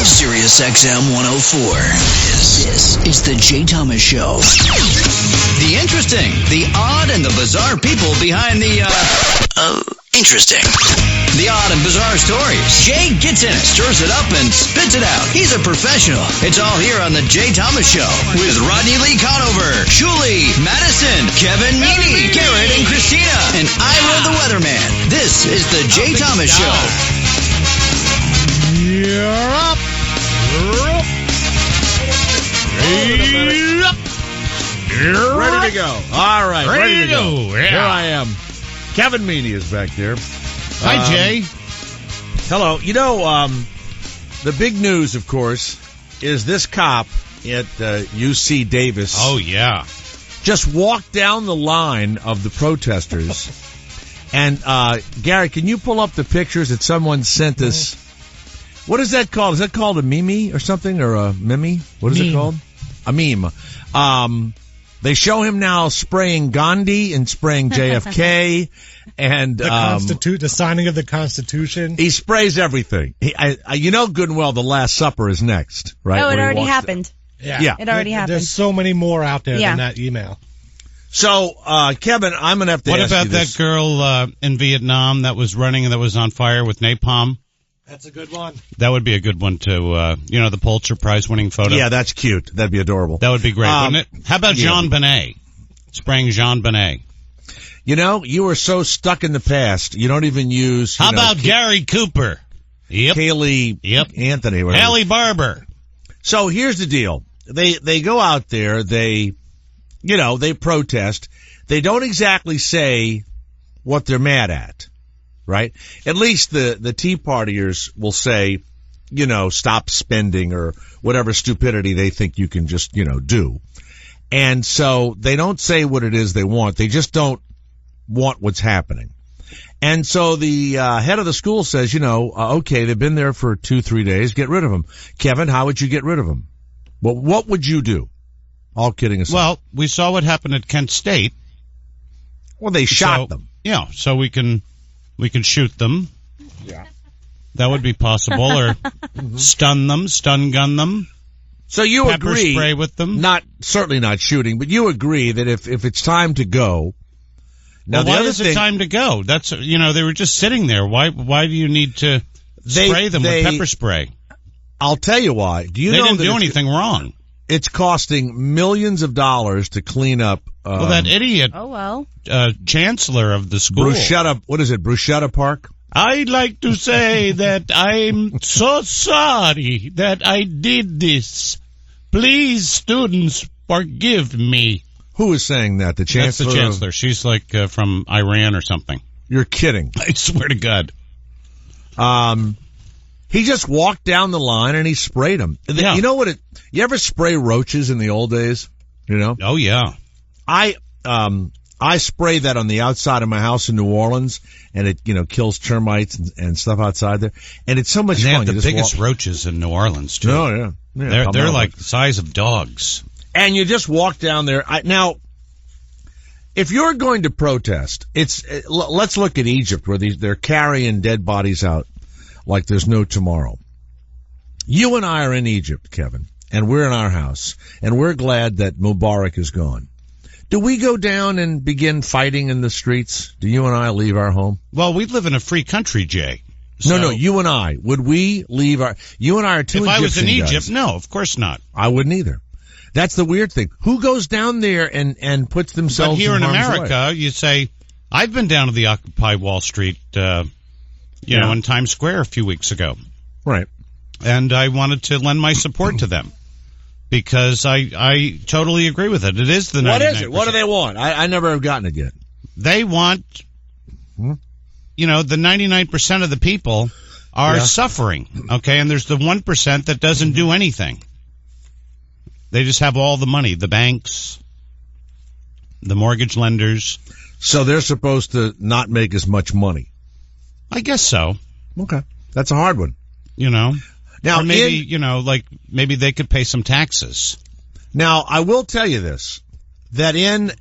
Sirius XM 104. This is the Jay Thomas Show. The interesting, the odd, and the bizarre people behind the, interesting. The odd and bizarre stories. Jay gets in it, stirs it up, and spits it out. He's a professional. It's all here on the Jay Thomas Show with Rodney Lee Conover, Julie, Madison, Kevin, Meaney-Garrett, and Kristina, and Ira the Weatherman. This is the Jay Thomas Show. You're up. You're ready to go. All right, ready to go. Yeah. Here I am. Kevin Meaney is back there. Hi, Jay. Hello. You know, the big news, of course, is this cop at UC Davis. Oh, yeah. Just walked down the line of the protesters. And, Gary, can you pull up the pictures that someone sent us? What is that called? Is that called a meme or something? Or a meme? What is it called? A meme. They show him now spraying Gandhi and spraying JFK and the signing of the Constitution. He sprays everything. You know good and well the Last Supper is next, right? Oh, it already happened. Yeah. It already happened. There's so many more out there than that email. So, Kevin, I'm going to have to ask you this. What about that girl in Vietnam that was running and that was on fire with napalm? That's a good one. That would be a good one to, the Pulitzer Prize winning photo. Yeah, that's cute. That'd be adorable. That would be great, wouldn't it? How about Jean Benet? Spraying Jean Benet. You know, you are so stuck in the past, you don't even use... How about Gary Cooper? Yep. Kaylee Anthony. Whatever. Hallie Barber. So here's the deal. They go out there, they protest. They don't exactly say what they're mad at. Right? At least the Tea Partiers will say, stop spending or whatever stupidity they think you can just, do. And so they don't say what it is they want. They just don't want what's happening. And so the head of the school says, okay, they've been there for 2-3 days. Get rid of them. Kevin, how would you get rid of them? Well, what would you do? All kidding aside. Well, we saw what happened at Kent State. Well, they shot them. Yeah, so we can shoot them. Yeah. That would be possible. Or stun gun them. So you pepper agree, spray with them? Certainly not shooting, but you agree that if it's time to go. Now, why is it time to go? That's, they were just sitting there. Why do you need to spray them with pepper spray? I'll tell you why. Do you know they didn't do anything wrong? It's costing millions of dollars to clean up. Well, that idiot. Oh, well. Chancellor of the school. Bruschetta Park? I'd like to say that I'm so sorry that I did this. Please, students, forgive me. Who is saying that? The chancellor? That's the chancellor. She's like from Iran or something. You're kidding. I swear to God. He just walked down the line and he sprayed them. Yeah. You know what? You ever spray roaches in the old days? Oh, yeah. I spray that on the outside of my house in New Orleans, and it, kills termites and stuff outside there. And it's so much fun. They have the biggest roaches in New Orleans, too. Oh, yeah. They're like the size of dogs. And you just walk down there. Now, if you're going to protest, let's look at Egypt, where they're carrying dead bodies out like there's no tomorrow. You and I are in Egypt, Kevin, and we're in our house, and we're glad that Mubarak is gone. Do we go down and begin fighting in the streets? Do you and I leave our home? Well, we live in a free country, Jay. No, you and I. Would we leave our... You and I are two Egyptian guys. If I was in Egypt, no, of course not. I wouldn't either. That's the weird thing. Who goes down there and puts themselves in harm's way? But here in America, you say, I've been down to the Occupy Wall Street, in Times Square a few weeks ago. Right. And I wanted to lend my support to them. Because I totally agree with it. It is the 99%. What is it? What do they want? I never have gotten it yet. They want, the 99% of the people are suffering, okay? And there's the 1% that doesn't do anything. They just have all the money, the banks, the mortgage lenders. So they're supposed to not make as much money. I guess so. Okay. That's a hard one. Now, or maybe, maybe they could pay some taxes. Now, I will tell you this, that in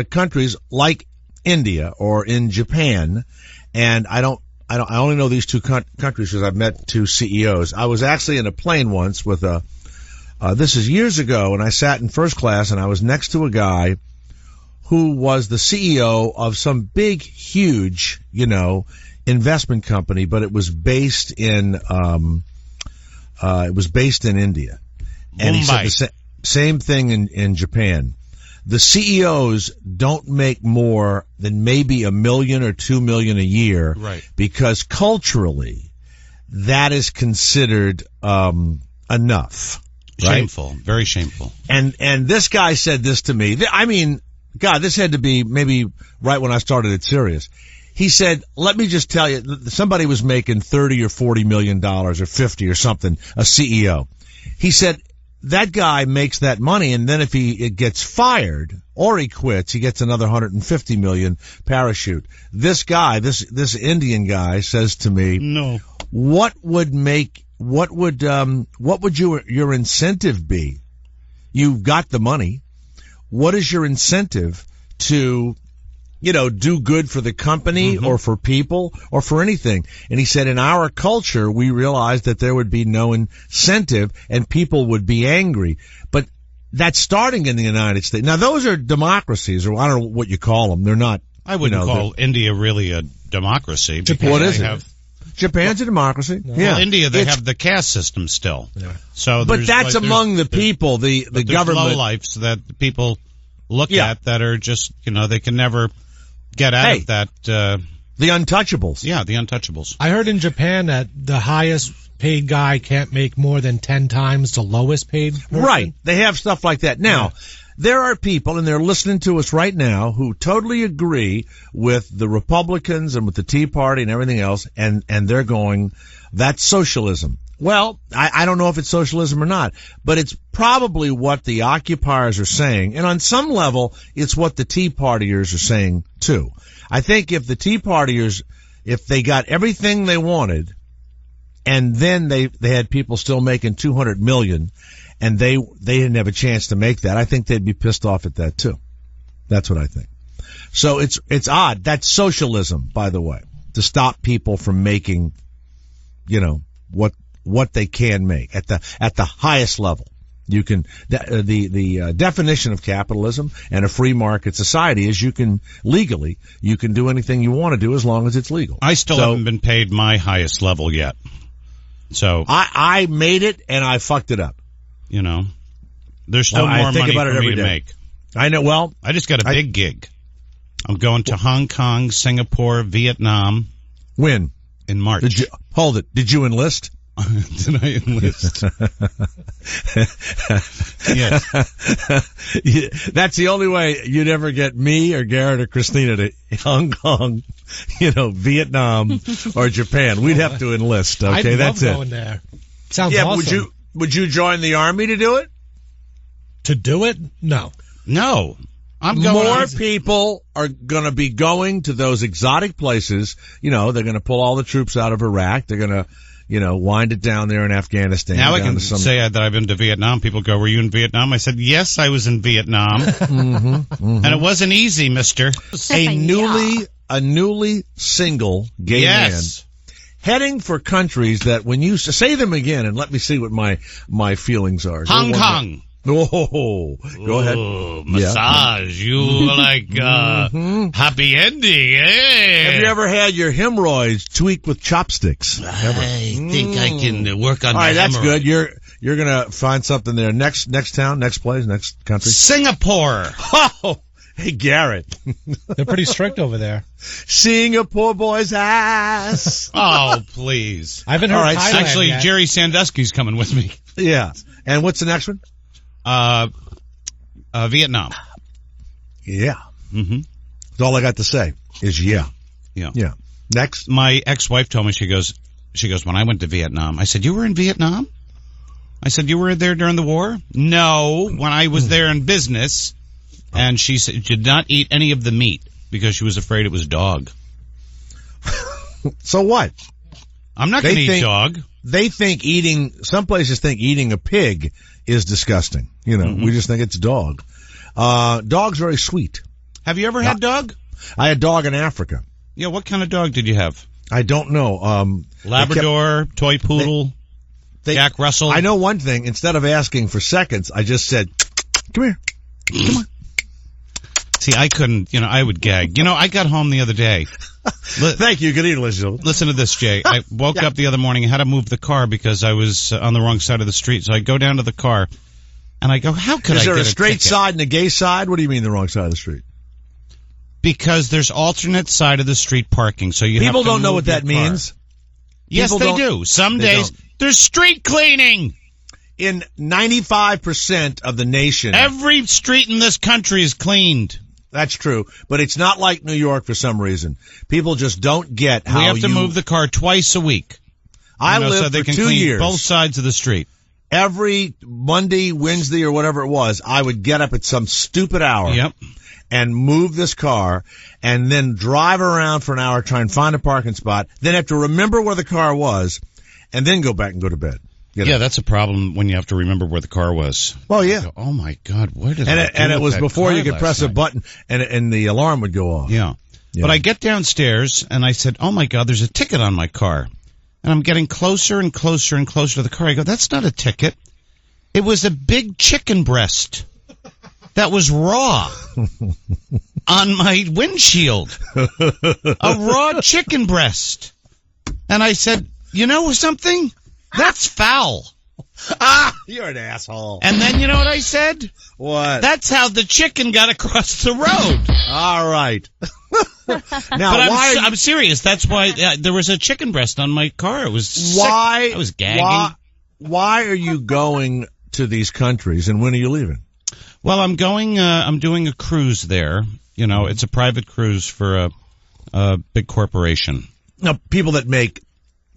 countries like India or in Japan, and I only know these two countries because I've met two CEOs. I was actually in a plane once with this is years ago, and I sat in first class, and I was next to a guy who was the CEO of some big, huge, investment company, but it was based in India. And he said the same thing in Japan. The CEOs don't make more than maybe $1 million or $2 million a year, right? Because culturally, that is considered enough. Right? Shameful, very shameful. And this guy said this to me. I mean, God, this had to be maybe right when I started at Sirius. He said, "Let me just tell you, somebody was making $30 or $40 million or 50 or something, a CEO." He said, that guy makes that money, and then if he gets fired or he quits, he gets another $150 million parachute. This guy, this Indian guy says to me, "No, what would your incentive be? You've got the money. What is your incentive to, do good for the company or for people or for anything?" And he said, in our culture, we realized that there would be no incentive and people would be angry. But that's starting in the United States. Now, those are democracies, or I don't know what you call them. They're not. I wouldn't call India really a democracy. What is it? Japan's a democracy. No. Yeah. Well, India, they have the caste system still. Yeah. So, but that's among the people, the government. Lowlifes that people look at that are just, they can never get out of that. The untouchables. Yeah, the untouchables. I heard in Japan that the highest paid guy can't make more than 10 times the lowest paid person. Right. They have stuff like that. Now, there are people, and they're listening to us right now, who totally agree with the Republicans and with the Tea Party and everything else, and they're going, that's socialism. Well, I don't know if it's socialism or not, but it's probably what the occupiers are saying, and on some level, it's what the Tea Partiers are saying, too. I think if the Tea Partiers, if they got everything they wanted, and then they had people still making $200 million, and they didn't have a chance to make that, I think they'd be pissed off at that too. That's what I think. So it's odd. That's socialism, by the way, to stop people from making, what they can make at the highest level. You can the definition of capitalism and a free market society is you can do anything you want to do as long as it's legal. I still haven't been paid my highest level yet. So I made it and I fucked it up. There's still more money for me to make. I know. Well, I just got a big gig. I'm going to Hong Kong, Singapore, Vietnam. When? In March. Hold it. Did you enlist? Did I enlist? Yes. That's the only way you'd ever get me or Garrett or Christina to Hong Kong, Vietnam or Japan. We'd have to enlist. Okay, that's it. Going there. Sounds awesome. Would you join the army to do it? To do it? No. More people are going to be going to those exotic places. They're going to pull all the troops out of Iraq. They're going to, wind it down there in Afghanistan. Now I can say that I've been to Vietnam. People go, "Were you in Vietnam?" I said, "Yes, I was in Vietnam." And it wasn't easy, mister. A newly single gay man heading for countries that when you say them again, and let me see what my feelings are. Hong Kong. Oh, go ahead. Massage. You like happy ending, eh? Have you ever had your hemorrhoids tweaked with chopsticks? I think I can work on all right, that's good. You're gonna find something there. Next town, next place, next country. Singapore. Oh, hey Garrett. They're pretty strict over there. Seeing a poor boy's ass. Oh, please. I haven't heard Thailand actually, yet. Jerry Sandusky's coming with me. Yeah. And what's the next one? Vietnam. Yeah. Mm-hmm. That's all I got to say is yeah. Yeah. Next. My ex-wife told me, she goes, when I went to Vietnam, I said, "You were in Vietnam?" I said, "You were there during the war?" "No, when I was there in business." And she said, did not eat any of the meat because she was afraid it was dog. So what? I'm not going to eat dog. They think some places think eating a pig is disgusting. We just think it's dog. Dog's very sweet. Have you ever had dog? I had dog in Africa. Yeah, what kind of dog did you have? I don't know. Labrador, toy poodle, Jack Russell. I know one thing. Instead of asking for seconds, I just said, come here. Come on. See, I couldn't, I would gag. I got home the other day. Thank you. Good evening, ladies and gentlemen. Listen to this, Jay. I woke up the other morning and had to move the car because I was on the wrong side of the street. So I go down to the car and I go, how could I get a ticket? Is there a straight side and a gay side? What do you mean the wrong side of the street? Because there's alternate side of the street parking. So people don't know what that means. Yes, they do. Some days there's street cleaning. In 95% of the nation, every street in this country is cleaned. That's true, but it's not like New York for some reason. People just don't get how we have to move the car twice a week. I lived so they for can 2 clean years. Both sides of the street. Every Monday, Wednesday, or whatever it was, I would get up at some stupid hour and move this car and then drive around for an hour, try and find a parking spot, then have to remember where the car was, and then go back and go to bed. Yeah, that's a problem when you have to remember where the car was. Well, yeah. Go, oh my God, where did and it was before you could press a button and the alarm would go off. Yeah. But I get downstairs and I said, oh my God, there's a ticket on my car. And I'm getting closer and closer and closer to the car. I go, that's not a ticket. It was a big chicken breast that was raw on my windshield. A raw chicken breast. And I said, you know something? That's foul. You're an asshole. And then you know what I said? What? That's how the chicken got across the road. All right. Now, but I'm serious. That's why there was a chicken breast on my car. It was sick. I was gagging. Why are you going to these countries, and when are you leaving? Well, I'm going. I'm doing a cruise there. It's a private cruise for a big corporation. Now, people that make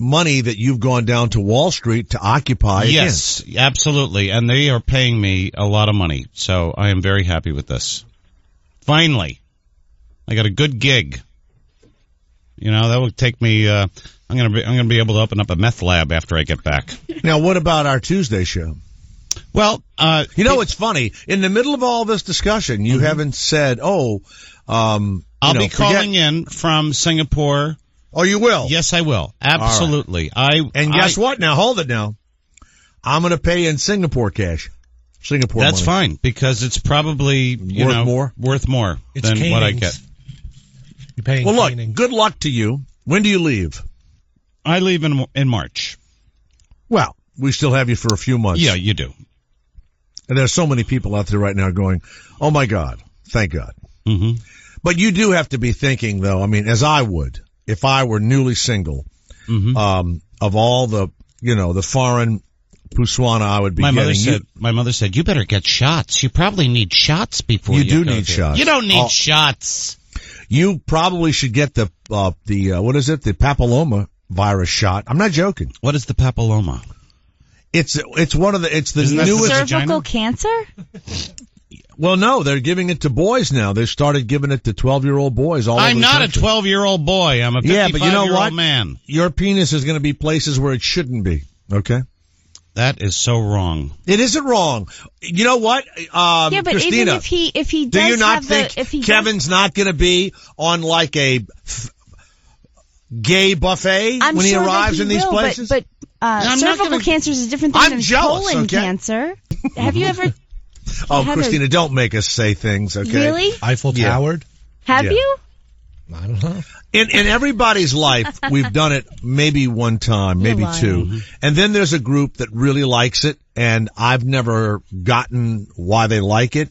money that you've gone down to Wall Street to occupy Yes, absolutely. And they are paying me a lot of money. So I am very happy with this. Finally. I got a good gig. That would take me, I'm going to be able to open up a meth lab after I get back. Now, what about our Tuesday show? Well, it's funny. In the middle of all this discussion, you haven't said, I'll be calling in from Singapore. Oh, you will? Yes, I will. Absolutely. Right. Guess what? Now, hold it now. I'm going to pay in Singapore cash. Singapore That's money. Fine, because it's probably, worth more than Canings. what I get. You're paying Well, look, Canings. good luck to you. When do you leave? I leave in March. Well, we still have you for a few months. Yeah, you do. And there's so many people out there right now going, oh, my God, thank God. Mm-hmm. But you do have to be thinking, though, as I would, if I were newly single, of all the, the foreign puswana I would be getting. My mother said, you better get shots. You probably need shots before you do go need there. shots. You don't need shots. You probably should get the what is it? The papilloma virus shot. I'm not joking. What is the papilloma? It's one of the, it's the Isn't that newest. Cervical cancer? Well, no, they're giving it to boys now. They started giving it to 12-year-old boys all over the country. I'm not a 12-year-old boy. I'm a 55-year-old man. Your penis is going to be places where it shouldn't be. Okay? That is so wrong. It isn't wrong. You know what? Yeah, but Christina, even if he does do you not have think if he Kevin's not going to be on like a gay buffet when he arrives in these places? But cervical cancer is a different thing than colon cancer. Have you ever? Christina, don't make us say things, okay? Really? Eiffel Towered? Have you? I don't know. In everybody's life, we've done it maybe one time, maybe two. And then there's a group that really likes it, and I've never gotten why they like it.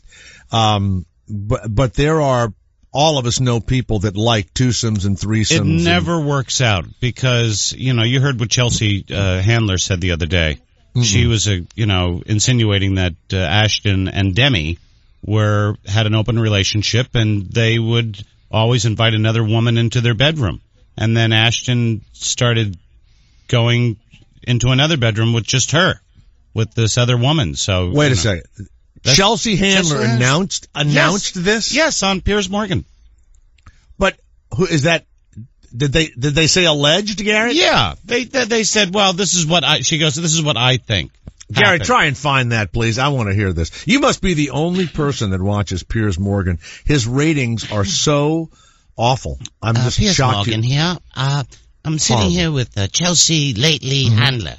But there are, all of us know people that like twosomes and threesomes. It never works out because, you heard what Chelsea Handler said the other day. Mm-hmm. She was, insinuating that Ashton and Demi had an open relationship, and they would always invite another woman into their bedroom. And then Ashton started going into another bedroom with just her, with this other woman. So wait a second. Chelsea Handler announced this? Yes, on Piers Morgan. But who is that? Did they say alleged, Garrett? Yeah. They said, well, this is what she goes, this is what I think. Garrett, try and find that, please. I want to hear this. You must be the only person that watches Piers Morgan. His ratings are so awful. I'm just Piers shocked. Morgan here. I'm sitting here with Chelsea Lately Handler.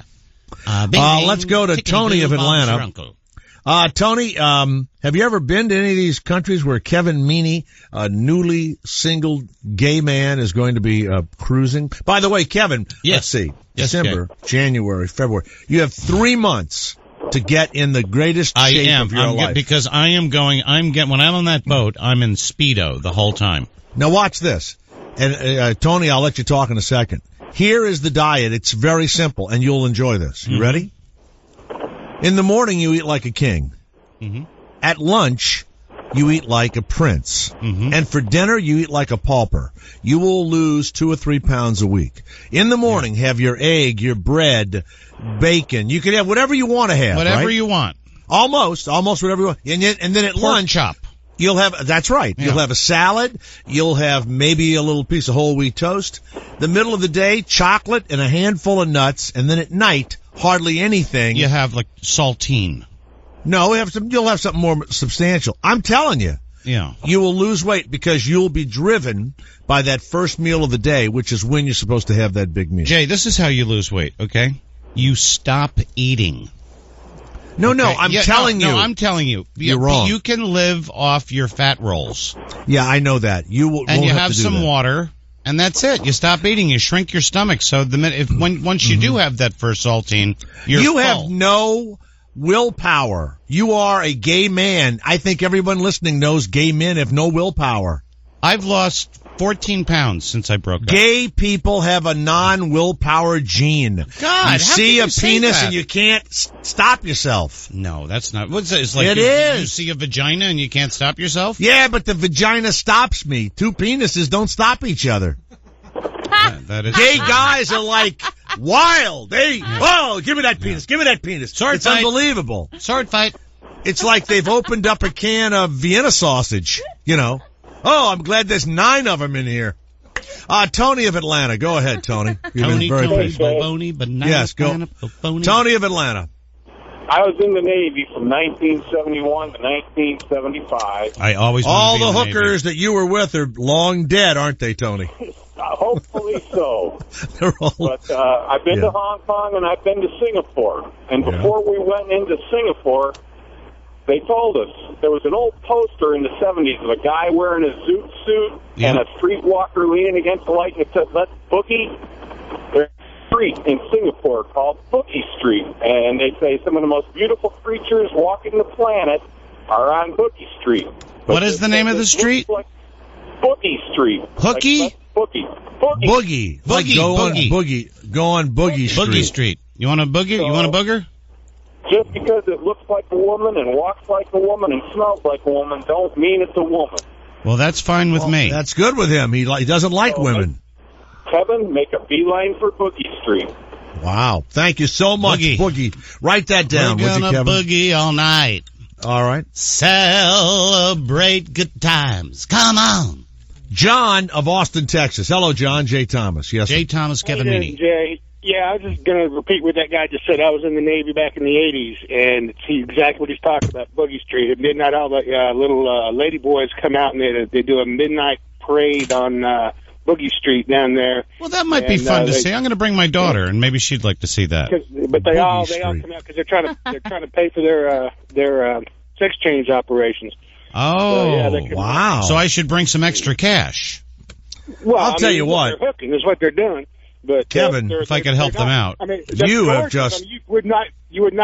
Let's go to Tony of Atlanta. Tony, have you ever been to any of these countries where Kevin Meaney, a newly single gay man, is going to be cruising? By the way, Kevin, let's see, December, January, February. You have 3 months to get in the greatest shape of your life. Because when I'm on that boat, I'm in Speedo the whole time. Now watch this. And Tony, I'll let you talk in a second. Here is the diet. It's very simple, and you'll enjoy this. You ready? In the morning, you eat like a king. Mm-hmm. At lunch, you eat like a prince. Mm-hmm. And for dinner, you eat like a pauper. You will lose 2 or 3 pounds a week. In the morning, have your egg, your bread, bacon. You can have whatever you want to have. Whatever you want. Almost whatever you want. And then at lunch, chop. You'll have, that's right. Yeah. You'll have a salad. You'll have maybe a little piece of whole wheat toast. The middle of the day, chocolate and a handful of nuts. And then at night, hardly anything. You have like saltine. No, you'll have something more substantial. I'm telling you. Yeah. You will lose weight because you'll be driven by that first meal of the day, which is when you're supposed to have that big meal. Jay, this is how you lose weight, okay? You stop eating. No, I'm telling you. No, I'm telling you. You're wrong. You can live off your fat rolls. Yeah, I know that. You will. And you have some water, and that's it. You stop eating. You shrink your stomach. So once you do have that first saltine, you're full. Have no willpower. You are a gay man. I think everyone listening knows gay men have no willpower. I've lost 14 pounds since I broke up. Gay people have a non-willpower gene. God, you see a penis and you can't stop yourself. No, that's not. What's that? It's like you see a vagina and you can't stop yourself? Yeah, but the vagina stops me. 2 penises don't stop each other. That is gay guys are like wild. Oh, give me that penis. Give me that penis. It's unbelievable. Sword fight. It's like they've opened up a can of Vienna sausage, you know. Oh, I'm glad there's 9 of them in here. Tony of Atlanta. Go ahead, Tony. You've been very patient. Yes, go. Tony of Atlanta. I was in the Navy from 1971 to 1975. All the hookers that you were with are long dead, aren't they, Tony? Hopefully so. But I've been to Hong Kong and I've been to Singapore. And before we went into Singapore, they told us there was an old poster in the 70s of a guy wearing a zoot suit and a streetwalker leaning against the light, and it said, "Let's boogie." There's a street in Singapore called Boogie Street, and they say some of the most beautiful creatures walking the planet are on Boogie Street. What is the name of the street? Boogie Street. Hookie? Like Boogie. Like go on Boogie Street. Boogie Street. You want a boogie? You want a booger? Just because it looks like a woman and walks like a woman and smells like a woman don't mean it's a woman. Well, that's fine with me. That's good with him. He doesn't like women. Kevin, make a beeline for Boogie Street. Wow. Thank you so much, Boogie. Write that down, would you, Kevin? Boogie all night. All right. Celebrate good times. Come on. John of Austin, Texas. Hello, John. Jay Thomas. Yes. Jay Thomas, Kevin Meaney. Jay. Yeah, I was just going to repeat what that guy just said. I was in the Navy back in the 80s, and see exactly what he's talking about, Boogie Street. At midnight, all the little lady boys come out, and they do a midnight parade on Boogie Street down there. Well, that might be fun to see. I'm going to bring my daughter, and maybe she'd like to see that. But they all come out because they're trying to pay for their sex change operations. Oh, so, wow! So I should bring some extra cash. Well, I'll tell you what. They're hooking is what they're doing. But Kevin, if I could help them out, I mean, you would not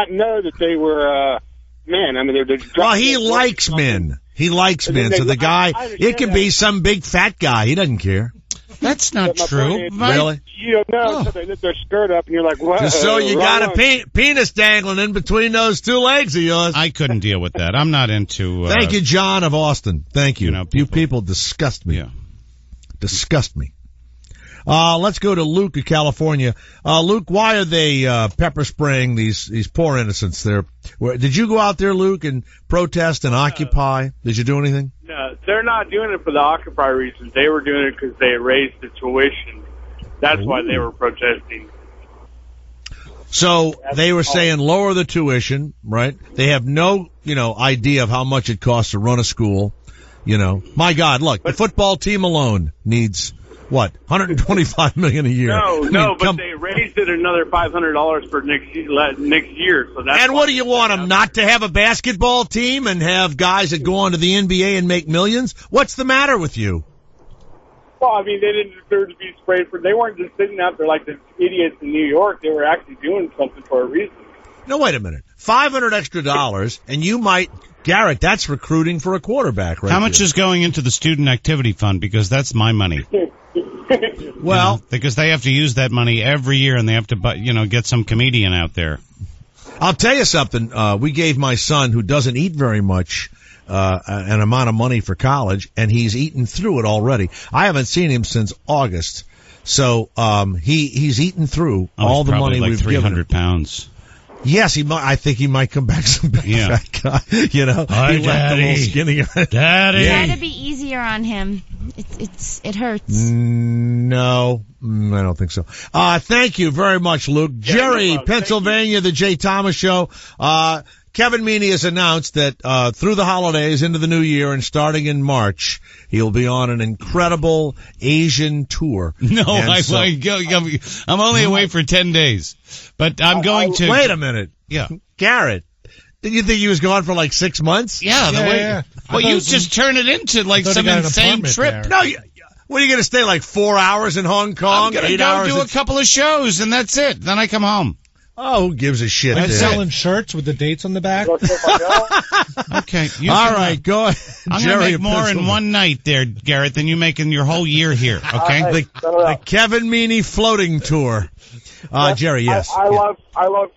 know that they were men. I mean, they're well, he likes men. He likes men. So the guy, it could be some big fat guy. He doesn't care. That's not true. Really? You don't know until they lift their skirt up, and you're like, "What?" Just so you got a penis dangling in between those 2 legs of yours. I couldn't deal with that. I'm not into. Thank you, John of Austin. Thank you. You people disgust me. Yeah. Disgust me. Let's go to Luke of California. Luke, why are they pepper spraying these poor innocents there? Did you go out there, Luke, and protest and occupy? Did you do anything? No, they're not doing it for the occupy reasons. They were doing it because they raised the tuition. That's why they were protesting. So they were saying lower the tuition, right? They have no, idea of how much it costs to run a school. My God, look, the football team alone needs what, $125 million a year. No, but they raised it another $500 for next year. So that's. And what do you want them not to have a basketball team and have guys that go on to the NBA and make millions? What's the matter with you? Well, I mean, they didn't deserve to be sprayed for. They weren't just sitting out there like the idiots in New York. They were actually doing something for a reason. No, wait a minute. $500 extra, and you might, Garrett, that's recruiting for a quarterback, right? How much is going into the student activity fund? Because that's my money. Well, because they have to use that money every year, and they have to, get some comedian out there. I'll tell you something. We gave my son, who doesn't eat very much, an amount of money for college, and he's eaten through it already. I haven't seen him since August, so he's eaten through all the money we've given him. 300 pounds. Yes, I think he might come back some big fat guy. Hi, he left a little skinny guy. Daddy. Try to be easier on him. It hurts. No, I don't think so. Thank you very much, Luke. Jerry, Pennsylvania, the Jay Thomas Show. Kevin Meaney has announced that through the holidays into the new year and starting in March, he'll be on an incredible Asian tour. No, I'm only away for 10 days, but I'm going to. Wait a minute. Yeah. Garrett, did you think he was gone for like 6 months? Yeah. Yeah. Well, you just turn it into like some insane trip. There. No, what are you going to stay like 4 hours in Hong Kong? I'm going to go do a couple of shows and that's it. Then I come home. Oh, who gives a shit? I'm selling shirts with the dates on the back. Okay. All right, go ahead. I'm going to make more in one night there, Garrett, than you make in your whole year here, okay? The Kevin Meaney floating tour. Jerry, yes. I love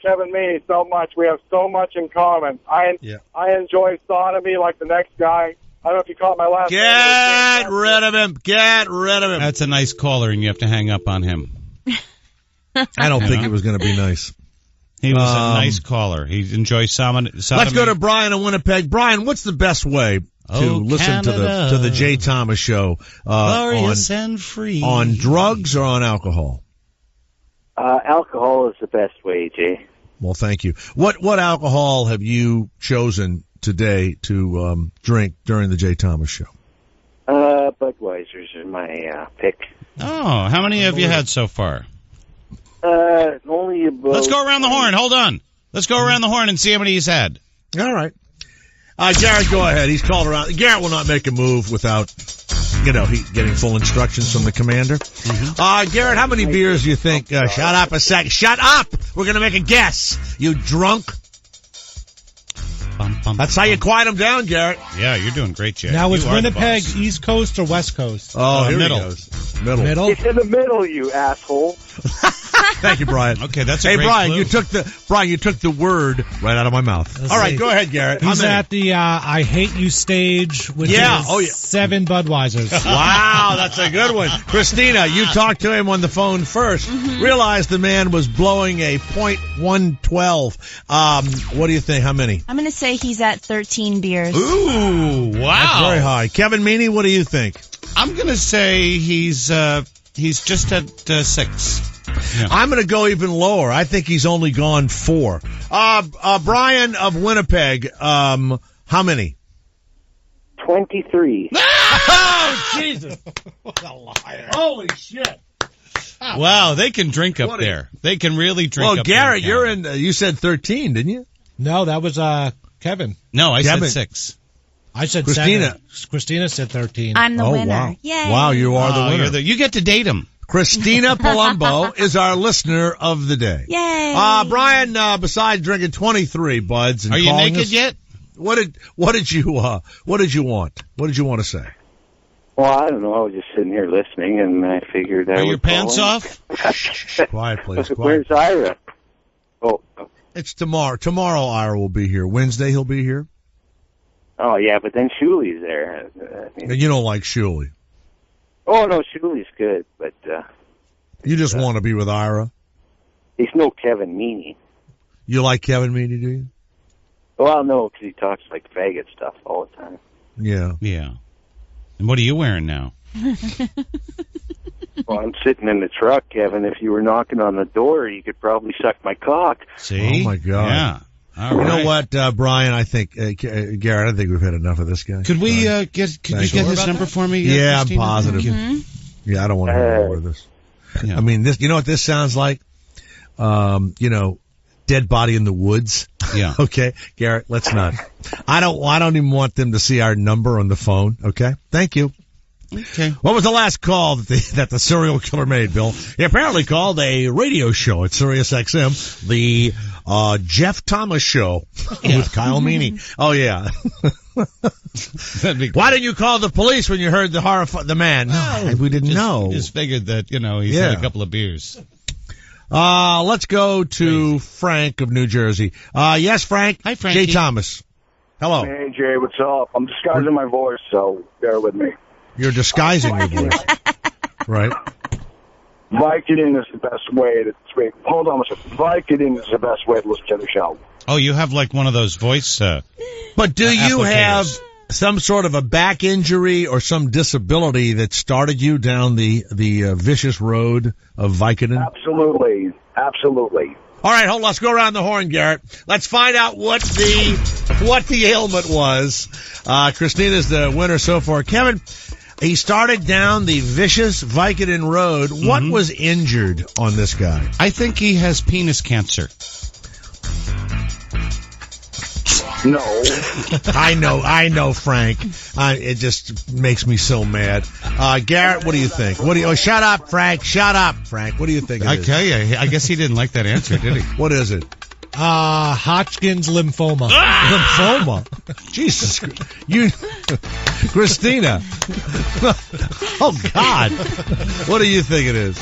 Kevin Meaney so much. We have so much in common. I enjoy sodomy like the next guy. I don't know if you caught my last name. Get rid of him. Get rid of him. That's a nice caller, and you have to hang up on him. I don't think it was going to be nice. He was a nice caller. He enjoys sodomy. Let's go to Brian in Winnipeg. Brian, what's the best way to listen to the Jay Thomas Show and free. On drugs or on alcohol? Alcohol is the best way, Jay. Well, thank you. What alcohol have you chosen today to drink during the Jay Thomas Show? Budweiser's my pick. Oh, how many have you had so far? Only about... Let's go around the horn. Hold on. Let's go around the horn and see how many he's had. All right. Garrett, go ahead. He's called around. Garrett will not make a move without, getting full instructions from the commander. Mm-hmm. Garrett, how many beers do you think? Shut up a sec. Shut up! We're going to make a guess. You drunk? That's how you quiet him down, Garrett. Yeah, you're doing great, Jay. Now, is Winnipeg East Coast or West Coast? Oh, here middle. He goes. Middle. It's in the middle, you asshole. Thank you, Brian. Okay, that's a great Brian, clue. You took the word right out of my mouth. All right, go ahead, Garrett. He's at the I Hate You stage, which is 7 Budweisers. Wow, that's a good one. Christina, you talked to him on the phone first. Mm-hmm. Realized the man was blowing a .112. What do you think? How many? I'm going to say he's at 13 beers. Ooh, wow. That's very high. Kevin Meaney, what do you think? I'm going to say he's just at 6. Yeah. I'm going to go even lower. I think he's only gone 4. Brian of Winnipeg, how many? 23. Oh, Jesus. What a liar. Holy shit. Wow, they can drink up there. They can really drink up Garrett, there. Garrett, you're in, you said 13, didn't you? No, that was Kevin. No, I said 6. I said Christina. 7. Christina said 13. I'm the winner. Wow. Yay. Wow, you are the winner. You get to date him. Christina Palumbo is our listener of the day. Yay. Brian, besides drinking 23 buds and are you naked us, yet? What did you want? What did you want to say? Well, I don't know. I was just sitting here listening, and I figured Are your pants off? Quiet, please. Quiet. Where's Ira? Oh. It's tomorrow. Tomorrow Ira will be here. Wednesday he'll be here. Oh, yeah, but then Shuli's there. You don't like Shuli. Oh, no, Shuli's good, but... you just want to be with Ira? He's no Kevin Meaney. You like Kevin Meaney, do you? Well, no, because he talks like faggot stuff all the time. Yeah. Yeah. And what are you wearing now? Well, I'm sitting in the truck, Kevin. If you were knocking on the door, you could probably suck my cock. See? Oh, my God. Yeah. All right. You know what, Brian? I think, Garrett, I think we've had enough of this guy. Could we, could you get his number for me? Yeah, Christina? I'm positive. Mm-hmm. Yeah, I don't want to hear more of this. Yeah. I mean, this. You know what this sounds like? Dead body in the woods. Yeah. Okay, Garrett, let's not. I don't even want them to see our number on the phone. Okay, thank you. Okay. What was the last call that the serial killer made, Bill? He apparently called a radio show at Sirius XM, the Jeff Thomas Show with Kyle Meaney. Oh yeah. Why didn't you call the police when you heard the man? No, we didn't know. Just figured that he's had a couple of beers. Let's go to Frank of New Jersey. Yes, Frank. Hi, Frankie. Jay Thomas. Hello. Hey, Jay, what's up? I'm disguising my voice, so bear with me. You're disguising your voice. Right. Vicodin is the best way to... Wait, hold on a second. Vicodin is the best way to listen to the show. Oh, you have like one of those voice But do you have some sort of a back injury or some disability that started you down the vicious road of Vicodin? Absolutely. All right, hold on. Let's go around the horn, Garrett. Let's find out what the ailment was. Christina's the winner so far. Kevin, he started down the vicious Vicodin road. Mm-hmm. What was injured on this guy? I think he has penis cancer. No. I know, Frank. It just makes me so mad. Garrett, what do you think? Shut up, Frank. What do you think? I tell you, I guess he didn't like that answer, did he? What is it? Hodgkin's lymphoma. Lymphoma? Jesus. Christina. Oh, God. What do you think it is?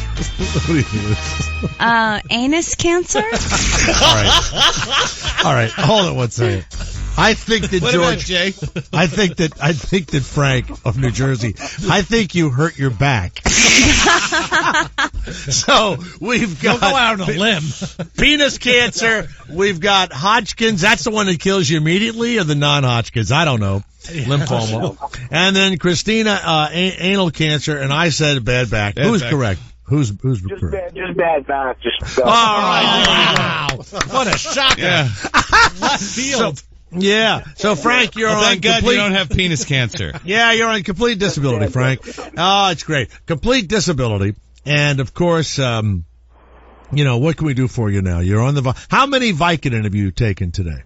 Anus cancer? All right. Hold on one second. I think that what George. About Jay? I think that Frank of New Jersey. I think you hurt your back. So we've got. Don't go out on a limb. Penis cancer. We've got Hodgkin's. That's the one that kills you immediately, or the non-Hodgkin's. I don't know. Lymphoma. And then Christina, anal cancer, and I said bad back. Who's correct? Who's correct? Just bad back. All right. Wow. What a shocker. Yeah. Left field. So Frank, you're on thank God complete... you don't have penis cancer. Yeah, you're on complete disability, Frank. Oh, it's great. Complete disability. And of course, what can we do for you now? You're on the... How many Vicodin have you taken today?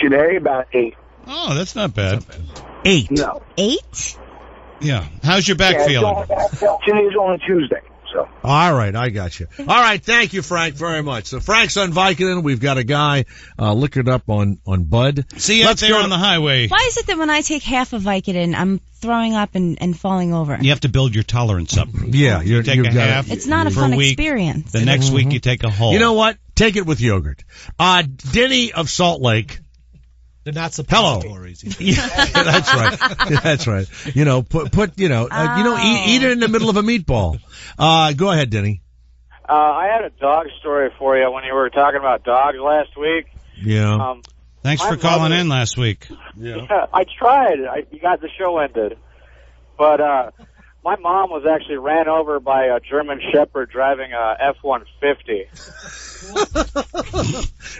Today, about 8. Oh, that's not bad. 8? No. 8? Yeah. How's your back feeling? Today's only Tuesday. So. All right, I got you. All right, thank you, Frank, very much. So Frank's on Vicodin. We've got a guy liquored up on Bud. See you out there on the highway. Why is it that when I take half of Vicodin, I'm throwing up and falling over? You have to build your tolerance up. Yeah, you take a half. It's not a fun experience. The next week you take a whole. You know what? Take it with yogurt. Denny of Salt Lake. They're not suppositories. Yeah, that's right. That's right. Eat it in the middle of a meatball. Go ahead, Denny. I had a dog story for you when you were talking about dogs last week. Yeah. Thanks for calling in last week. Yeah, I tried. You got the show ended. But my mom was actually ran over by a German Shepherd driving a F-150.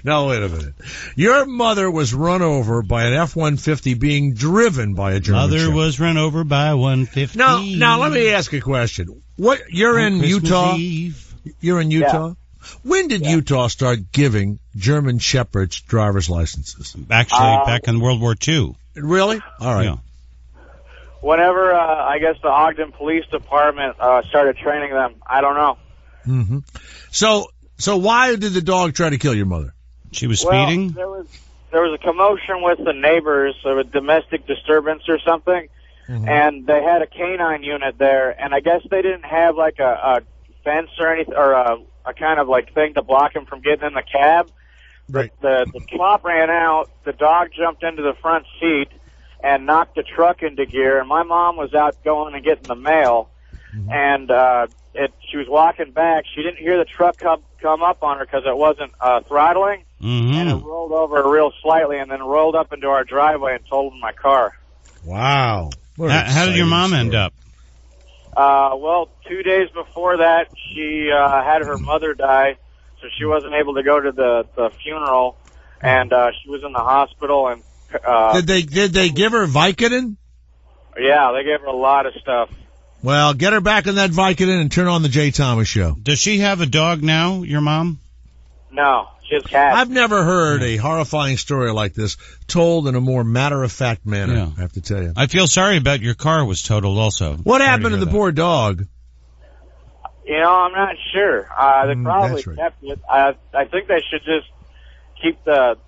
Now, wait a minute. Your mother was run over by an F-150 being driven by a German Shepherd. Mother was run over by a 150. Now, let me ask a question. You're in Utah? You're in Utah? Yeah. When did Utah start giving German Shepherds driver's licenses? Actually, back in World War II. Really? All right. Yeah. Whenever, I guess, the Ogden Police Department started training them, I don't know. Mm-hmm. So why did the dog try to kill your mother? She was speeding? Well, there was a commotion with the neighbors of a domestic disturbance or something, and they had a canine unit there, and I guess they didn't have like a fence or anything, or a kind of like thing to block him from getting in the cab. Right. The cop ran out, the dog jumped into the front seat and knocked the truck into gear, and my mom was out going and getting the mail, and she was walking back. She didn't hear the truck come up on her because it wasn't throttling, and it rolled over real slightly and then rolled up into our driveway and totaled my car. Wow. How did your mom end up? Well, 2 days before that, she had her mother die, so she wasn't able to go to the funeral, and she was in the hospital. And did they give her Vicodin? Yeah, they gave her a lot of stuff. Well, get her back on that Vicodin and turn on the Jay Thomas Show. Does she have a dog now, your mom? No, she has cats. I've never heard a horrifying story like this told in a more matter-of-fact manner, I have to tell you. I feel sorry about your car was totaled also. What happened to the poor dog? You know, I'm not sure. They probably kept it. I think they should just keep the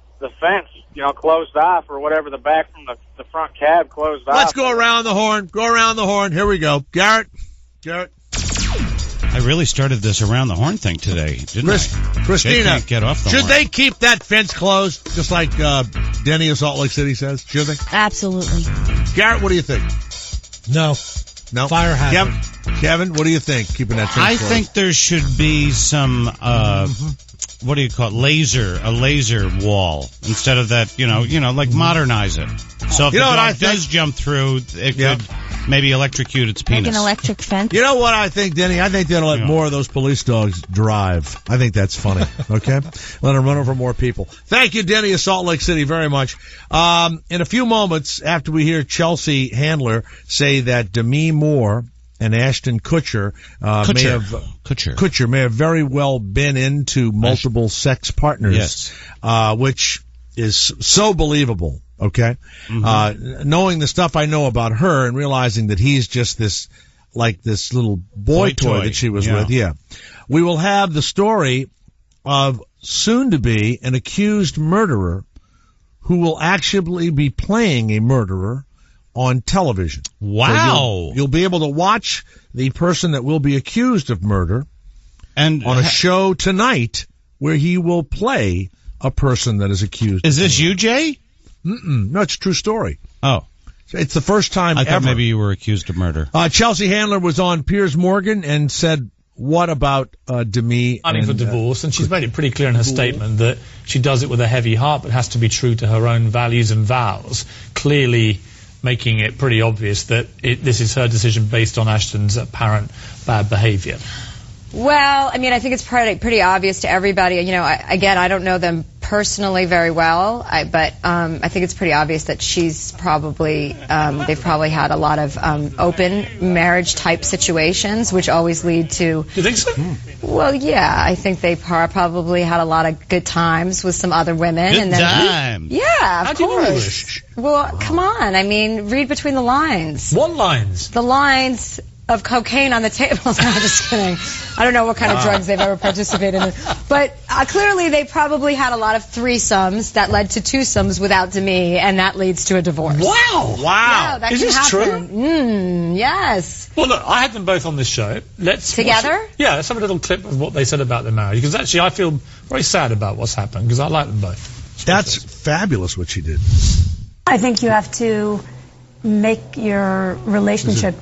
fence, closed off, or whatever, the back from the front cab closed off. Let's go around the horn. Go around the horn. Here we go. Garrett. I really started this around the horn thing today, didn't I? Kristina, can't get off the should horn. they keep that fence closed, just like Denny of Salt Lake City says? Should they? Absolutely. Garrett, what do you think? No. Fire hazard. Kevin, what do you think, keeping that fence closed? I think there should be some, what do you call it, a laser wall, instead of that, like modernize it. So if the dog does jump through, it could maybe electrocute its penis. Like an electric fence? You know what I think, Denny? I think they'll let more of those police dogs drive. I think that's funny, okay? Let them run over more people. Thank you, Denny of Salt Lake City, very much. In a few moments, after we hear Chelsea Handler say that Demi Moore and Ashton Kutcher may have very well been into multiple sex partners, which is so believable. Okay, knowing the stuff I know about her and realizing that he's just this little boy toy that she was with. Yeah, we will have the story of soon to be an accused murderer who will actually be playing a murderer on television. Wow. So you'll be able to watch the person that will be accused of murder and on a show tonight where he will play a person that is accused. Is this you, Jay? No, it's a true story. Oh. It's the first time I ever. thought maybe you were accused of murder. Chelsea Handler was on Piers Morgan and said, what about Demi? Planning for divorce, and she's made it pretty clear in her statement that she does it with a heavy heart, but has to be true to her own values and vows, clearly making it pretty obvious that this is her decision based on Ashton's apparent bad behavior. Well, I mean, I think it's pretty obvious to everybody. I don't know them personally very well, but I think it's pretty obvious that she's probably, they've probably had a lot of open marriage type situations, which always lead to... You think so? Well, yeah, I think they probably had a lot of good times with some other women. Good times. Yeah, of course. How do you know this? Well, come on. I mean, read between the lines. What lines? The lines of cocaine on the table. No, I'm just kidding. I don't know what kind of drugs they've ever participated in. But clearly they probably had a lot of threesomes that led to twosomes without Demi, and that leads to a divorce. Wow. Yeah, that Is can this happen. true? Yes. Well, look, I had them both on this show. Together? Yeah, let's have a little clip of what they said about their marriage, because actually I feel very sad about what's happened, because I like them both. That's fabulous what she did. I think you have to make your relationship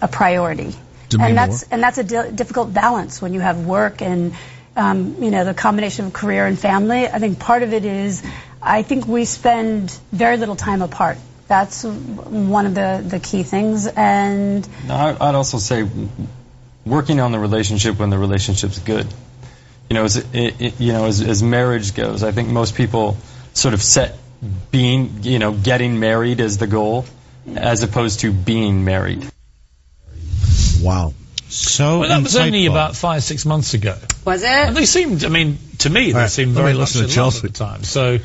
a priority, and that's a difficult balance when you have work and the combination of career and family. I think part of it is I think we spend very little time apart. That's one of the key things. And I'd also say working on the relationship when the relationship's good. As marriage goes, I think most people sort of set getting married as the goal, as opposed to being married. Wow. Well, that was only about 5-6 months ago. Was it? And they seemed, to me, they seemed very much in love at the time. So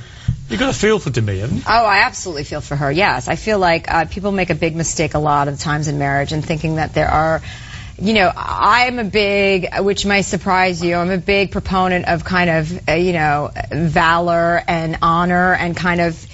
you've got to feel for Demi, haven't you? Oh, I absolutely feel for her, yes. I feel like people make a big mistake a lot of times in marriage and thinking that there are... I'm a big, which may surprise you, I'm a big proponent of kind of, valor and honor and kind of,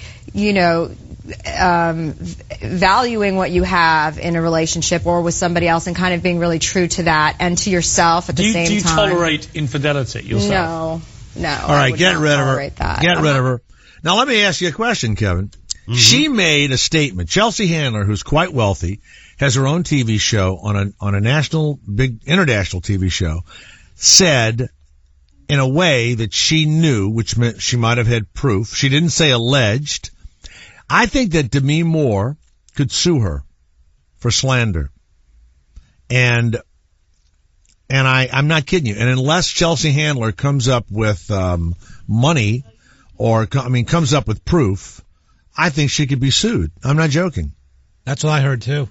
valuing what you have in a relationship or with somebody else and kind of being really true to that and to yourself at the same time. Do you tolerate infidelity yourself? No. All right, get rid of her. That. Get rid of her. Now, let me ask you a question, Kevin. Mm-hmm. She made a statement. Chelsea Handler, who's quite wealthy, has her own TV show on a national, big international TV show, said in a way that she knew, which meant she might have had proof. She didn't say alleged. I think that Demi Moore could sue her for slander. And I'm not kidding you. And unless Chelsea Handler comes up with money or comes up with proof, I think she could be sued. I'm not joking. That's what I heard too.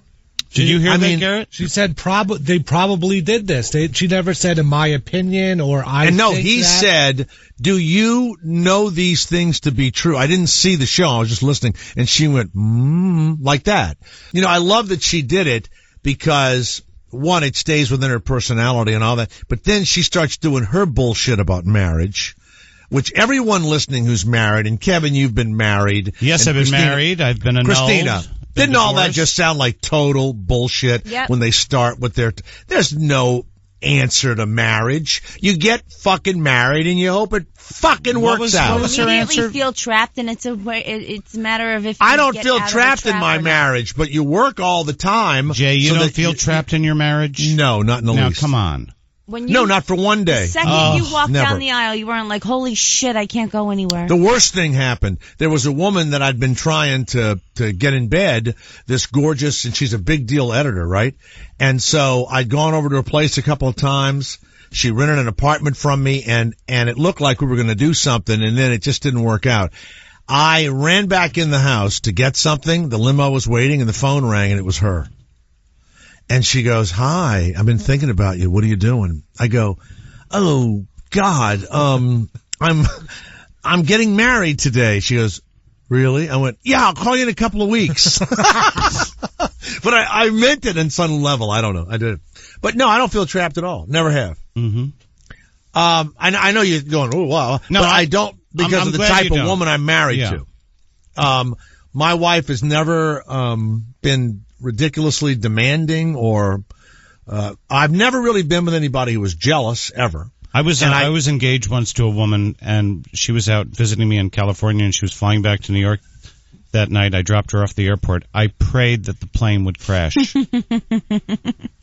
Did you hear that, Garrett? She said they probably did this. She never said, in my opinion, or I And no, think he that. said, do you know these things to be true? I didn't see the show. I was just listening. And she went, like that. You know, I love that she did it because, one, it stays within her personality and all that. But then she starts doing her bullshit about marriage, which everyone listening who's married, and Kevin, you've been married. Yes, I've been married. I've been annulled. Christina. Didn't all that just sound like total bullshit when they start with there's no answer to marriage. You get fucking married and you hope it fucking works out. What was her answer? Feel trapped, and it's a matter of if you I don't get feel out trapped of the in my marriage, but you work all the time. Jay, you don't feel trapped in your marriage? No, not in the least. Now, come on. No, not for one day. The second you walked down the aisle, you weren't like, holy shit, I can't go anywhere. The worst thing happened. There was a woman that I'd been trying to get in bed, this gorgeous, and she's a big deal editor, right? And so I'd gone over to her place a couple of times. She rented an apartment from me, and it looked like we were going to do something, and then it just didn't work out. I ran back in the house to get something. The limo was waiting, and the phone rang, and it was her. And she goes, hi, I've been thinking about you. What are you doing? I go, oh, God, I'm getting married today. She goes, really? I went, yeah, I'll call you in a couple of weeks. But I meant it on some level. I don't know. I did. But no, I don't feel trapped at all. Never have. Mm-hmm. I know you're going, oh, wow. No, but I don't because I'm of the glad type you of don't. woman I'm married to. My wife has never been ridiculously demanding or I've never really been with anybody who was jealous ever. I was engaged once to a woman, and she was out visiting me in California, and she was flying back to New York that night. I dropped her off the airport. I prayed that the plane would crash.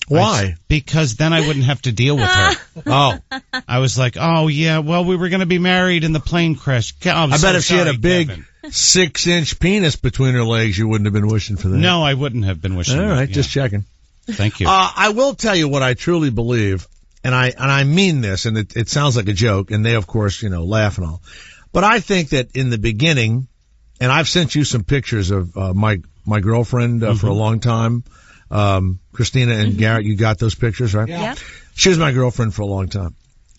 Why? Because then I wouldn't have to deal with her. Oh. I was like, oh, yeah, well, we were going to be married, and the plane crashed. I bet if she had a big 6-inch penis between her legs, you wouldn't have been wishing for that. No, I wouldn't have been wishing. All right, just checking. Thank you. I will tell you what I truly believe, and I mean this, and it sounds like a joke, and they, of course, laugh and all. But I think that in the beginning, and I've sent you some pictures of my girlfriend for a long time, Christina and Garrett, you got those pictures, right? Yeah. She was my girlfriend for a long time.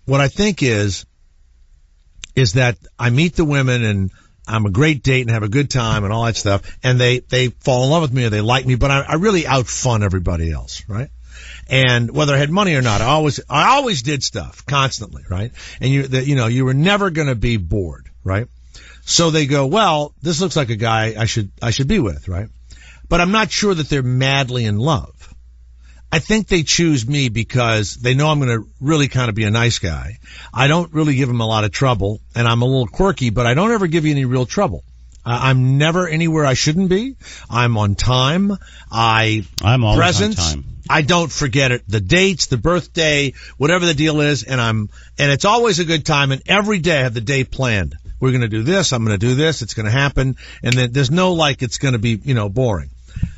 What I think is that I meet the women and I'm a great date and have a good time and all that stuff, and they fall in love with me or they like me, but I really out-fun everybody else, right? And whether I had money or not, I always did stuff constantly, right? And you were never going to be bored, right? So they go, well, this looks like a guy I should be with, right? But I'm not sure that they're madly in love. I think they choose me because they know I'm going to really kind of be a nice guy. I don't really give them a lot of trouble, and I'm a little quirky, but I don't ever give you any real trouble. I'm never anywhere I shouldn't be. I'm on time. I'm always present. on time. I don't forget it. The dates, the birthday, whatever the deal is, and it's always a good time, and every day I have the day planned. We're going to do this. I'm going to do this. It's going to happen. And then there's no it's going to be, boring.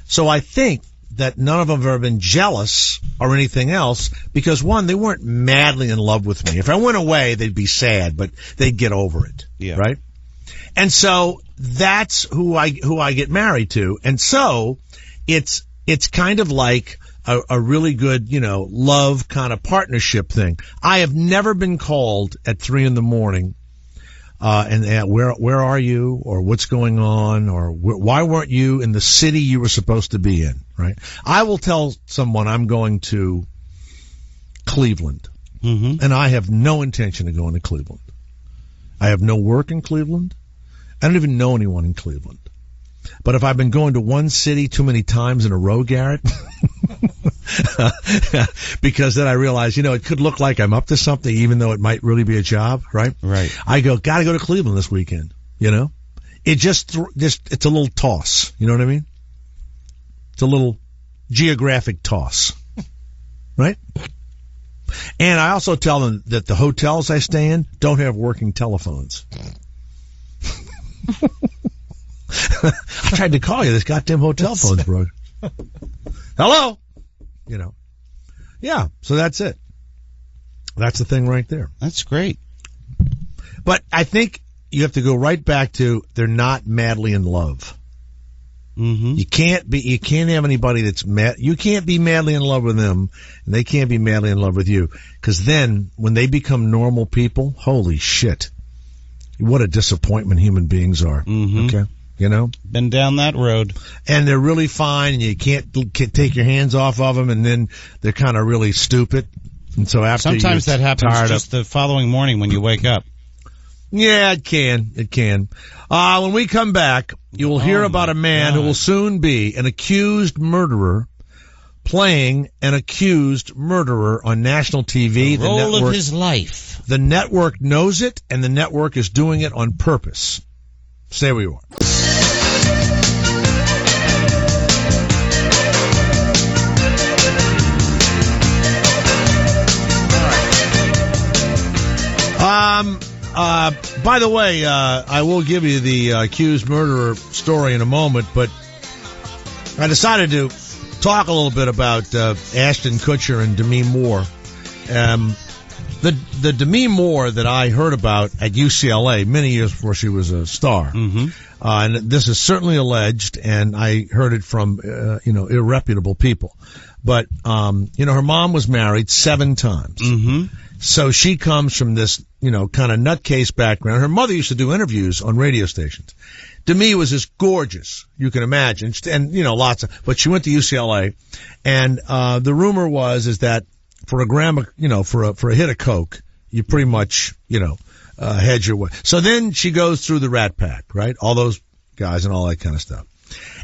So I think that none of them have ever been jealous or anything else because, one, they weren't madly in love with me. If I went away, they'd be sad, but they'd get over it. Yeah. Right? And so that's who I get married to. And so it's kind of like a really good, love kind of partnership thing. I have never been called at 3 a.m. And where are you, or what's going on, or why weren't you in the city you were supposed to be in, right? I will tell someone I'm going to Cleveland, and I have no intention of going to Cleveland. I have no work in Cleveland. I don't even know anyone in Cleveland. But if I've been going to one city too many times in a row, Garrett, because then I realize, it could look like I'm up to something, even though it might really be a job, right? Right. I gotta go to Cleveland this weekend, It just it's a little toss, you know what I mean? It's a little geographic toss, right? And I also tell them that the hotels I stay in don't have working telephones. I tried to call you. This goddamn hotel phone's broke. Hello? Yeah, so that's it. That's the thing right there. That's great. But I think you have to go right back to they're not madly in love. Mm-hmm. You can't have anybody that's mad. You can't be madly in love with them, and they can't be madly in love with you. Because then, when they become normal people, holy shit. What a disappointment human beings are. Mm-hmm. Okay? You know? Been down that road. And they're really fine, and you can't take your hands off of them, and then they're kind of really stupid. And so after sometimes that happens just the following morning when you wake up. Yeah, it can. It can. When we come back, you will hear about a man who will soon be an accused murderer playing an accused murderer on national TV. The role of his life. The network knows it, and the network is doing it on purpose. Stay where you are. By the way, I will give you the accused murderer story in a moment, but I decided to talk a little bit about Ashton Kutcher and Demi Moore. The Demi Moore that I heard about at UCLA many years before she was a star, and this is certainly alleged, and I heard it from irreputable people. But her mom was married 7 times. Mm-hmm. So she comes from this, kind of nutcase background. Her mother used to do interviews on radio stations. Demi was as gorgeous, you can imagine, and, but she went to UCLA, and the rumor is that for a gram of, for a hit of coke, you pretty much, hedge your way. So then she goes through the Rat Pack, right? All those guys and all that kind of stuff.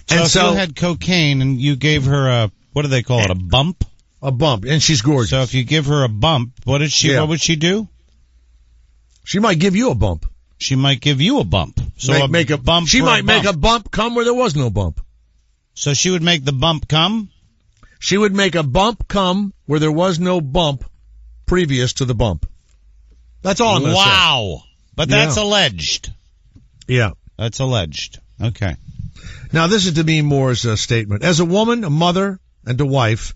And so if you had cocaine and you gave her what do they call it, a bump? A bump, and she's gorgeous. So if you give her a bump, what would she do? She might give you a bump. She might give you a bump. So make a bump. She might make a bump come where there was no bump. So she would make the bump come? She would make a bump come where there was no bump previous to the bump. That's all I'm going to say. Wow. But that's alleged. Yeah. That's alleged. Okay. Now, this is Demi Moore's statement. As a woman, a mother, and a wife,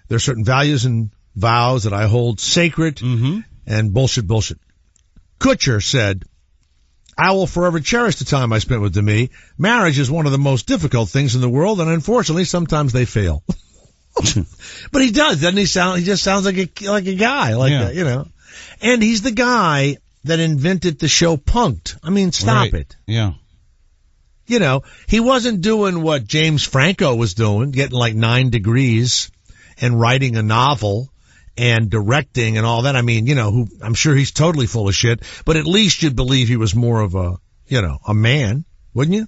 there are certain values and vows that I hold sacred and bullshit. Kutcher said, I will forever cherish the time I spent with Demi. Marriage is one of the most difficult things in the world, and unfortunately, sometimes they fail. But he does, doesn't he sound? He just sounds like a guy, And he's the guy that invented the show Punk'd. I mean, stop it. Yeah. He wasn't doing what James Franco was doing, getting like 9 degrees and writing a novel and directing and all that. I mean, who I'm sure he's totally full of shit, but at least you'd believe he was more of a man, wouldn't you?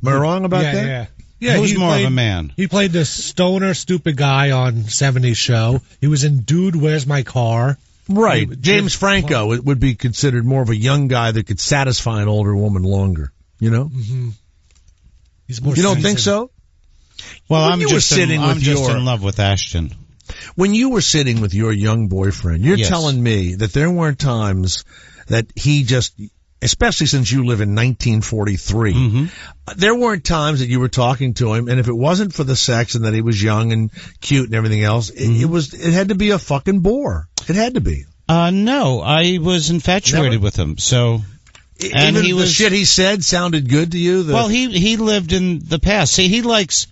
Am I wrong about that? Yeah, who's more of a man? He played the stoner, stupid guy on 70s show. He was in Dude, Where's My Car? Right. James Franco would be considered more of a young guy that could satisfy an older woman longer, Mm-hmm. He's more you don't think so? Well, I'm just in love with Ashton. When you were sitting with your young boyfriend, you're telling me that there weren't times that he just, especially since you live in 1943, there weren't times that you were talking to him, and if it wasn't for the sex and that he was young and cute and everything else, it had to be a fucking bore. It had to be. No, I was infatuated with him, so. And even the shit he said sounded good to you? Well, he lived in the past. See, he likes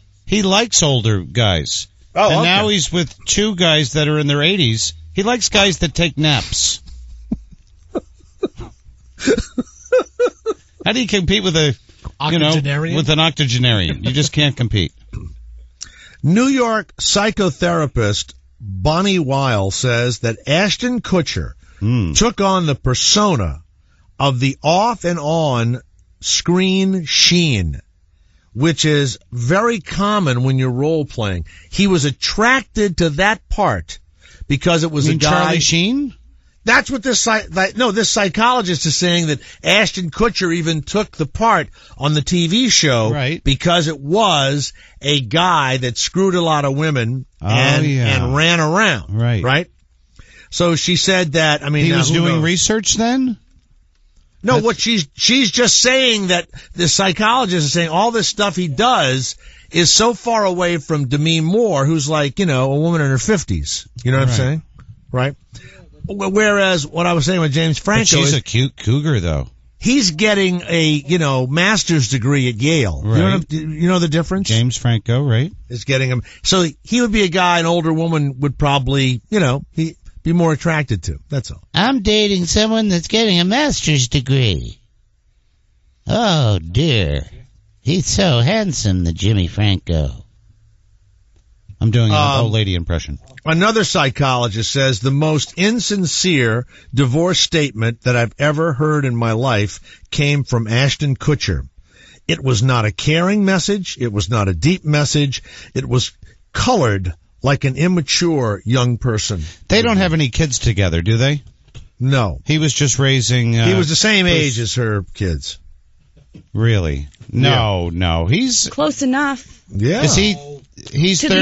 older guys. Oh, and now he's with 2 guys that are in their 80s. He likes guys that take naps. How do you compete with an octogenarian? You just can't compete. New York psychotherapist Bonnie Weil says that Ashton Kutcher took on the persona of the off and on screen Sheen, which is very common when you're role playing. He was attracted to that part because it was a guy. Charlie Sheen? That's what this psychologist is saying, that Ashton Kutcher even took the part on the TV show because it was a guy that screwed a lot of women and ran around. Right? So she said that, I mean, he was doing research then? No, what she's just saying that the psychologist is saying all this stuff he does is so far away from Demi Moore, who's like, a woman in her 50s. You know what I'm saying? Right? Whereas what I was saying with James Franco she's a cute cougar, though. He's getting a, master's degree at Yale. Right. You know the difference? James Franco, right? Is getting him. So he would be a guy an older woman would probably, he be more attracted to. That's all. I'm dating someone that's getting a master's degree. Oh, dear. He's so handsome, the Jimmy Franco. I'm doing an old lady impression. Another psychologist says the most insincere divorce statement that I've ever heard in my life came from Ashton Kutcher. It was not a caring message. It was not a deep message. It was colored like an immature young person. They don't have any kids together, do they? No. He was just raising... he was the same age as her kids. Really? No. He's... Close enough. Yeah. Is he... He's 30?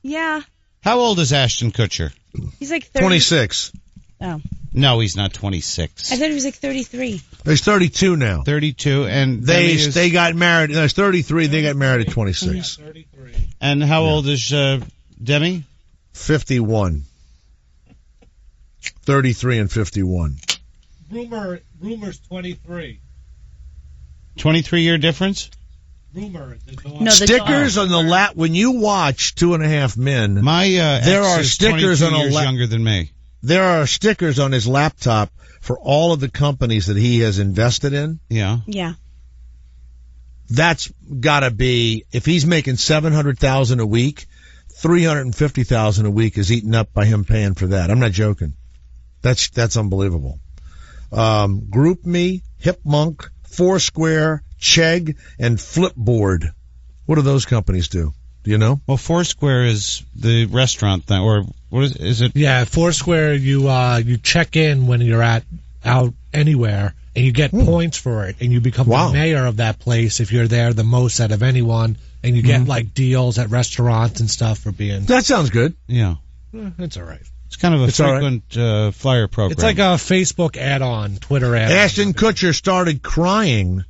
Yeah. How old is Ashton Kutcher? He's like 30. 26. Oh. No, he's not 26. I thought he was like 33. He's 32 now. 32, and they got married. No, he's 33. They got married at 26. 33. And how old is Demi? 51. 33 and 51. Rumor's 23. 23-year difference? Rumor. No, stickers on the lap. When you watch 2.5 Men, there are stickers on years younger than me. There are stickers on his laptop for all of the companies that he has invested in. Yeah. Yeah. That's got to be, if he's making $700,000 a week, $350,000 a week is eaten up by him paying for that. I'm not joking. That's unbelievable. GroupMe, HipMunk, Foursquare, Chegg, and Flipboard. What do those companies do? Do you know? Well, Foursquare is the restaurant thing, or what is it? Yeah, Foursquare, you check in when you're out anywhere, and you get points for it, and you become the mayor of that place if you're there the most out of anyone, and you get like deals at restaurants and stuff for being. That sounds good. Yeah, it's all right. It's kind of a frequent flyer program. It's like a Facebook add-on, Twitter add-on. Ashton Kutcher started crying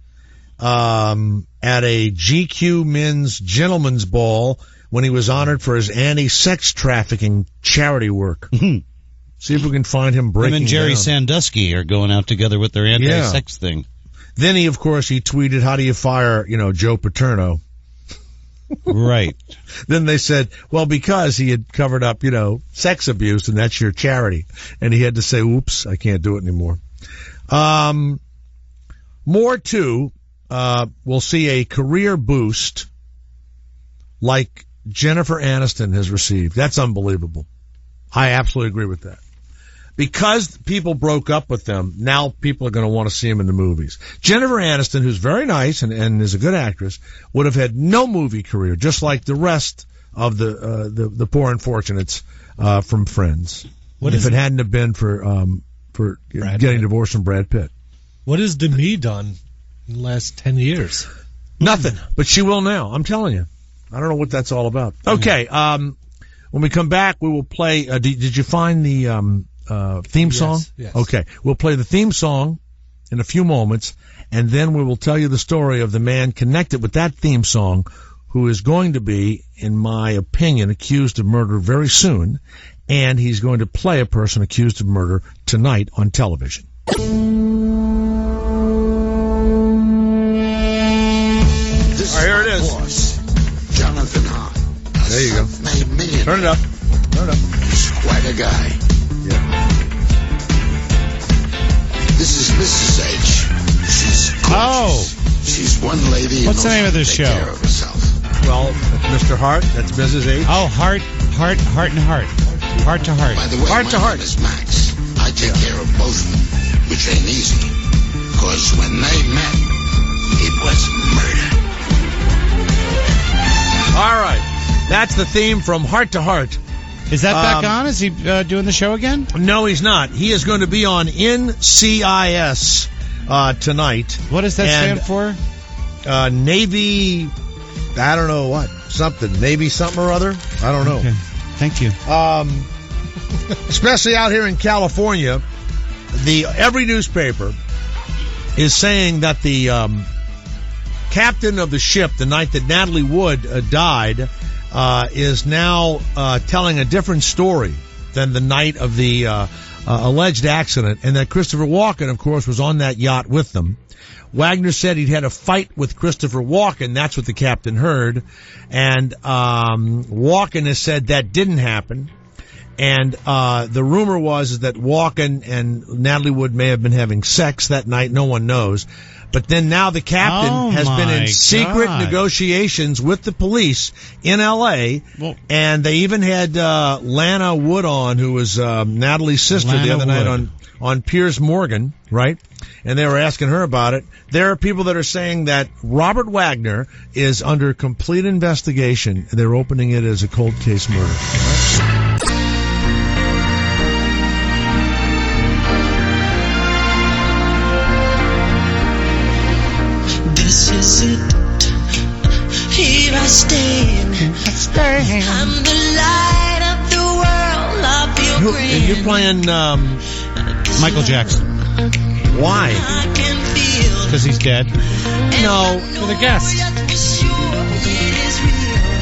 at a GQ Men's Gentleman's Ball when he was honored for his anti-sex trafficking charity work. See if we can find him breaking Him and Jerry down. Sandusky are going out together with their anti-sex thing. Then he tweeted, how do you fire, Joe Paterno? Right. Then they said, well, because he had covered up, sex abuse, and that's your charity. And he had to say, oops, I can't do it anymore. More too, we'll see a career boost like Jennifer Aniston has received. That's unbelievable. I absolutely agree with that. Because people broke up with them, now people are going to want to see them in the movies. Jennifer Aniston, who's very nice and is a good actress, would have had no movie career, just like the rest of the poor unfortunates from Friends. If it hadn't have been for getting divorced from Brad Pitt. What has Demi done in the last 10 years? Nothing, but she will now. I'm telling you. I don't know what that's all about. Okay, when we come back, we will play. Did you find the theme song? Yes. Okay, we'll play the theme song in a few moments, and then we will tell you the story of the man connected with that theme song who is going to be, in my opinion, accused of murder very soon, and he's going to play a person accused of murder tonight on television. Here it is. Boss, Jonathan Hahn. There you go. Turn it up. He's quite a guy. Yeah. This is Mrs. H. She's gorgeous. She's one lady. What's the name of this show? Take care of herself. Well, Mr. Hart, that's Mrs. H. Oh, Heart to Heart. Heart to Heart. By the way, my name is Max. I take care of both of them, which ain't easy. Because when they met, it was murder. All right. That's the theme from Heart to Heart. Is that back on? Is he doing the show again? No, he's not. He is going to be on NCIS tonight. What does that stand for? Navy, I don't know what. Something. Navy something or other? I don't know. Okay. Thank you. Especially out here in California, every newspaper is saying that the captain of the ship, the night that Natalie Wood died, is now telling a different story than the night of the alleged accident, and that Christopher Walken, of course, was on that yacht with them. Wagner said he'd had a fight with Christopher Walken. That's what the captain heard. And Walken has said that didn't happen. And the rumor was that Walken and Natalie Wood may have been having sex that night. No one knows. But then now the captain has been in secret negotiations with the police in L.A., and they even had Lana Wood on, who was Natalie's sister, the other night on Piers Morgan, right? And they were asking her about it. There are people that are saying that Robert Wagner is under complete investigation. They're opening it as a cold case murder. This is it. Here I stand. I'm the light of the world. I'll be your friend. You're playing Michael Jackson. Why? Because he's dead. No, for the guest.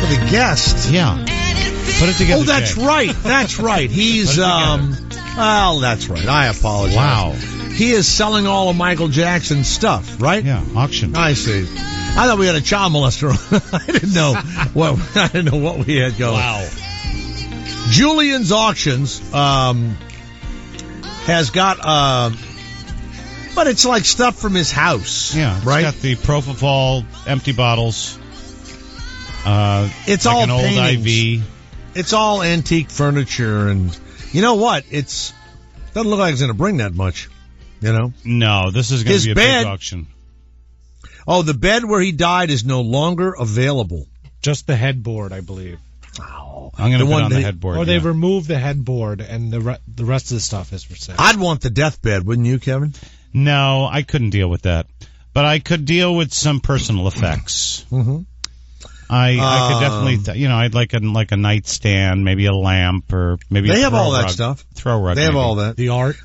For the guest? Yeah. Put it together. Oh, that's Jay. right. That's right. He's well, that's right. I apologize. Wow. He is selling all of Michael Jackson's stuff, right? Yeah, auction. I see. I thought we had a child molester on. I didn't know what we had going. Wow. Julian's Auctions has got but it's like stuff from his house. Yeah, right. It's got the Propofol empty bottles. It's like all an old paintings. IV. It's all antique furniture, and you know what? Doesn't look like it's going to bring that much. You know? No, this is going to be a big auction. Oh, the bed where he died is no longer available. Just the headboard, I believe. Oh, I'm going to put on the headboard. Or they've removed the headboard, and the rest of the stuff is for sale. I'd want the deathbed, wouldn't you, Kevin? No, I couldn't deal with that. But I could deal with some personal effects. Mm-hmm. I could definitely, I'd like a nightstand, maybe a lamp, or maybe they a have all that rug. stuff. Throw rug. They have maybe. all that. The art.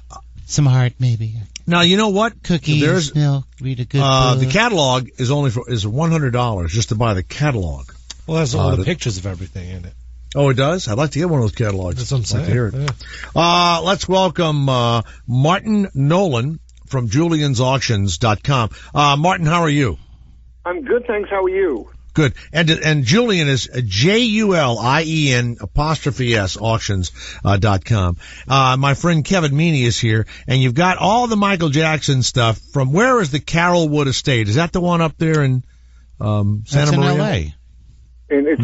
Some art, maybe. Now you know what? Cookies, milk, read a good book. The catalog is is $100 just to buy the catalog. Well, that's all the pictures of everything in it. Oh, it does? I'd like to get one of those catalogs. That's what I'm saying. I'd like to hear it. Yeah. Let's welcome Martin Nolan from Julian'sAuctions.com. Martin, how are you? I'm good, thanks. How are you? Good. And Julian is JULIEN 'S auctions.com. My friend Kevin Meaney is here, and you've got all the Michael Jackson stuff from where is the Carrollwood Estate? Is that the one up there in Santa Maria? In L.A. It's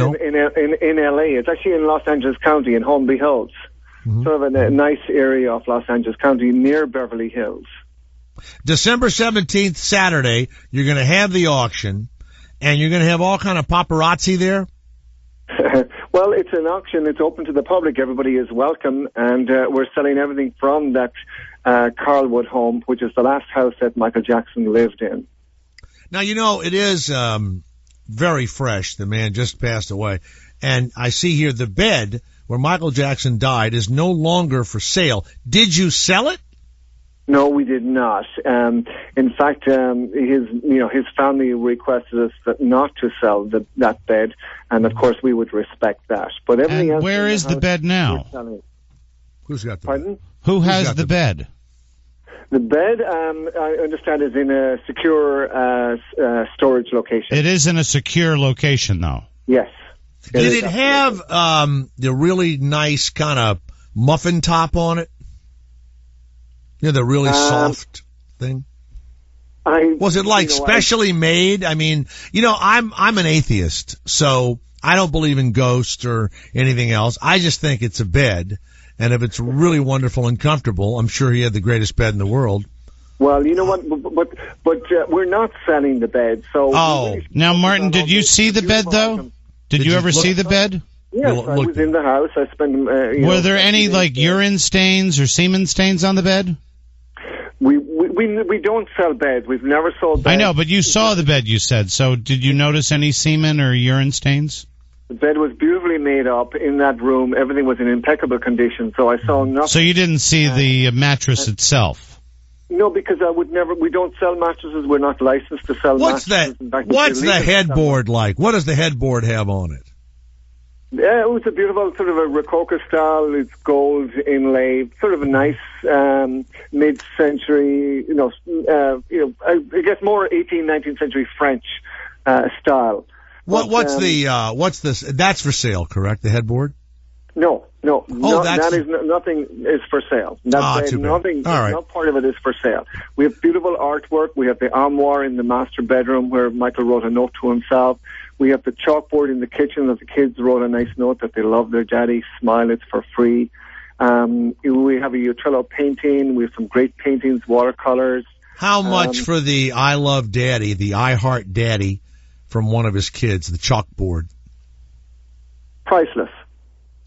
in L.A. It's actually in Los Angeles County in Holmby Hills. Mm-hmm. Sort of a nice area of Los Angeles County near Beverly Hills. December 17th, Saturday, you're going to have the auction. And you're going to have all kind of paparazzi there? Well, it's an auction. It's open to the public. Everybody is welcome. And we're selling everything from that Carlwood home, which is the last house that Michael Jackson lived in. Now, it is very fresh. The man just passed away. And I see here the bed where Michael Jackson died is no longer for sale. Did you sell it? No, we did not. In fact, his family requested us not to sell that bed, and of course we would respect that. But everything else. Where is the bed now? Who's got the Pardon? bed? Who has the bed? The bed, I understand, is in a secure storage location. It is in a secure location, though. Yes. Did it have the really nice kind of muffin top on it? The really soft thing. Was it like specially made? I mean, I'm an atheist, so I don't believe in ghosts or anything else. I just think it's a bed, and if it's really wonderful and comfortable, I'm sure he had the greatest bed in the world. Well, you know what? But we're not selling the bed, so. Oh, now Martin, did you see the bed though? Did you ever see the bed? Yes, I was in the house. I spent. Were there any urine stains or semen stains on the bed? We don't sell beds. We've never sold beds. I know, but you saw the bed, you said. So did you notice any semen or urine stains? The bed was beautifully made up in that room. Everything was in impeccable condition, so I saw nothing. So you didn't see the mattress itself? No, because we don't sell mattresses. We're not licensed to sell mattresses. What's the headboard like? What does the headboard have on it? Yeah, it was a beautiful sort of a Rococo style. It's gold inlay, sort of a nice mid-century, I guess more 18th, 19th century French style. What's this? That's for sale, correct? The headboard? No. Nothing is for sale. Too bad. Nothing. All right. No part of it is for sale. We have beautiful artwork. We have the armoire in the master bedroom where Michael wrote a note to himself. We have the chalkboard in the kitchen that the kids wrote a nice note that they love their daddy. Smile, it's for free. We have a Utrillo painting. We have some great paintings, watercolors. How much for the I Love Daddy, the I Heart Daddy from one of his kids, the chalkboard? Priceless.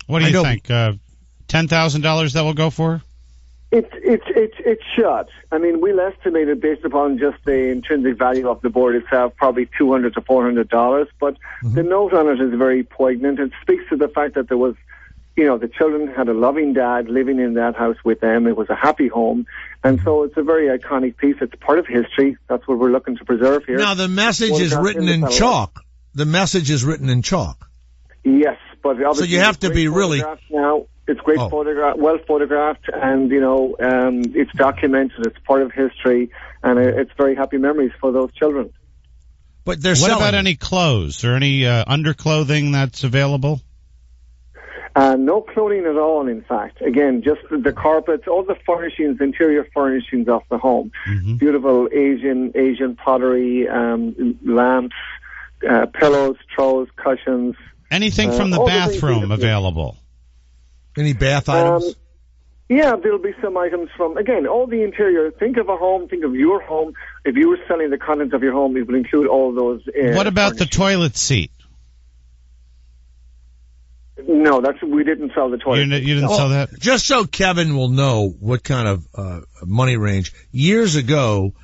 What do you think? $10,000 that will go for? It should. I mean, we'll estimate it based upon just the intrinsic value of the board itself, probably $200 to $400. But the note on it is very poignant. It speaks to the fact that there was, the children had a loving dad living in that house with them. It was a happy home. And so it's a very iconic piece. It's part of history. That's what we're looking to preserve here. Now, the message is written in chalk. The message is written in chalk. Yes, but obviously... So you have to be really... Now, it's great well photographed, and, it's documented. It's part of history, and it's very happy memories for those children. But there's What about any clothes or any underclothing that's available? No clothing at all, in fact. Again, just the carpets, all the furnishings, interior furnishings of the home. Beautiful Asian pottery, lamps, pillows, throws, cushions. Anything from the bathroom available? Any bath items? Yeah, there'll be some items from, again, all the interior. Think of a home, think of your home. If you were selling the contents of your home, it would include all those. What about the toilet seat? No, we didn't sell the toilet. You didn't sell that? Just so Kevin will know what kind of money range. Years ago,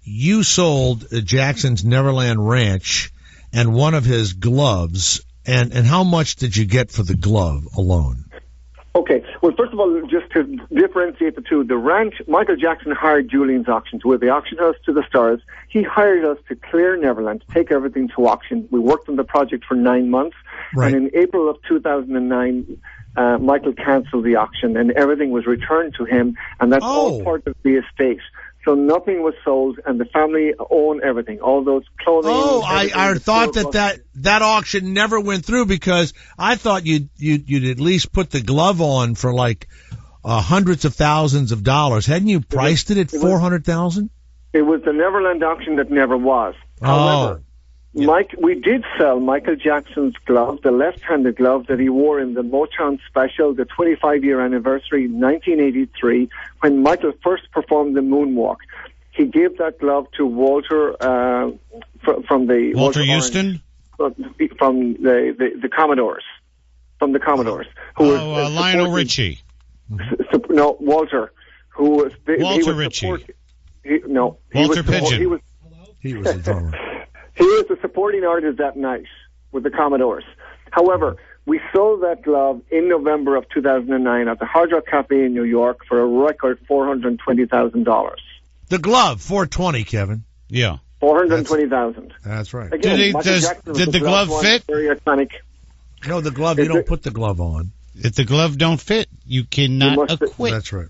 you sold Jackson's Neverland Ranch and one of his gloves. And how much did you get for the glove alone? Okay. Well, first of all, just to differentiate the two, the ranch, Michael Jackson hired Julian's Auctions. We're the auction house to the stars. He hired us to clear Neverland, to take everything to auction. We worked on the project for 9 months. Right. And in April of 2009, Michael canceled the auction and everything was returned to him. And that's all part of the estate. So nothing was sold, and the family own everything, all those clothing. Oh, I thought that auction never went through because I thought you'd at least put the glove on for like hundreds of thousands of dollars. Hadn't you priced it at $400,000? It was the Neverland auction that never was. However, we did sell Michael Jackson's glove, the left-handed glove that he wore in the Motown special, the 25-year anniversary, 1983, when Michael first performed the moonwalk. He gave that glove to Walter from the Walter Houston, from the Commodores, who was Lionel Richie. No, Walter, who was Walter Richie. Walter Pigeon. He was a drummer. He was the supporting artist that night with the Commodores. However, we sold that glove in November of 2009 at the Hard Rock Cafe in New York for a record $420,000. The glove, $420,000, Kevin. Yeah. $420,000. That's right. Again, did the glove fit? Very iconic. No, the glove, you don't put the glove on. If the glove don't fit, you cannot acquit. That's right.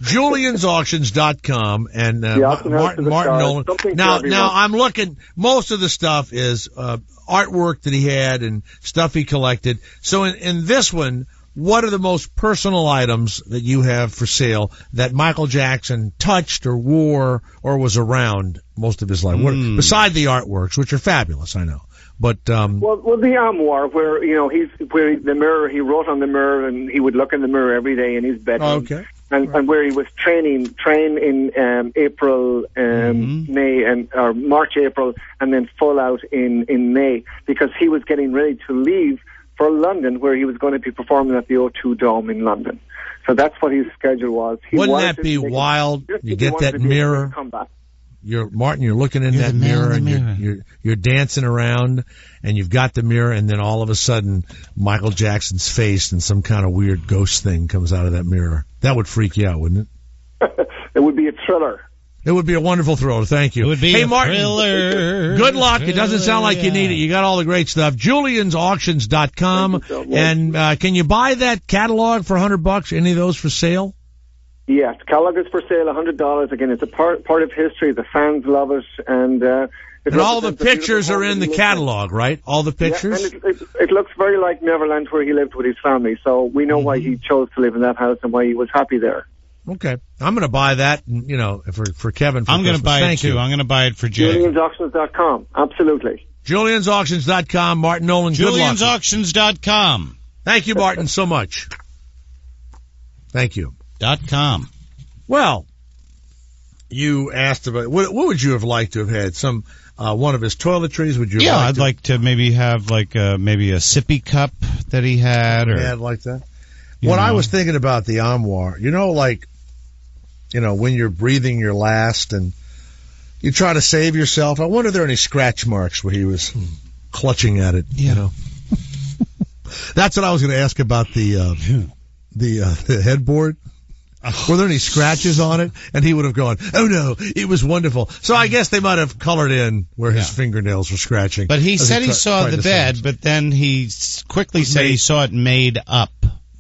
Julian'sAuctions.com and Martin Nolan. Now I'm looking. Most of the stuff is artwork that he had and stuff he collected. So in this one, what are the most personal items that you have for sale that Michael Jackson touched or wore or was around most of his life? Beside the artworks, which are fabulous, I know. But well, the armoire where where the mirror, he wrote on the mirror and he would look in the mirror every day in his bedroom. Okay. And where he was train in April, May, or March, April, and then full out in May, because he was getting ready to leave for London, where he was going to be performing at the O2 Dome in London. So that's what his schedule was. Wouldn't that be wild? You get that mirror. You're looking in that mirror, and you're dancing around, and you've got the mirror, and then all of a sudden, Michael Jackson's face and some kind of weird ghost thing comes out of that mirror. That would freak you out, wouldn't it? It would be a thriller. It would be a wonderful thriller. Thank you. It would be hey, a Martin, thriller. Good luck. It doesn't sound like you need it. You got all the great stuff. Julian'sAuctions.com. And can you buy that catalog for $100? Any of those for sale? Yes, catalog is for sale, $100. Again, it's a part of history. The fans love it, and all the pictures are in the catalog, right? All the pictures. Yeah, and it looks very like Neverland, where he lived with his family. So we know why he chose to live in that house and why he was happy there. Okay, I'm going to buy that. For Kevin. I'm going to buy it too. I'm going to buy it for Jay. Julian'sAuctions.com. Absolutely. Julian'sAuctions.com. Martin Nolan. Good luck. Julian'sAuctions.com. Thank you, Martin, so much. Thank you. .com. Well, you asked about what would you have liked to have had? Some one of his toiletries? Would you? I'd like to maybe have maybe a sippy cup that he had, or like that. I was thinking about the armoire, when you're breathing your last and you try to save yourself. I wonder if there are any scratch marks where he was clutching at it. That's what I was going to ask about the headboard. Were there any scratches on it? And he would have gone, oh no, it was wonderful. So I guess they might have colored in where his fingernails were scratching. But he said he saw the bed, but then he quickly said he saw it made up.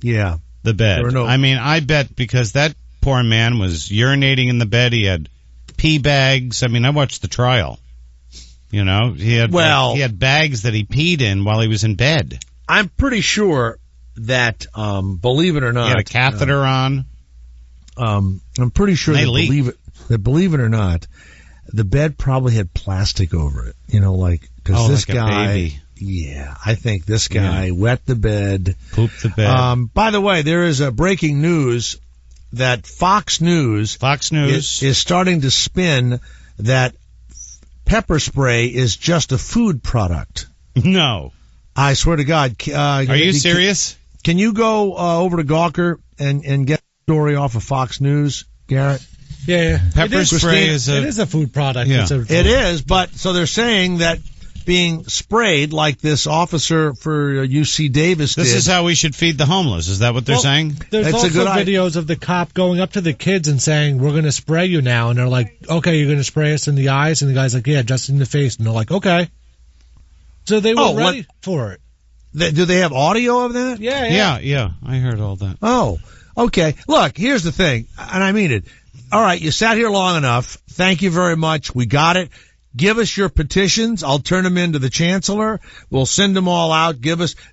Yeah. The bed. I bet because that poor man was urinating in the bed. He had pee bags. I watched the trial. He had bags that he peed in while he was in bed. I'm pretty sure that, believe it or not, he had a catheter on. I'm pretty sure that believe it or not, the bed probably had plastic over it. Because this guy, I think this guy wet the bed, pooped the bed. By the way, there is a breaking news that Fox News is starting to spin that pepper spray is just a food product. No, I swear to God. Are you serious? Can you go over to Gawker and get story off of Fox News, Garrett? Yeah. Pepper spray it is a food product. Yeah. It is, but so they're saying that being sprayed like this officer for UC Davis did. This is how we should feed the homeless. Is that what they're saying? There's also videos of the cop going up to the kids and saying, we're going to spray you now. And they're like, okay, you're going to spray us in the eyes? And the guy's like, yeah, just in the face. And they're like, okay. So they were ready for it. Do they have audio of that? Yeah. I heard all that. Oh. Okay, look, here's the thing, and I mean it. All right, you sat here long enough. Thank you very much. We got it. Give us your petitions. I'll turn them into the chancellor. We'll send them all out.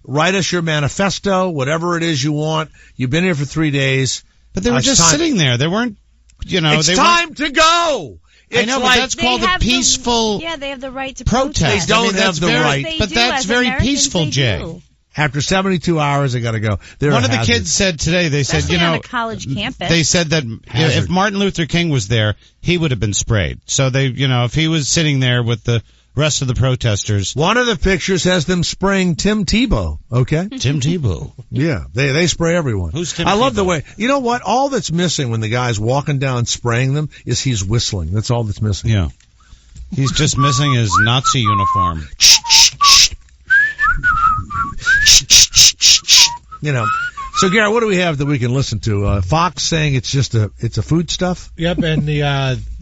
Write us your manifesto, whatever it is you want. You've been here for 3 days. But they were just sitting there. They weren't, It's time to go. I know, but that's called a peaceful they have the right to They protest. don't have the right. But that's very peaceful, Jay. After 72 hours, they got to go. One of the kids said today, they said, on a college campus. They said that if Martin Luther King was there, he would have been sprayed. So if he was sitting there with the rest of the protesters. One of the pictures has them spraying Tim Tebow, okay? Tim Tebow. Yeah, they spray everyone. Who's Tim I Tebow? love the way, you know what? All that's missing when the guy's walking down spraying them is he's whistling. That's all that's missing. Yeah. He's just missing his Nazi uniform. So Garrett, what do we have that we can listen to? Fox saying it's a food stuff? Yep, and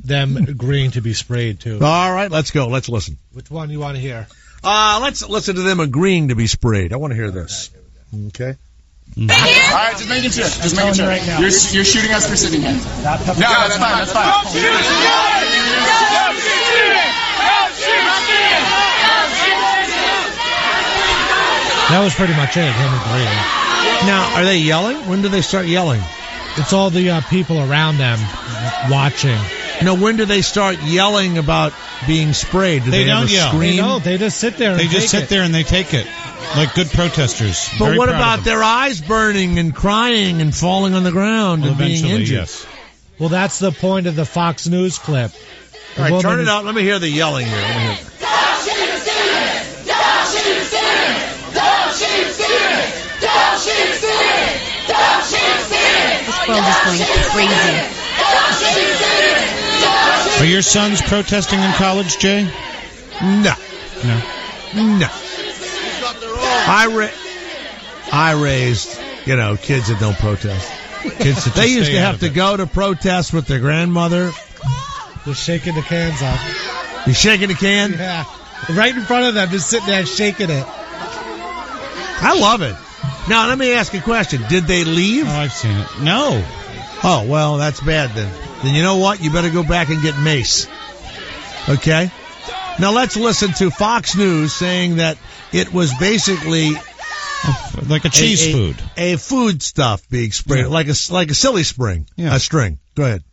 them agreeing to be sprayed too. All right, let's go. Let's listen. Which one you want to hear? Let's listen to them agreeing to be sprayed. I want to hear this. Okay. All right, just making sure. Just making sure. Right now. You're shooting us for sitting here. No, that's fine. That's fine. Don't shoot us! Don't shoot us! That was pretty much it, him agreeing. Now, are they yelling? When do they start yelling? It's all the people around them watching. No, when do they start yelling about being sprayed? Do they don't yell. Scream? They don't. They just sit there. They just sit there and they take it like good protesters. But Very what proud about of them. their eyes burning and crying and falling on the ground and being injured? Yes. Well, that's the point of the Fox News clip. All right, turn it out. Let me hear the yelling here. Don't shoot students! Don't shoot students! Don't shoot students! Don't shoot students! Don't shoot students! This world is going crazy. Don't shoot students! Are your sons protesting in college, Jay? No. I raised, kids that don't protest. Kids that They used to have to go to protest with their grandmother. Just shaking the cans up. You shaking the can? Yeah. Right in front of them, just sitting there shaking it. I love it. Now, let me ask a question. Did they leave? Oh, I've seen it. No. Oh, well, that's bad then. Then you know what? You better go back and get mace. Okay? Now, let's listen to Fox News saying that it was basically like a cheese food. A food stuff being sprayed, like a silly string. Yeah. A string. Go ahead.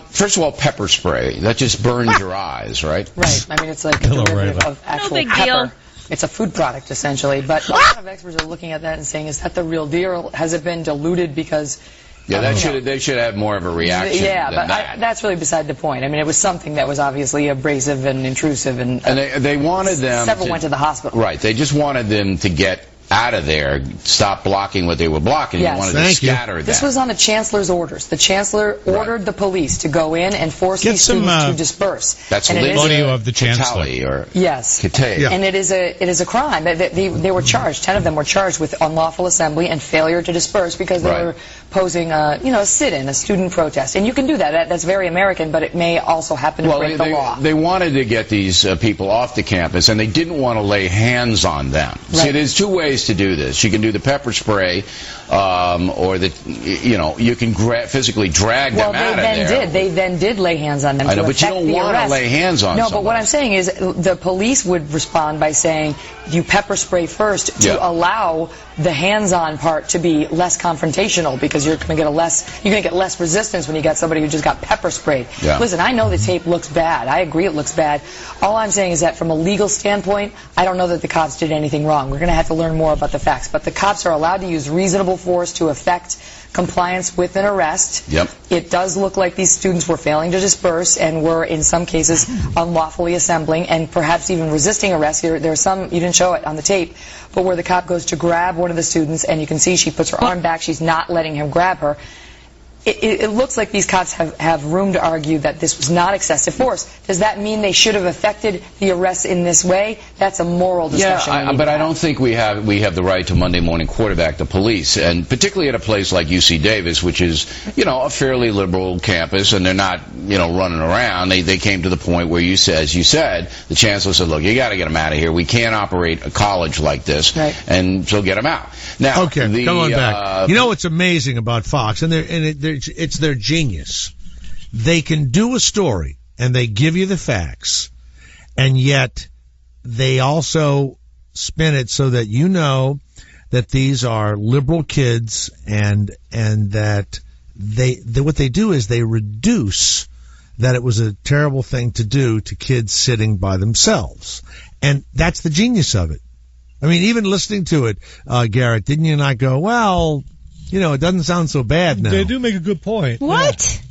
First of all, pepper spray. That just burns your eyes, right? Right. I mean, it's like a derivative of actual pepper. It's a food product, essentially. But a lot of experts are looking at that and saying, is that the real deal? Has it been diluted because... Yeah, they should have more of a reaction Yeah, than but that. that's really beside the point. I mean, it was something that was obviously abrasive and intrusive. And they wanted them... Several went to the hospital. Right. They just wanted them to get out of there, stop blocking what they were blocking. Yes. You wanted to scatter that. This was on the Chancellor's orders. The Chancellor ordered the police to go in and force these students to disperse. That's audio of the Chancellor. Yes. Yeah. And it is a crime. They were charged. 10 of them were charged with unlawful assembly and failure to disperse because they were posing a sit-in, a student protest. And you can do that. That's very American, but it may also happen to break the law. They wanted to get these people off the campus, and they didn't want to lay hands on them. Right. See, there's two ways to do this. You can do the pepper spray, or you can physically drag them out of there. They then did lay hands on them. I know, but you don't want to lay hands on No, someone. but what I'm saying is the police would respond by saying, you pepper spray first to allow the hands-on part to be less confrontational because you're going to get less resistance when you got somebody who just got pepper sprayed. Yeah. Listen, I know the tape looks bad. I agree it looks bad. All I'm saying is that from a legal standpoint, I don't know that the cops did anything wrong. We're going to have to learn more about the facts. But the cops are allowed to use reasonable force to effect compliance with an arrest. Yep. It does look like these students were failing to disperse and were, in some cases, unlawfully assembling and perhaps even resisting arrest. There's some, you didn't show it on the tape, but where the cop goes to grab one of the students and you can see she puts her arm back, she's not letting him grab her. It looks like these cops have room to argue that this was not excessive force. Does that mean they should have effected the arrest in this way? That's a moral discussion. Yeah, but I don't think we have the right to Monday morning quarterback the police, and particularly at a place like UC Davis, which is a fairly liberal campus, and they're not running around. They came to the point where as you said, the chancellor said, look, you got to get them out of here. We can't operate a college like this, and so get them out. Now, okay, come on back. What's amazing about Fox, and it's their genius. They can do a story and they give you the facts, and yet they also spin it so that you know that these are liberal kids and that what they do is they reduce that it was a terrible thing to do to kids sitting by themselves. And that's the genius of it. I mean, even listening to it, Garrett, didn't you not go, well, it doesn't sound so bad now. They do make a good point. What?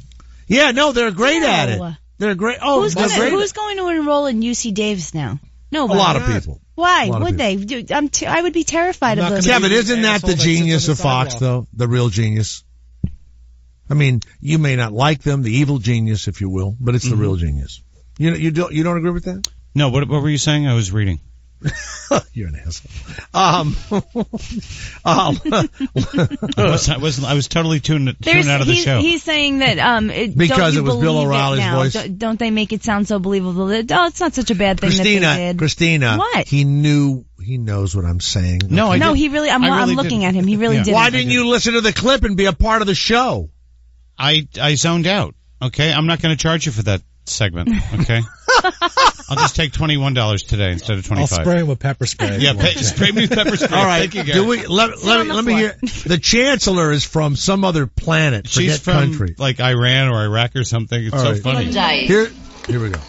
Yeah, no, they're great at it. They're great. Oh, who's going to enroll in UC Davis now? Nobody. A lot of people. Why would they? I would be terrified of those. Kevin, isn't that the genius of Fox, though? The real genius? I mean, you may not like them, the evil genius, if you will, but it's the real genius. You don't agree with that? No, what were you saying? I was reading. You're an asshole. I was totally tuned out of the show. He's saying that because it was Bill O'Reilly's voice. Don't they make it sound so believable? That, it's not such a bad thing that they did. Kristina, what? He knows what I'm saying. No, he really. I'm looking at him. He really did. Why didn't you listen to the clip and be a part of the show? I zoned out. Okay, I'm not going to charge you for that segment. Okay. I'll just take $21 today instead of $25. I'll spray him with pepper spray. Yeah, spray me with pepper spray. All right. Thank you, Gary. Let me hear. The chancellor is from some other planet. She's from country. like Iran or Iraq or something. It's so funny. Here we go.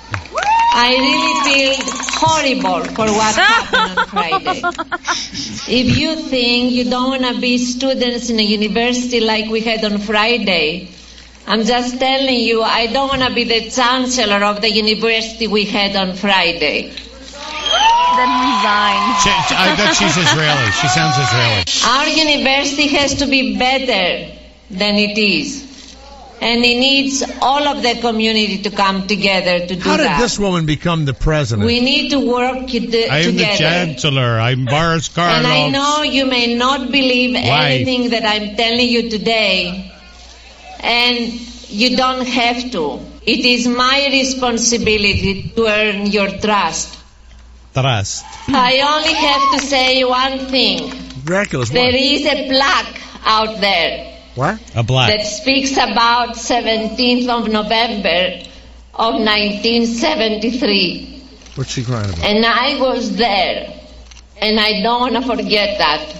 I really feel horrible for what happened on Friday. If you think you don't want to be students in a university like we had on Friday, I'm just telling you, I don't want to be the chancellor of the university we had on Friday. Then resign. I bet she's Israeli. She sounds Israeli. Our university has to be better than it is. And it needs all of the community to come together to do that. How did this woman become the president? We need to work together. I am the chancellor. I'm Boris Karloff. And I know you may not believe anything that I'm telling you today. And you don't have to. It is my responsibility to earn your trust. Trust. I only have to say one thing. Miraculous. There is a plaque out there. What? A plaque. That speaks about 17th of November of 1973. What's she crying about? And I was there. And I don't want to forget that.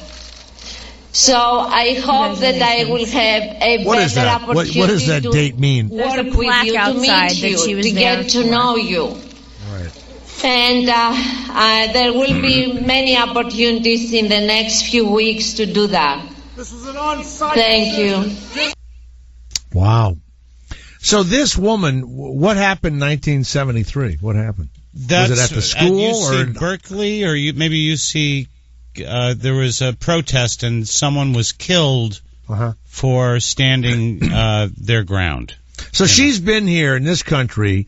So I hope that I will have a What is better that? opportunity What does that to date mean? work There's a plaque with you, to outside meet that you, she was to there get to for. know you. Right. And there will be many opportunities in the next few weeks to do that. This was an on-site. Thank you. Wow. So this woman, what happened in 1973? What happened? Was it at the school at UC or Berkeley, or maybe UC? There was a protest and someone was killed for standing their ground. So she's been here in this country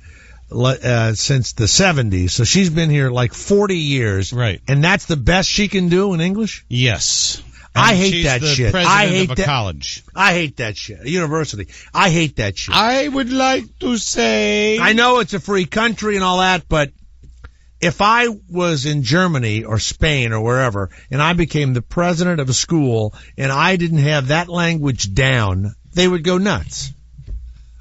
since the 70s. So she's been here like 40 years. Right. And that's the best she can do in English? Yes. I And hate she's that the shit. president I hate of a that college. I hate that shit. A university. I hate that shit. I would like to say, I know it's a free country and all that, but if I was in Germany or Spain or wherever and I became the president of a school and I didn't have that language down, they would go nuts.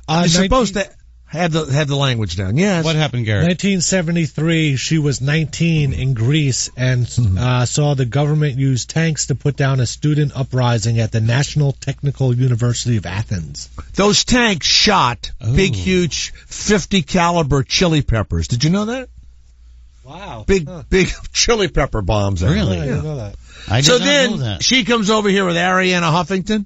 You're supposed to have the language down. Yes. What happened, Garrett? 1973, she was 19 in Greece and saw the government use tanks to put down a student uprising at the National Technical University of Athens. Those tanks shot big, huge 50 caliber chili peppers. Did you know that? Wow. Big chili pepper bombs. Really? I didn't know that. I did So not then know that. she comes over here with Arianna Huffington.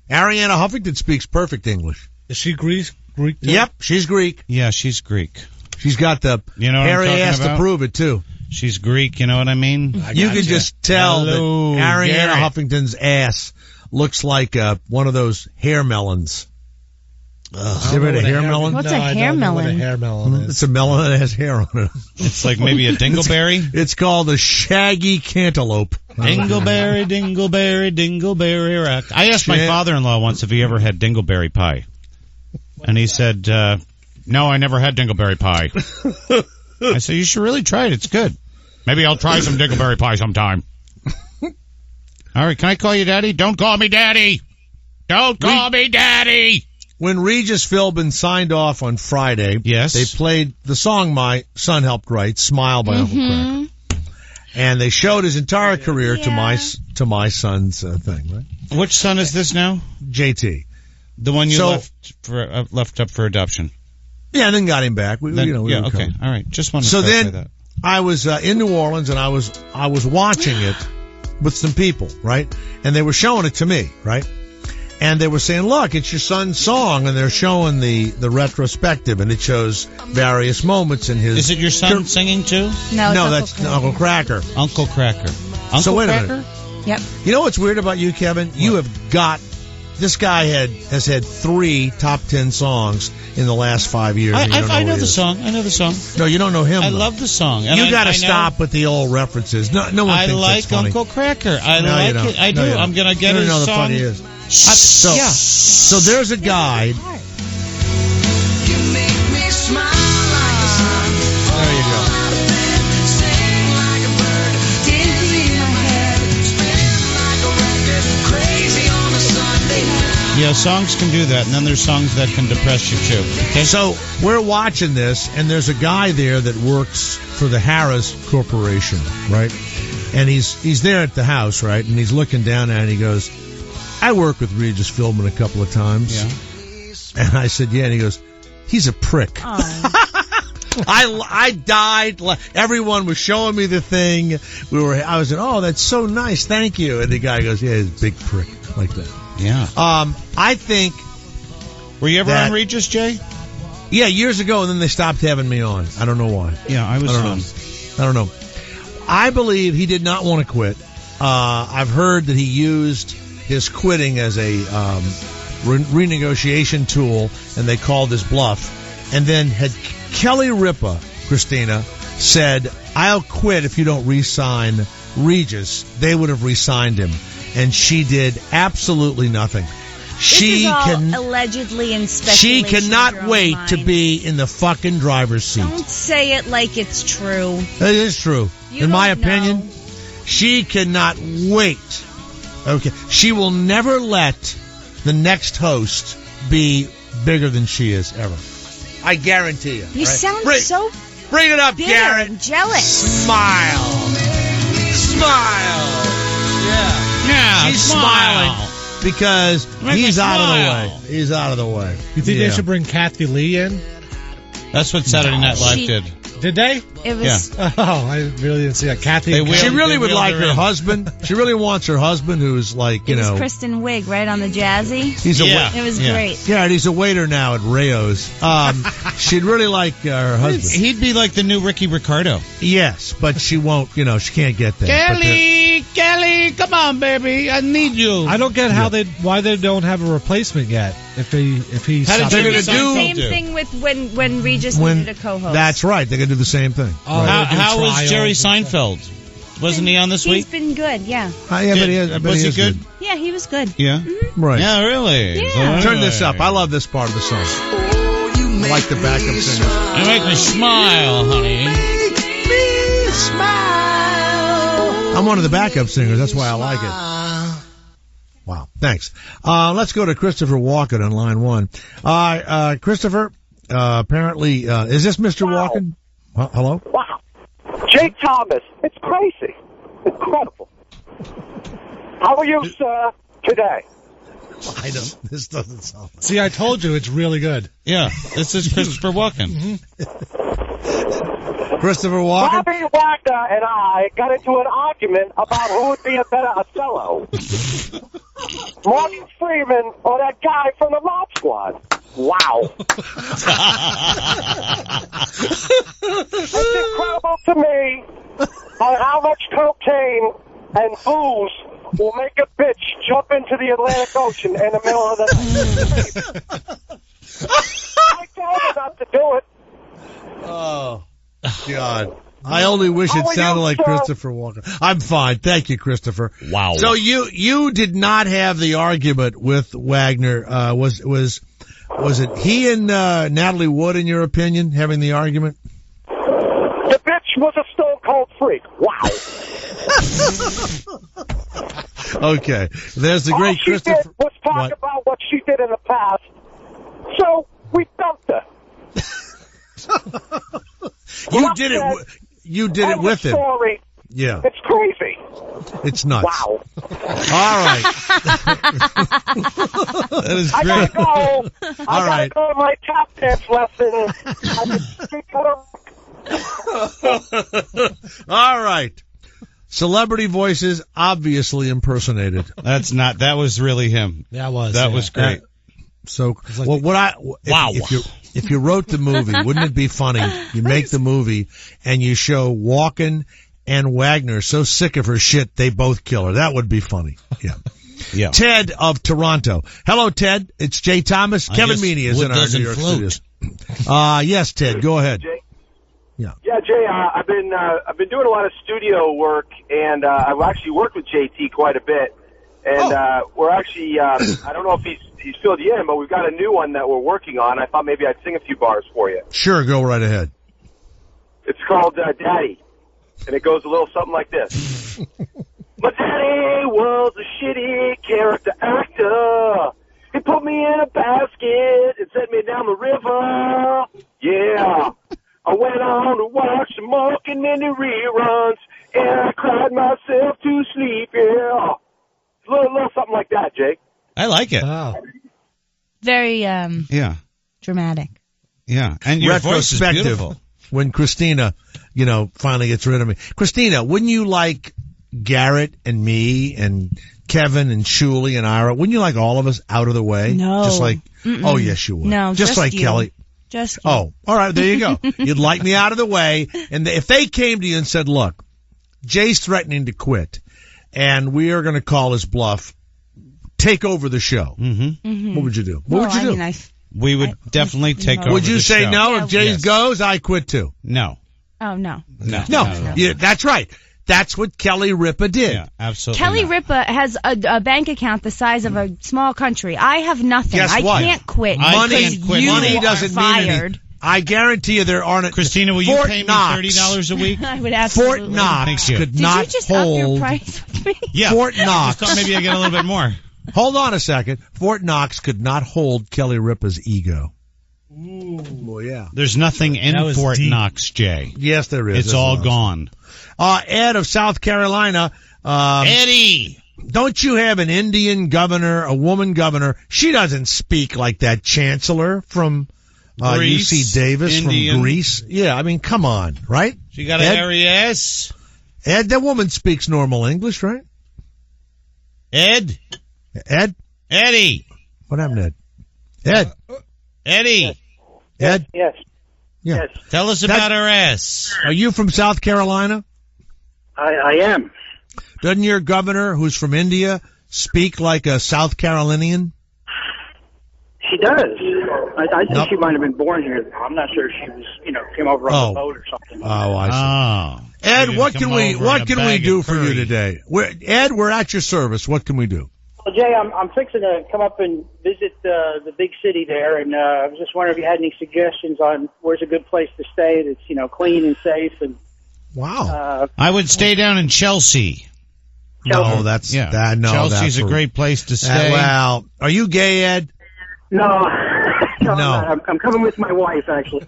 Arianna Huffington speaks perfect English. Is she Greek too? Yep, she's Greek. Yeah, she's Greek. She's got the You know what I'm hairy talking ass about? to prove it too. She's Greek, you know what I mean? You can just tell Hello, that Arianna Garrett. Huffington's ass looks like one of those hair melons. You ever had a hair melon? What's No, a I hair don't know what a melon? hair melon is. It's a melon that has hair on it. It's like maybe a dingleberry. It's called a shaggy cantaloupe. Dingleberry, dingleberry, dingleberry rock. I asked my father-in-law once if he ever had dingleberry pie. And he said, no, I never had dingleberry pie. I said, you should really try it. It's good. Maybe I'll try some dingleberry pie sometime. All right, can I call you Daddy? Don't call me Daddy. Don't call me Daddy. When Regis Philbin signed off on Friday, yes, they played the song my son helped write, "Smile" by Uncle Cracker, and they showed his entire career to my son's thing. Right? Which son is this now? JT, the one you left up for adoption. Yeah, and then got him back. We okay, were all right. Just wanted to so clarify then that. I was in New Orleans and I was watching it with some people, right? And they were showing it to me, right? And they were saying, look, it's your son's song, and they're showing the retrospective, and it shows various moments in his... Is it your son singing too? No, that's Uncle Cracker. Uncle Cracker. So wait Cracker? a minute. Yep. You know what's weird about you, Kevin? You have got... This guy has had 3 top 10 songs in the last 5 years. I know the song. I know the song. No, you don't know him. I though. love the song. And You got to I stop with the old references. No one I thinks like that's funny. Uncle Cracker. I No, you like don't. it. I No, do. you don't. I'm going to get You his don't know song. the funny is. So there's a guy. There you go. Yeah, songs can do that, and then there's songs that can depress you too. Okay? So we're watching this, and there's a guy there that works for the Harris Corporation, right? And he's there at the house, right? And he's looking down at it, and he goes, I worked with Regis Philbin a couple of times. Yeah. And I said, yeah. And he goes, he's a prick. I died. Everyone was showing me the thing. I was like, oh, that's so nice. Thank you. And the guy goes, yeah, he's a big prick like that. Yeah. I think. Were you ever on Regis, Jay? Yeah, years ago, and then they stopped having me on. I don't know why. Yeah, I was on. I don't know. I believe he did not want to quit. I've heard that he used his quitting as a renegotiation tool, and they called his bluff. And then had Kelly Ripa, Christina, said, I'll quit if you don't re-sign Regis, they would have re-signed him. And she did absolutely nothing. She this is all can allegedly and She speculation. cannot wait to be in the fucking driver's seat. Don't say it like it's true. It is true. In my opinion, she cannot wait. Okay. She will never let the next host be bigger than she is ever. I guarantee you. You sound so bring it up, bitter Garrett. and jealous. Smile. Yeah, she's smiling because he's out of the way. He's out of the way. You think they should bring Kathy Lee in? That's what Saturday Night Live did. Did they? It was. Yeah. Oh, I really didn't see that. Kathy. She really would like her husband. She really wants her husband, who's like, It was Kristen Wiig, right, on the Jazzy? He's a It was great. Yeah, and he's a waiter now at Rayo's. She'd really like her husband. He'd be like the new Ricky Ricardo. Yes, but she won't. She can't get there. Kelly, come on, baby, I need you. I don't get why they don't have a replacement yet. If he How did the same thing with when Regis needed a co-host. That's right. They're gonna do the same thing. Oh, right. How was Jerry Seinfeld? Wasn't he on this week? He's been good, yeah. Yeah, but was he good? Yeah, he was good. Yeah, right. Yeah, really. Yeah. Turn this up. I love this part of the song. I like the backup singers. You make me smile, honey. Make me smile. I'm one of the backup singers. That's why I like it. Wow. Thanks. Let's go to Christopher Walken on line 1. Christopher, apparently, is this Mr. Walken? Hello? Wow. Jake Thomas. It's crazy. Incredible. How are you, sir, today? This doesn't sound like See, I told you it's really good. Yeah, this is Christopher Walken. Christopher Walken? Bobby Wagner and I got into an argument about who would be a better Othello. Morgan Freeman or that guy from the Mob Squad. Wow. It's incredible to me how much cocaine and booze will make a bitch jump into the Atlantic Ocean in the middle of the night. I told her not to do it. Oh, God. I only wish it sounded like Christopher Walken. I'm fine. Thank you, Christopher. Wow. So you did not have the argument with Wagner. Was it he and Natalie Wood, in your opinion, having the argument? The bitch was a stone cold freak. Wow. Okay. There's the great Christopher. All she did was talk about what she did in the past. So we dumped her. You did it with him. Sorry. Yeah. It's crazy. It's nuts. Wow. All right. That is great. I gotta go. All right. I gotta go to my tap dance lesson. All right. Celebrity voices obviously impersonated. That was really him. That was. That was great. If you wrote the movie, wouldn't it be funny? You make the movie and you show Walken and Wagner so sick of her shit they both kill her. That would be funny. Yeah. Yeah. Ted of Toronto. Hello, Ted. It's Jay Thomas. Kevin Meaney is in our New York studios. Yes, Ted. Go ahead. Jay? Yeah. Yeah, Jay. I've been doing a lot of studio work, and I've actually worked with JT quite a bit. And we're actually I don't know if he's filled you in, but we've got a new one that we're working on. I thought maybe I'd sing a few bars for you. Sure, go right ahead. It's called Daddy, and it goes a little something like this. My daddy was a shitty character actor. He put me in a basket and sent me down the river. Yeah. I went on to watch the Mark and Mindy reruns, and I cried myself to sleep. Yeah. A little something like that, Jake. I like it. Wow. Very Yeah. dramatic. Yeah. And your voice is beautiful. When Christina, finally gets rid of me. Christina, wouldn't you like Garrett and me and Kevin and Shuli and Ira? Wouldn't you like all of us out of the way? No. Just like, oh yes, you would. No, just like you. Kelly. Just you. Oh, all right, there you go. You'd like me out of the way. And if they came to you and said, look, Jay's threatening to quit, and we are going to call his bluff, take over the show. Mm-hmm. What would you do? What would you do? We would definitely take over the show. Would you say no? If Jay goes, I quit too. No. Oh, no. No. Yeah, that's right. That's what Kelly Ripa did. Yeah, absolutely. Kelly Ripa has a bank account the size of a small country. I have nothing. Guess what? I can't quit. Money doesn't mean anything. I guarantee you there aren't. Christina, will you pay me $30 a week? I would absolutely. Fort Knox could Did not you just hold. up your price with me? Yeah. Fort Knox. I thought maybe I get a little bit more. Hold on a second. Fort Knox could not hold Kelly Ripa's ego. Well, yeah. There's nothing in Fort Knox, Jay. Yes, there is. It's all gone. Ed of South Carolina. Eddie! Don't you have an Indian governor, a woman governor? She doesn't speak like that chancellor from Greece, UC Davis Indian. from Greece. Yeah, I mean, come on, right? She got an Aries. Ed, that woman speaks normal English, right? Ed? Eddie! What happened, Ed? Eddie! Ed? Yes. Yeah. Yes. Tell us about her ass. Are you from South Carolina? I am. Doesn't your governor, who's from India, speak like a South Carolinian? She does. I think she might have been born here. I'm not sure if she was, came over on a boat or something. Oh, I see. Ed, what can we do for you today? Ed, we're at your service. What can we do? Well, Jay, I'm fixing to come up and visit the big city there, and I was just wondering if you had any suggestions on where's a good place to stay that's clean and safe. And wow, I would stay down in Chelsea. No, that's that. No, Chelsea's a great place to stay. Well, are you gay, Ed? No. I'm coming with my wife, actually.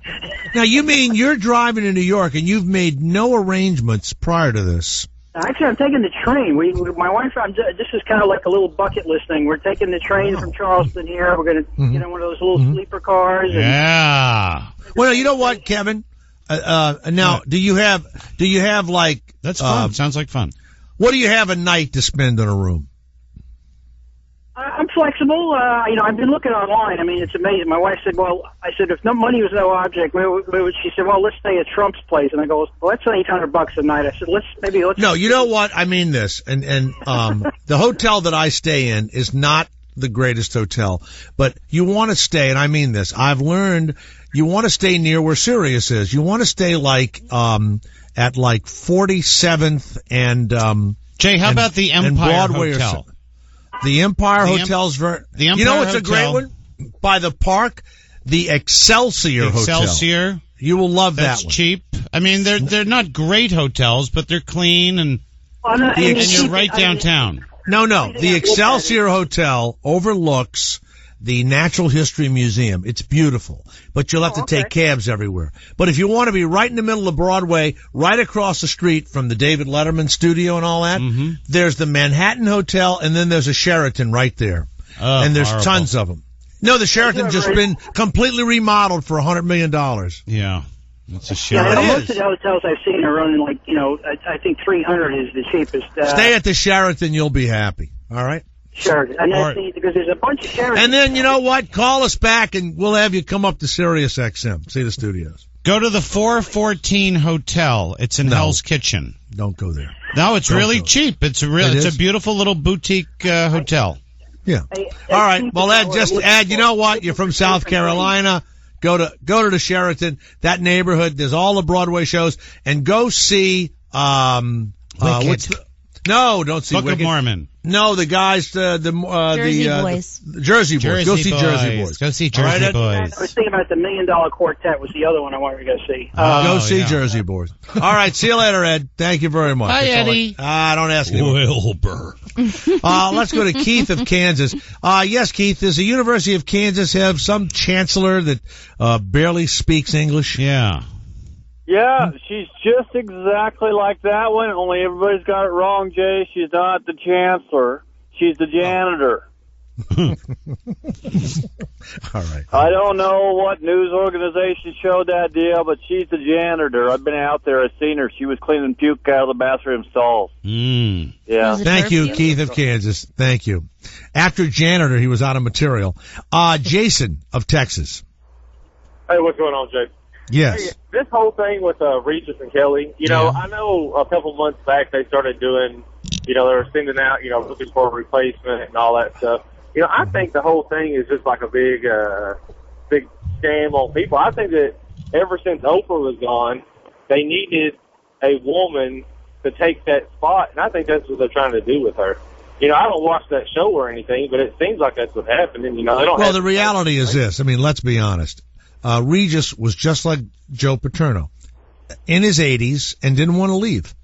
Now, you mean you're driving to New York and you've made no arrangements prior to this? Actually, I'm taking the train. My wife, this is kind of like a little bucket list thing. We're taking the train from Charleston here. We're going to get in one of those little sleeper cars. Yeah. Well, you know what, Kevin? Now, do you have like? That's fun. Sounds like fun. What do you have a night to spend in a room? I'm flexible. I've been looking online. I mean, it's amazing. My wife said, I said, if no money was no object, she said, let's stay at Trump's place. And I go, well, that's $800 a night. I said, let's. No, you know what? I mean this. And the hotel that I stay in is not the greatest hotel, but you want to stay, and I mean this. I've learned you want to stay near where Sirius is. You want to stay at 47th and, Jay, how about the Empire Hotel? The Empire Hotel's very. The Empire you know what's Hotel. a great one? By the park, the Excelsior Hotel. Excelsior. You will love that one. That's cheap. I mean, they're not great hotels, but they're clean and you're right downtown. No. The Excelsior Hotel overlooks the Natural History Museum. It's beautiful, but you'll have to take cabs everywhere. But if you want to be right in the middle of Broadway, right across the street from the David Letterman studio and all that, there's the Manhattan Hotel, and then there's a Sheraton right there. Oh, and there's horrible. tons of them. No, the Sheraton just been completely remodeled for $100 million. Yeah. It's a Sheraton. Most of the hotels I've seen are running I think 300 is the cheapest. Stay at the Sheraton, you'll be happy. All right? Sure. And because there's a bunch of Sheratons. And then, you know what? Call us back and we'll have you come up to Sirius XM, see the studios. Go to the 414 Hotel. It's in Hell's Kitchen. Don't go there. No, it's really cheap. It's a beautiful little boutique hotel. Yeah. All right. Well, Ed, you know what? You're from South Carolina. Go to the Sheraton, that neighborhood. There's all the Broadway shows, and go see Wicked. No, don't see Book Wicked. of Mormon. No, the guys, Jersey Boys. Jersey Boys. Go see Jersey Boys. Go see Jersey Boys. I was thinking about the $1 Million Quartet was the other one I wanted to go see. Go see Jersey Boys. All right. See you later, Ed. Thank you very much. Hi, Eddie. Don't ask anymore. Wilbur. Let's go to Keith of Kansas. Yes, Keith, does the University of Kansas have some chancellor that barely speaks English? Yeah. Yeah, she's just exactly like that one, only everybody's got it wrong, Jay. She's not the chancellor. She's the janitor. All right. I don't know what news organization showed that deal, but she's the janitor. I've been out there. I've seen her. She was cleaning puke out of the bathroom stalls. Yeah. Thank you, Keith of Kansas. Thank you. After janitor, he was out of material. Jason of Texas. Hey, what's going on, Jay? Yes. Hey, this whole thing with Regis and Kelly, I know a couple months back they started doing, they were sending out, looking for a replacement and all that stuff. I think the whole thing is just like a big scam on people. I think that ever since Oprah was gone, they needed a woman to take that spot, and I think that's what they're trying to do with her. I don't watch that show or anything, but it seems like that's what happened. And, they don't. Well, the reality is this. I mean, let's be honest. Regis was just like Joe Paterno, in his 80s, and didn't want to leave.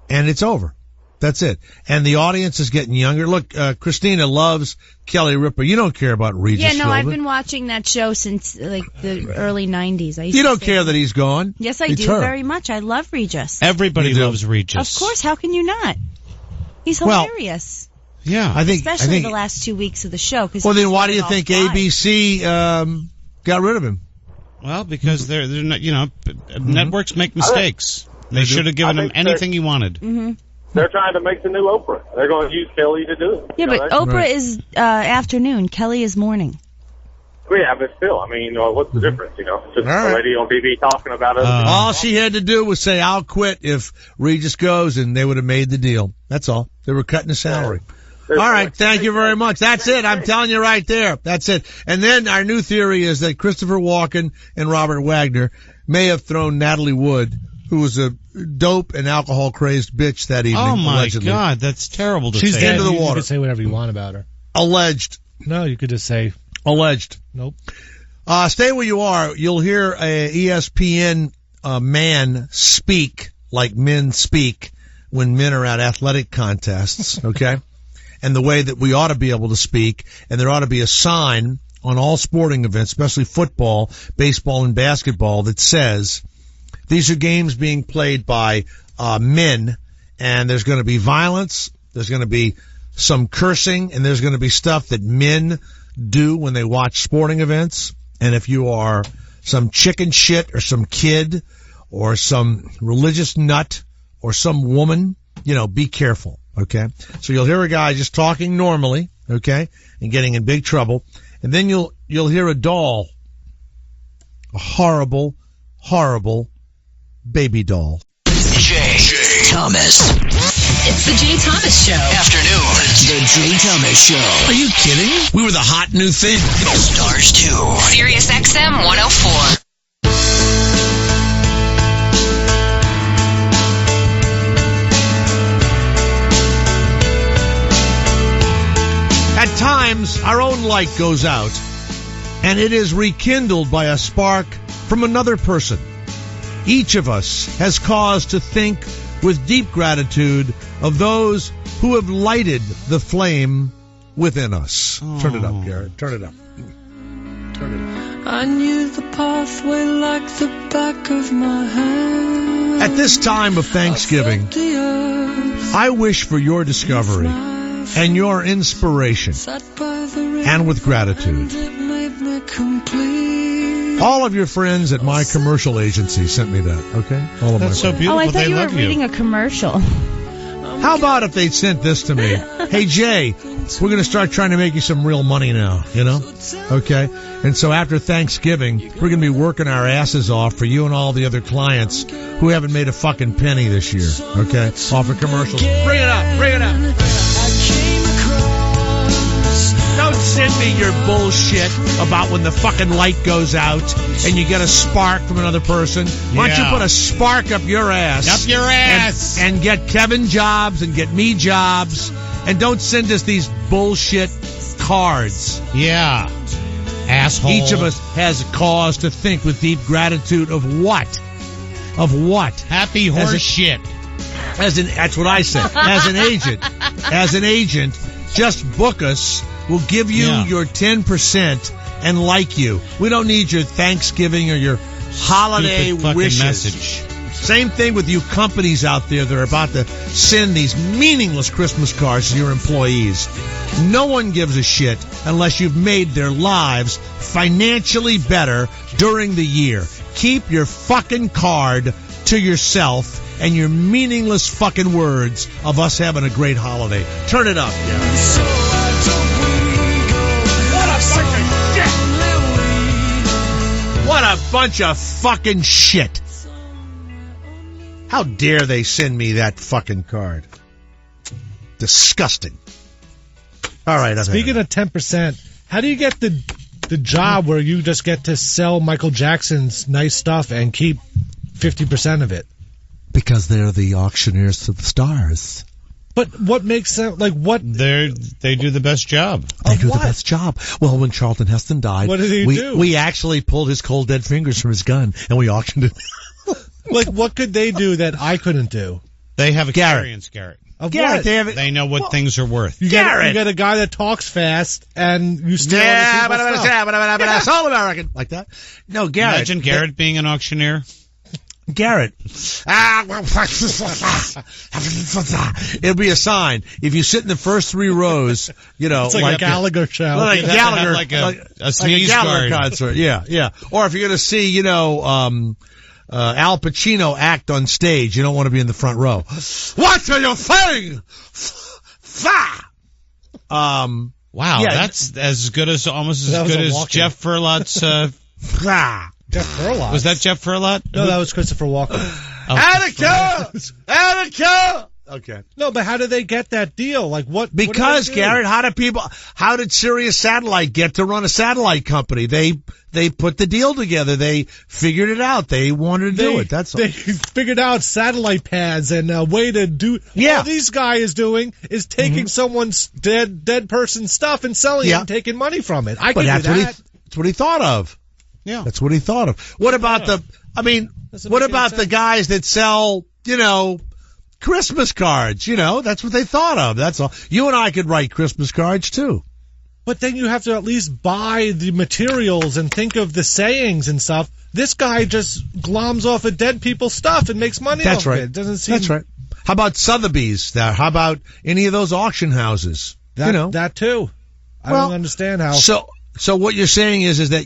And it's over. That's it. And the audience is getting younger. Look, Christina loves Kelly Ripa. You don't care about Regis Yeah, no, Philbin. I've been watching that show since, the early 90s. You don't care that he's gone? Yes, I It's do her. very much. I love Regis. Everybody loves Regis. Of course, how can you not? He's Well, hilarious. Yeah. Especially the last 2 weeks of the show. Well, then why do you think ABC got rid of him? Well, because they're not, networks make mistakes. They should have given him anything he wanted. Mm-hmm. They're trying to make the new Oprah. They're going to use Kelly to do it. Yeah, but Oprah is afternoon. Kelly is morning. Yeah, but still, what's the difference? Just a lady on TV talking about it. All she had to do was say, I'll quit if Regis goes, and they would have made the deal. That's all. They were cutting his salary. All right, thank you very much. That's it. I'm telling you right there. That's it. And then our new theory is that Christopher Walken and Robert Wagner may have thrown Natalie Wood, who was a dope and alcohol-crazed bitch that evening. Oh, my allegedly. God. That's terrible to say. She's into the You water. can say whatever you want about her. Alleged. No, you could just say... Alleged. Nope. Stay where you are. You'll hear a ESPN man speak like men speak when men are at athletic contests, okay? And the way that we ought to be able to speak, and there ought to be a sign on all sporting events, especially football, baseball, and basketball, that says these are games being played by men, and there's going to be violence, there's going to be some cursing, and there's going to be stuff that men do when they watch sporting events. And if you are some chicken shit or some kid or some religious nut or some woman, be careful, okay? So you'll hear a guy just talking normally, okay, and getting in big trouble. And then you'll hear a doll, a horrible, horrible baby doll. Jay Thomas. It's the Jay Thomas Show. Afternoons. The Jay Thomas Show. Are you kidding? We were the hot new thing. Stars 2. Sirius XM 104. At times, our own light goes out, and it is rekindled by a spark from another person. Each of us has cause to think with deep gratitude of those who have lighted the flame within us. Turn it up, Garrett. Turn it up. Turn it up. I knew the pathway like the back of my hand. At this time of Thanksgiving, I wish for your discovery and your inspiration, and with gratitude. All of your friends at my commercial agency sent me that, okay? All of That's my so friends. beautiful. I thought They you were love reading a commercial. How about if they sent this to me? Hey, Jay, we're going to start trying to make you some real money now, Okay? And so after Thanksgiving, we're going to be working our asses off for you and all the other clients who haven't made a fucking penny this year, okay? Off of commercials. Bring it up. Bring it up. Don't send me your bullshit about when the fucking light goes out and you get a spark from another person. Why don't you put a spark up your ass? Up your ass! And get Kevin jobs and get me jobs. And don't send us these bullshit cards. Yeah. Asshole. Each of us has a cause to think with deep gratitude of what? Of what? Happy horse shit. That's what I say. As an agent, just book us. We'll give you your 10% and like you. We don't need your Thanksgiving or your holiday wishes. Message. Same thing with you companies out there that are about to send these meaningless Christmas cards to your employees. No one gives a shit unless you've made their lives financially better during the year. Keep your fucking card to yourself and your meaningless fucking words of us having a great holiday. Turn it up, Gary. What a bunch of fucking shit. How dare they send me that fucking card? Disgusting. All right. Speaking of 10%, how do you get the job where you just get to sell Michael Jackson's nice stuff and keep 50% of it? Because they're the auctioneers to the stars. But what makes them, like, what? They do the best job. They do the best job. Well, when Charlton Heston died, what did he do? We actually pulled his cold dead fingers from his gun and we auctioned it. Like, what could they do that I couldn't do? They have experience, Garrett. Of Garrett, what? They know what things are worth. You get a guy that talks fast and you steal other people's stuff. All American. Like that? No, Garrett. Imagine Garrett being an auctioneer. Garrett. It'll be a sign. If you sit in the first 3 rows, it's like a Gallagher show. Like Gallagher, like a sneeze Gallagher guard. concert. Yeah. Or if you're going to see, Al Pacino act on stage, you don't want to be in the front row. What are you saying? Wow, that's as good as almost as good as Jeff Furlot's. Jeff Furlot. Was that Jeff Furlot? No, that was Christopher Walken. Attica! Okay. No, but how do they get that deal? Like what? Because, Garrett, how did Sirius Satellite get to run a satellite company? They put the deal together. They figured it out. They wanted to do it. That's all. They figured out satellite pads and a way to do. Yeah. All these guy is doing is taking someone's dead person's stuff and selling it and taking money from it. I can do that. That's what he thought of. Yeah. That's what he thought of. What about the guys that sell, Christmas cards? That's what they thought of. That's all. You and I could write Christmas cards too. But then you have to at least buy the materials and think of the sayings and stuff. This guy just gloms off of dead people's stuff and makes money off it. Doesn't seem. That's right. How about Sotheby's? How about any of those auction houses? That too. I don't understand how. So what you're saying is that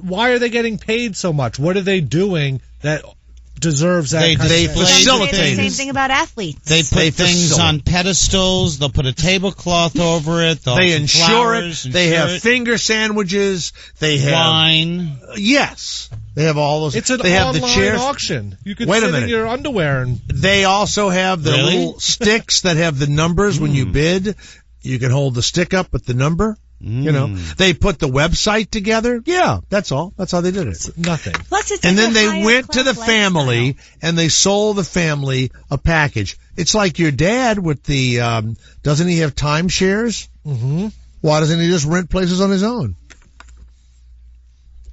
why are they getting paid so much? What are they doing that deserves that? They facilitate. The same thing about athletes. They put things on pedestals. They'll put a tablecloth over it. They insure it. They have finger sandwiches. They have wine. Yes, they have all those. It's an online auction. You can sit in your underwear and. They also have the little sticks that have the numbers. When you bid, you can hold the stick up with the number. They put the website together. Yeah, that's all. That's how they did it. It's nothing. And then they went to the family and they sold the family a package. It's like your dad with the, doesn't he have timeshares? Mm-hmm. Why doesn't he just rent places on his own?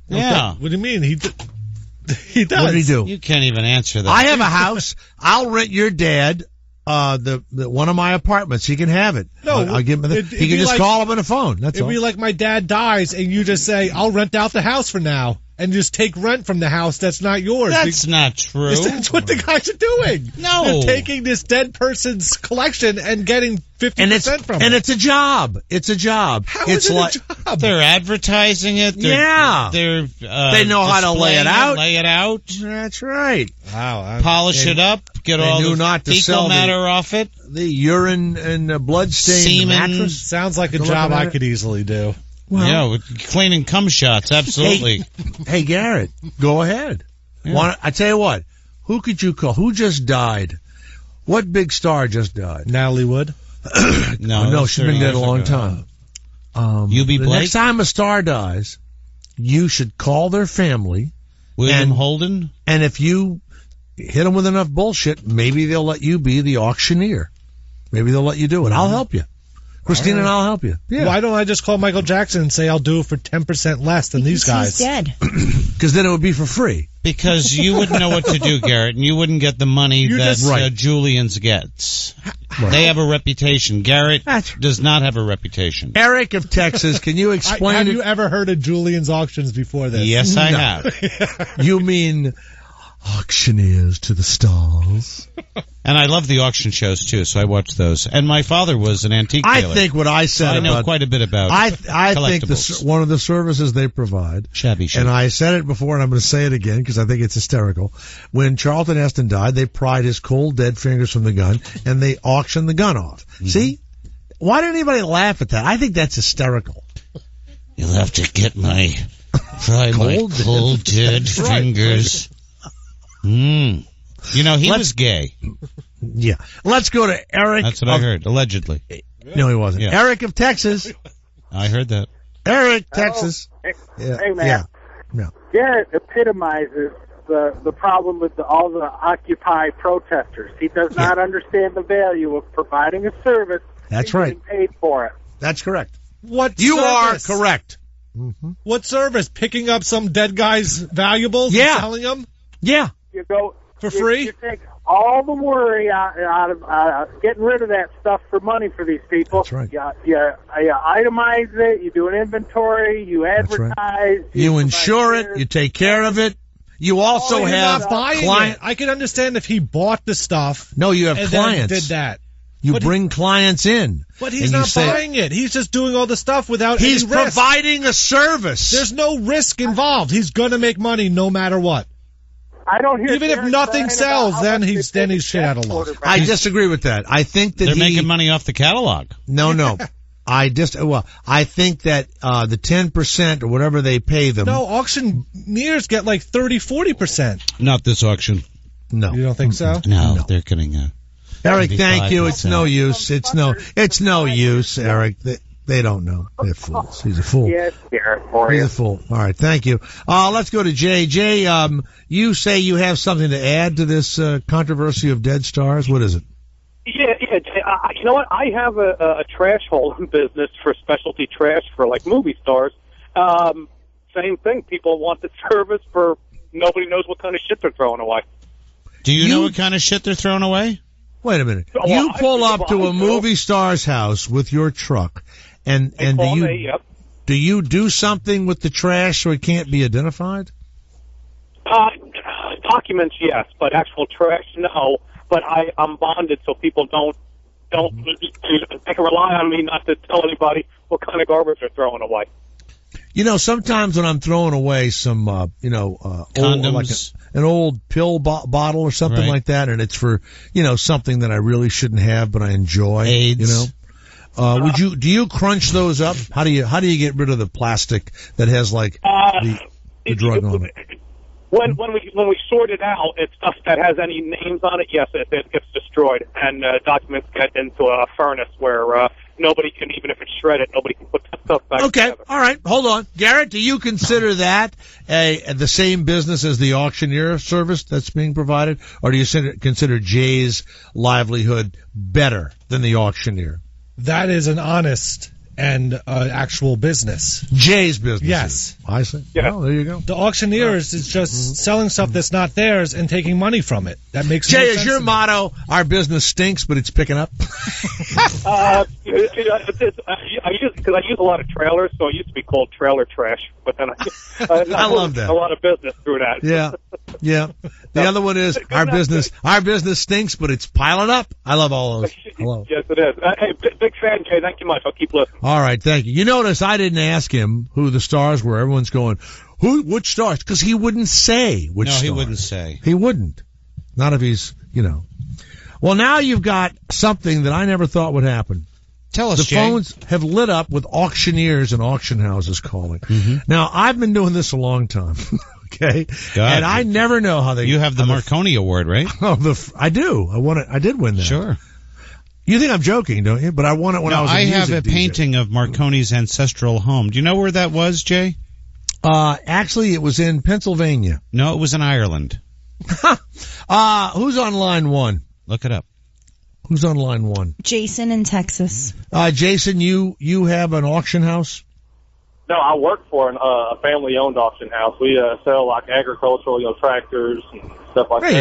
Yeah. What do you mean? He does. What did he do? You can't even answer that. I have a house. I'll rent your dad the one of my apartments. He can have it. No, I'll give him. He can just call him on the phone. That's all. It'd be like my dad dies, and you just say, "I'll rent out the house for now," and just take rent from the house that's not yours. That's not true. That's what the guys are doing. No, they're taking this dead person's collection and getting 50% from it. And it's a job. It's a job. How is it a job? They're advertising it. They know how to lay it out. Lay it out. That's right. Wow. Polish it up. Get all the fecal matter off it. The urine and blood-stained mattress. Sounds like a job I could easily do. Well, cleaning cum shots, absolutely. Hey, Garrett, go ahead. Yeah. I tell you what, who could you call? Who just died? What big star just died? Natalie Wood? No, she's been dead a long time. UB Blake? The next time a star dies, you should call their family. William Holden? And if you hit them with enough bullshit, maybe they'll let you be the auctioneer. Maybe they'll let you do it. I'll help you. Christina and I'll help you. Yeah. Why don't I just call Michael Jackson and say I'll do it for 10% less than these guys? He's dead. Because then it would be for free. Because you wouldn't know what to do, Garrett, and you wouldn't get the money that Julian's gets. Right. They have a reputation. Garrett does not have a reputation. Eric of Texas, can you explain Have you ever heard of Julian's auctions before this? Yes, I have. You mean auctioneers to the stars? And I love the auction shows too, so I watch those. And my father was an antique dealer. I think what I said I know quite a bit about I think one of the services they provide, shabby chic. And I said it before and I'm going to say it again because I think it's hysterical. When Charlton Heston died, they pried his cold dead fingers from the gun and they auctioned the gun off. Mm-hmm. See? Why did anybody laugh at that? I think that's hysterical. You'll have to get my cold dead fingers. You know, he was gay. Yeah. Let's go to Eric. That's what I heard, allegedly. No, he wasn't. Yeah. Eric of Texas. I heard that. Eric, Texas. Hey, man. Yeah. Garrett epitomizes the problem with all the Occupy protesters. He does not understand the value of providing a service. That's and right. Getting paid for it. That's correct. What You service? are correct. What service? Picking up some dead guy's valuables and selling them? Yeah. You go for free. You take all the worry out of getting rid of that stuff for money for these people. That's right. You itemize it. You do an inventory. You advertise. Right. You insure it. You take care of it. You also have clients. I can understand if he bought the stuff. No, you have and clients. Then did that. You bring clients in. But he's not buying it. He's just doing all the stuff without any risk. He's providing a service. There's no risk involved. He's going to make money no matter what. I don't hear. Even if nothing sells, then he's shit out of luck. I disagree with that. I think that they're making money off the catalog. No. I think that the 10% or whatever they pay them. No, auctioneers get like 30-40%. Not this auction. No. You don't think so? No, they're getting Eric, thank you. It's no use. It's no use, Eric. They don't know. They're fools. He's a fool. Yes, Eric, for He's you. a fool. All right, thank you. Let's go to Jay. Jay, you say you have something to add to this controversy of dead stars. What is it? Yeah. You know what? I have a trash hauling business for specialty trash for like movie stars. Same thing. People want the service for nobody knows what kind of shit they're throwing away. Do you know what kind of shit they're throwing away? Wait a minute. You pull up to a movie star's house with your truck, and do you do something with the trash so it can't be identified? Documents, yes, but actual trash, no. But I'm bonded, so people don't. They can rely on me not to tell anybody what kind of garbage they're throwing away. You know, sometimes when I'm throwing away some, condoms, like an old pill bottle or something like that, and it's for, something that I really shouldn't have, but I enjoy. AIDS. Do you crunch those up? How do you get rid of the plastic that has like the drug on it? When we sort it out, it's stuff that has any names on it. Yes, it gets destroyed, and documents get into a furnace where nobody can, even if it's shredded, nobody can put that stuff back together. All right, hold on, Garrett. Do you consider that the same business as the auctioneer service that's being provided, or do you consider Jay's livelihood better than the auctioneer? That is an honest and actual business. Jay's business. Yes. I see. Yeah. Oh, there you go. The auctioneers is just selling stuff that's not theirs and taking money from it. That makes Jay, no sense. is your motto, our business stinks, but it's picking up? I use a lot of trailers, so it used to be called trailer trash. But then I love that. A lot of business through that. Yeah. The other one is our business stinks, but it's piling up. I love all those. Hello. Yes, it is. Hey, big fan, Jay. Thank you much. I'll keep listening. All right, thank you. You notice I didn't ask him who the stars were. Everyone's going, which stars? Because he wouldn't say which stars. No, he wouldn't say. He wouldn't. Not if he's, Well, now you've got something that I never thought would happen. Tell us, The Jay. phones have lit up with auctioneers and auction houses calling. Mm-hmm. Now, I've been doing this a long time. Okay, and I never know how they. You have the Marconi Award, right? I do. I did win that. Sure. You think I'm joking, don't you? But I won it when I was. I have a DJ. painting of Marconi's ancestral home. Do you know where that was, Jay? Actually, it was in Pennsylvania. No, it was in Ireland. Who's on line one? Look it up. Who's on line one? Jason in Texas. Jason, you have an auction house? No, I work for a family-owned auction house. We sell like agricultural, tractors and stuff like that.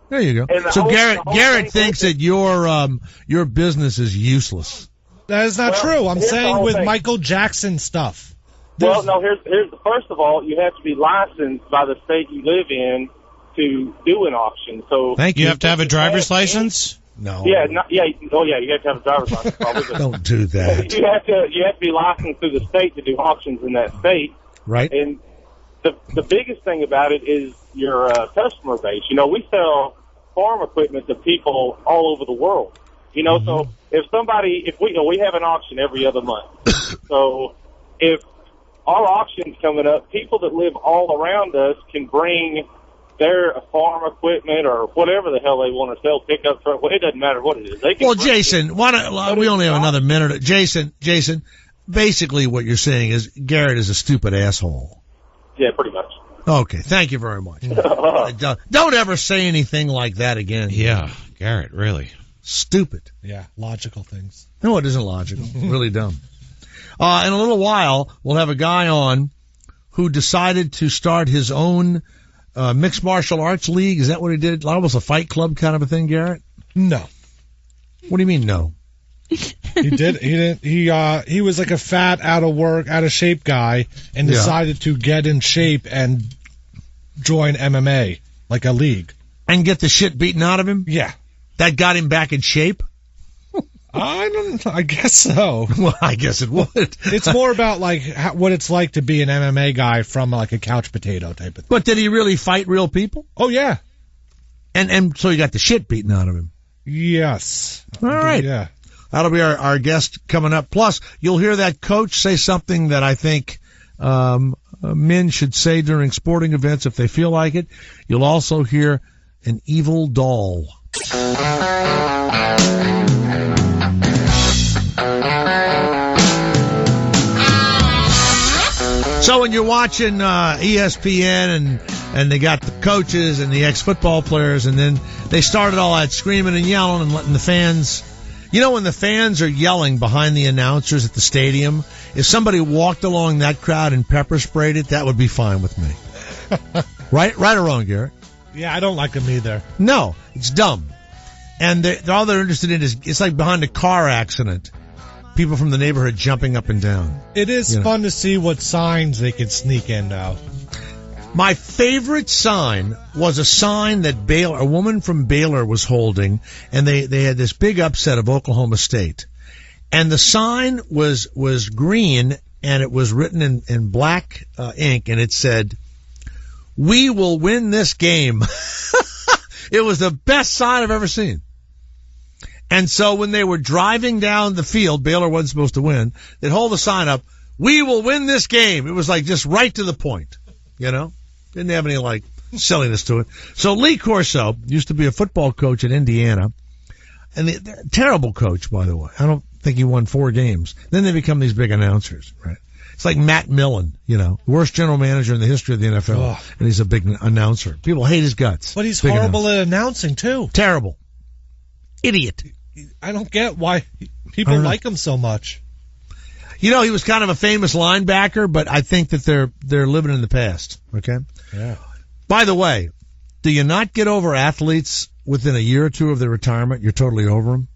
There you go. So Garrett thinks that your business is useless. That is not true. I'm saying with Michael Jackson stuff. Well, no. Here's first of all, you have to be licensed by the state you live in to do an auction. So you have to have a driver's license. No. Yeah. You have to have a driver's license. Probably. Don't do that. You have to be licensed through the state to do auctions in that state. Right. And the biggest thing about it is your customer base. We sell farm equipment to people all over the world. So if we have an auction every other month. So if our auction's coming up, people that live all around us can bring their farm equipment or whatever the hell they want to sell, pickup truck. Well, it doesn't matter what it is. They can Jason, we only have another minute. Jason, basically what you're saying is Garrett is a stupid asshole. Yeah, pretty much. Okay, thank you very much. Don't ever say anything like that again. Yeah, Garrett, really. Stupid. Yeah, logical things. No, it isn't logical. Really dumb. In a little while, we'll have a guy on who decided to start his own mixed martial arts league. Is that what he did? Almost a fight club kind of a thing, Garrett? No. What do you mean, no? He didn't. He was like a fat, out of shape guy and decided to get in shape and join MMA, like a league. And get the shit beaten out of him? Yeah. That got him back in shape? I guess so. Well, I guess it would. It's more about like what it's like to be an MMA guy from like a couch potato type of thing. But did he really fight real people? Oh, yeah. And so he got the shit beaten out of him? Yes. All right. Yeah. That'll be our guest coming up. Plus, you'll hear that coach say something that I think men should say during sporting events if they feel like it. You'll also hear an evil doll. So when you're watching ESPN and they got the coaches and the ex-football players, and then they started all that screaming and yelling and letting the fans... You know, when the fans are yelling behind the announcers at the stadium, if somebody walked along that crowd and pepper sprayed it, that would be fine with me. Right or wrong, Garrett? Yeah, I don't like them either. No, it's dumb. And all they're interested in is, it's like behind a car accident. People from the neighborhood jumping up and down. It is fun to see what signs they can sneak in now. My favorite sign was a sign that a woman from Baylor was holding, and they had this big upset of Oklahoma State. And the sign was green, and it was written in black ink, and it said, "We will win this game." It was the best sign I've ever seen. And so when they were driving down the field, Baylor wasn't supposed to win, they'd hold the sign up, "We will win this game." It was like just right to the point, you know? Didn't have any, like, silliness to it. So Lee Corso used to be a football coach at Indiana, and terrible coach, by the way. I don't think he won 4 games. Then they become these big announcers, right? It's like Matt Millen, worst general manager in the history of the NFL, and he's a big announcer. People hate his guts. But he's horrible at announcing, too. Terrible. Idiot. I don't get why people like him so much. He was kind of a famous linebacker, but I think that they're living in the past. Okay. Yeah. By the way, do you not get over athletes within a year or two of their retirement? You're totally over them.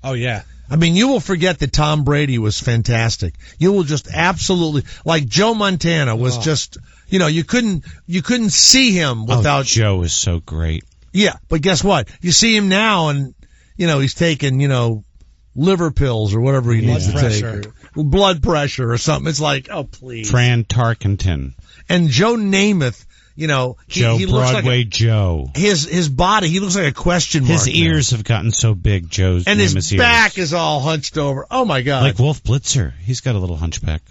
Oh yeah. I mean, you will forget that Tom Brady was fantastic. You will just absolutely, like Joe Montana was just, you couldn't see him without. Joe is so great. Yeah, but guess what? You see him now, and he's taking liver pills or whatever he needs to take, or blood pressure or something. It's like, oh please. Fran Tarkenton. And Joe Namath, Joe he looks Broadway like Joe. His body, he looks like a question mark. His ears have gotten so big, Joe's and Namath's his ears. back is all hunched over. Oh my God. Like Wolf Blitzer. He's got a little hunchback.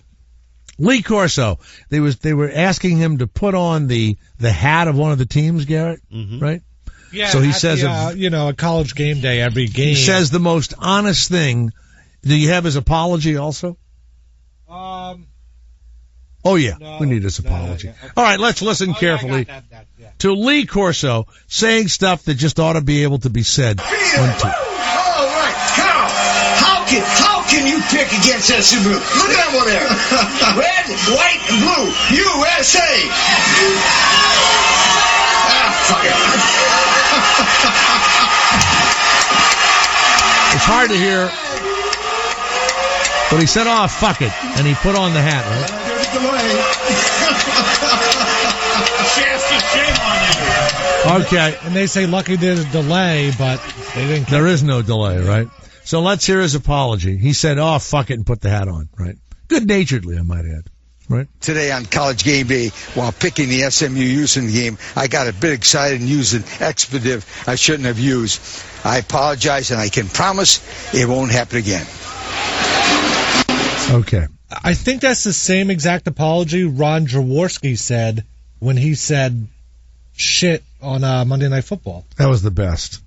Lee Corso, they were asking him to put on the hat of one of the teams, Garrett, right? Yeah, so he says, a college game day every game. He says the most honest thing. Do you have his apology also? Oh yeah, no, we need his apology. Okay. All right, let's listen carefully to Lee Corso saying stuff that just ought to be able to be said. 1, 2. All right, Carl, how can you pick against that Subaru? Look at that one there. Red, white, and blue. USA. Fuck it. It's hard to hear, but he said, "Oh, fuck it," and he put on the hat, right? Okay. And they say, lucky there's a delay, but they didn't. There is no delay, right? So let's hear his apology. He said, "Oh, fuck it," and put the hat on, right? Good-naturedly, I might add. Right. Today on College Game Day, while picking the SMU Houston game, I got a bit excited and used an expletive I shouldn't have used. I apologize, and I can promise it won't happen again. Okay. I think that's the same exact apology Ron Jaworski said when he said shit on Monday Night Football. That was the best.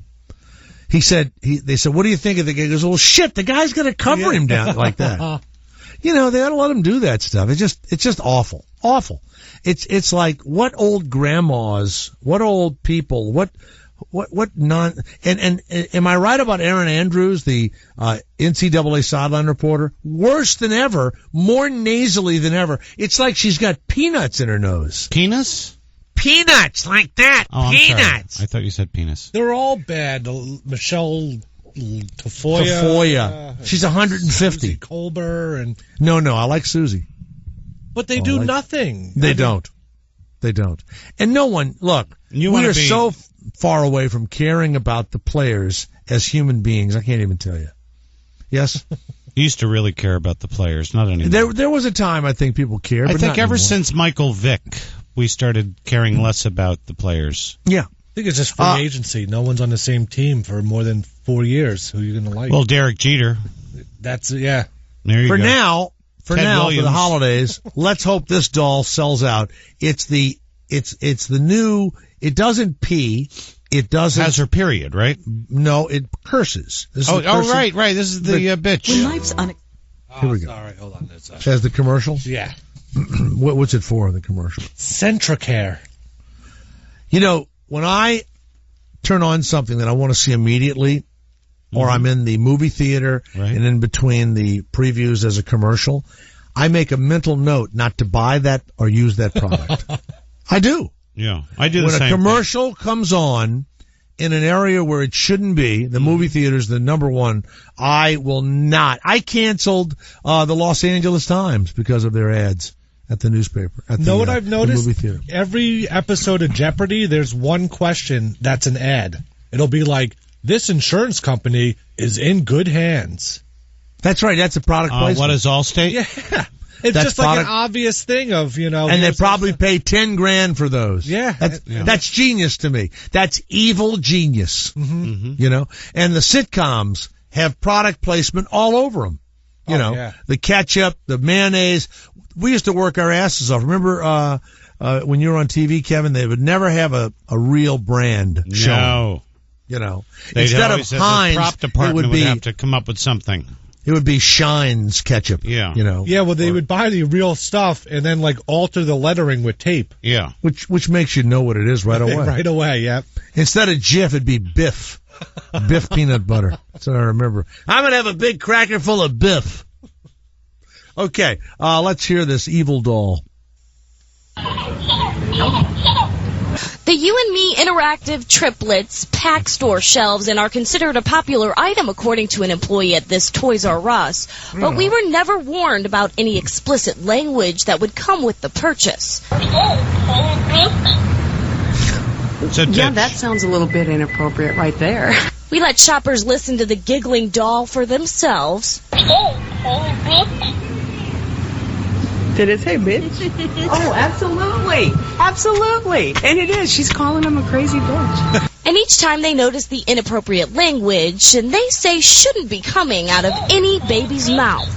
He said, they said, "What do you think of the guy?" He goes, "Well, shit, the guy's going to cover him down like that." they ought to let them do that stuff. It's just awful. Awful. It's like what old grandmas, what old people, what and am I right about Erin Andrews, the NCAA sideline reporter? Worse than ever, more nasally than ever. It's like she's got peanuts in her nose. Penis? Peanuts, like that. Oh, Peanuts. I thought you said penis. They're all bad. Michelle Tafoya. She's 150. Susie Colbert and No, I like Susie. But they do nothing. They don't. And no one, look, we are so far away from caring about the players as human beings. I can't even tell you. Yes? You used to really care about the players, not anymore. There was a time I think people cared, I but think not ever anymore. since Michael Vick, we started caring less about the players. Yeah. I think it's just free agency. No one's on the same team for more than 4 years. Who are you going to like? Well, Derek Jeter. That's, yeah. There you go. Now, for Williams. the holidays, let's hope this doll sells out. It's the new, it doesn't pee. It doesn't. Has her period, right? No, it curses. Right. This is the bitch. When life's Here we go. Sorry, hold on. Has the commercial? Yeah. What's it for in the commercial? Centricare. When I turn on something that I want to see immediately, or I'm in the movie theater, and in between the previews as a commercial, I make a mental note not to buy that or use that product. I do. Yeah, I do the same When a commercial comes on in an area where it shouldn't be, the movie theater's the number one, I will not. I canceled the Los Angeles Times because of their ads at the newspaper. What I've noticed? The movie theater. Every episode of Jeopardy, there's one question that's an ad. It'll be like, this insurance company is in good hands. That's right. That's a product placement. What is Allstate? Yeah. It's just like an obvious thing of, And they probably pay $10,000 for those. Yeah. That's genius to me. That's evil genius. Mm-hmm. And the sitcoms have product placement all over them. The ketchup, the mayonnaise. We used to work our asses off. Remember, when you were on TV, Kevin, they would never have a real brand shown. Instead of Heinz, the prop department would have to come up with something. It would be Shine's ketchup. Yeah. Yeah, well, they would buy the real stuff and then, alter the lettering with tape. Yeah. Which makes you know what it is right away. Right away, yeah. Instead of Jif, it'd be Biff. Biff peanut butter. That's what I remember. I'm going to have a big cracker full of Biff. Okay, let's hear this evil doll. The You and Me interactive triplets pack store shelves and are considered a popular item according to an employee at this Toys R Us. But we were never warned about any explicit language that would come with the purchase. Yeah, that sounds a little bit inappropriate right there. We let shoppers listen to the giggling doll for themselves. Did it say bitch? Oh, absolutely. Absolutely. And it is. She's calling him a crazy bitch. And each time they notice the inappropriate language, and they say shouldn't be coming out of any baby's mouth.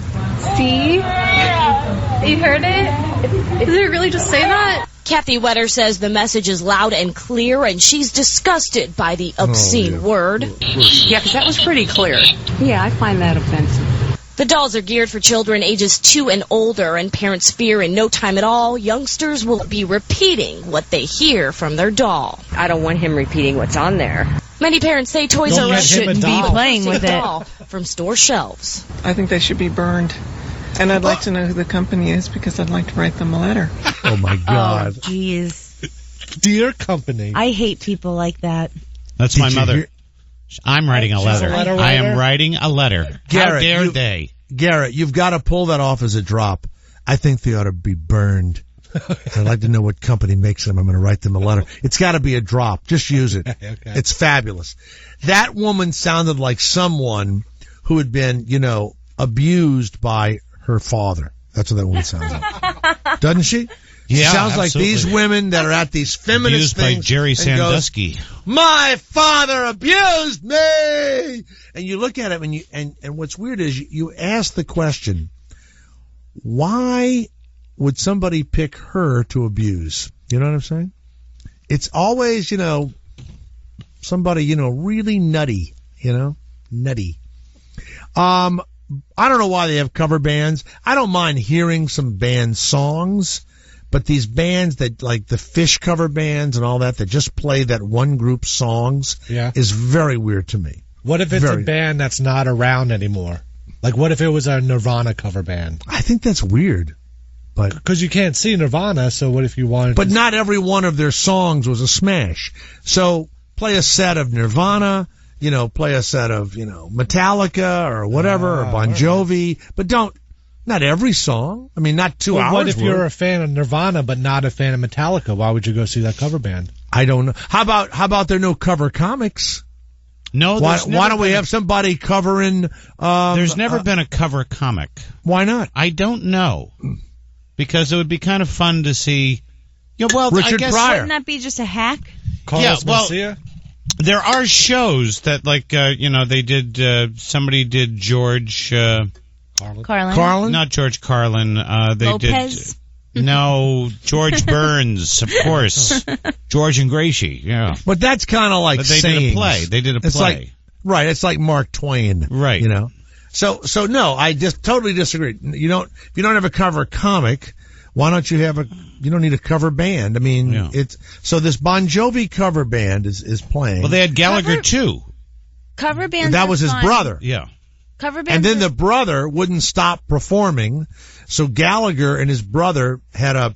See? You heard it? Did it really just say that? Kathy Wetter says the message is loud and clear, and she's disgusted by the obscene word. Yeah, because that was pretty clear. Yeah, I find that offensive. The dolls are geared for children ages 2 and older, and parents fear in no time at all, youngsters will be repeating what they hear from their doll. I don't want him repeating what's on there. Many parents say Toys R Us shouldn't be playing with it. doll from store shelves. I think they should be burned. And I'd like to know who the company is because I'd like to write them a letter. Oh, my God. Oh, jeez. Dear company. I hate people like that. That's my mother. I'm writing a letter. I am writing a letter. How dare they? Garrett, you've got to pull that off as a drop. I think they ought to be burned. I'd like to know what company makes them. I'm going to write them a letter. It's got to be a drop. Just use it. Okay. It's fabulous. That woman sounded like someone who had been, abused by her father. That's what that woman sounds like. Doesn't she? Yeah, sounds absolutely. like these women that are at these feminist abused things. by Jerry Sandusky. My father abused me! And you look at it and what's weird is you ask the question, why would somebody pick her to abuse? You know what I'm saying? It's always, somebody, really nutty, nutty. I don't know why they have cover bands. I don't mind hearing some band songs, but these bands that, like the Fish cover bands and all that just play that one group songs is very weird to me. What if it's a band that's not around anymore? Like, what if it was a Nirvana cover band? I think that's weird. But because you can't see Nirvana, so what if you wanted But not every one of their songs was a smash. So play a set of Nirvana, play a set of, Metallica or whatever, or Bon Jovi, but not every song. I mean, not 2 hours. What if you're a fan of Nirvana but not a fan of Metallica? Why would you go see that cover band? I don't know. How about there are no cover comics? No, why don't we have somebody covering? There's never been a cover comic. Why not? I don't know, because it would be kind of fun to see. Richard I guess, Pryor. Wouldn't that be just a hack? Carlos Mencia? There are shows that, like, they did. Somebody did George Carlin. Not George Carlin. They Lopez? did. No, George Burns, of course. George and Gracie, yeah. But that's kind of like but they sayings. did a play. They did a play. It's like Mark Twain. Right. So no, I just totally disagree. If you don't have a cover comic, why don't you have you don't need a cover band. I mean, so this Bon Jovi cover band is playing. Well, they had Gallagher too. Cover bands. That was his brother. Yeah. Cover bands. And then the brother wouldn't stop performing, so Gallagher and his brother had a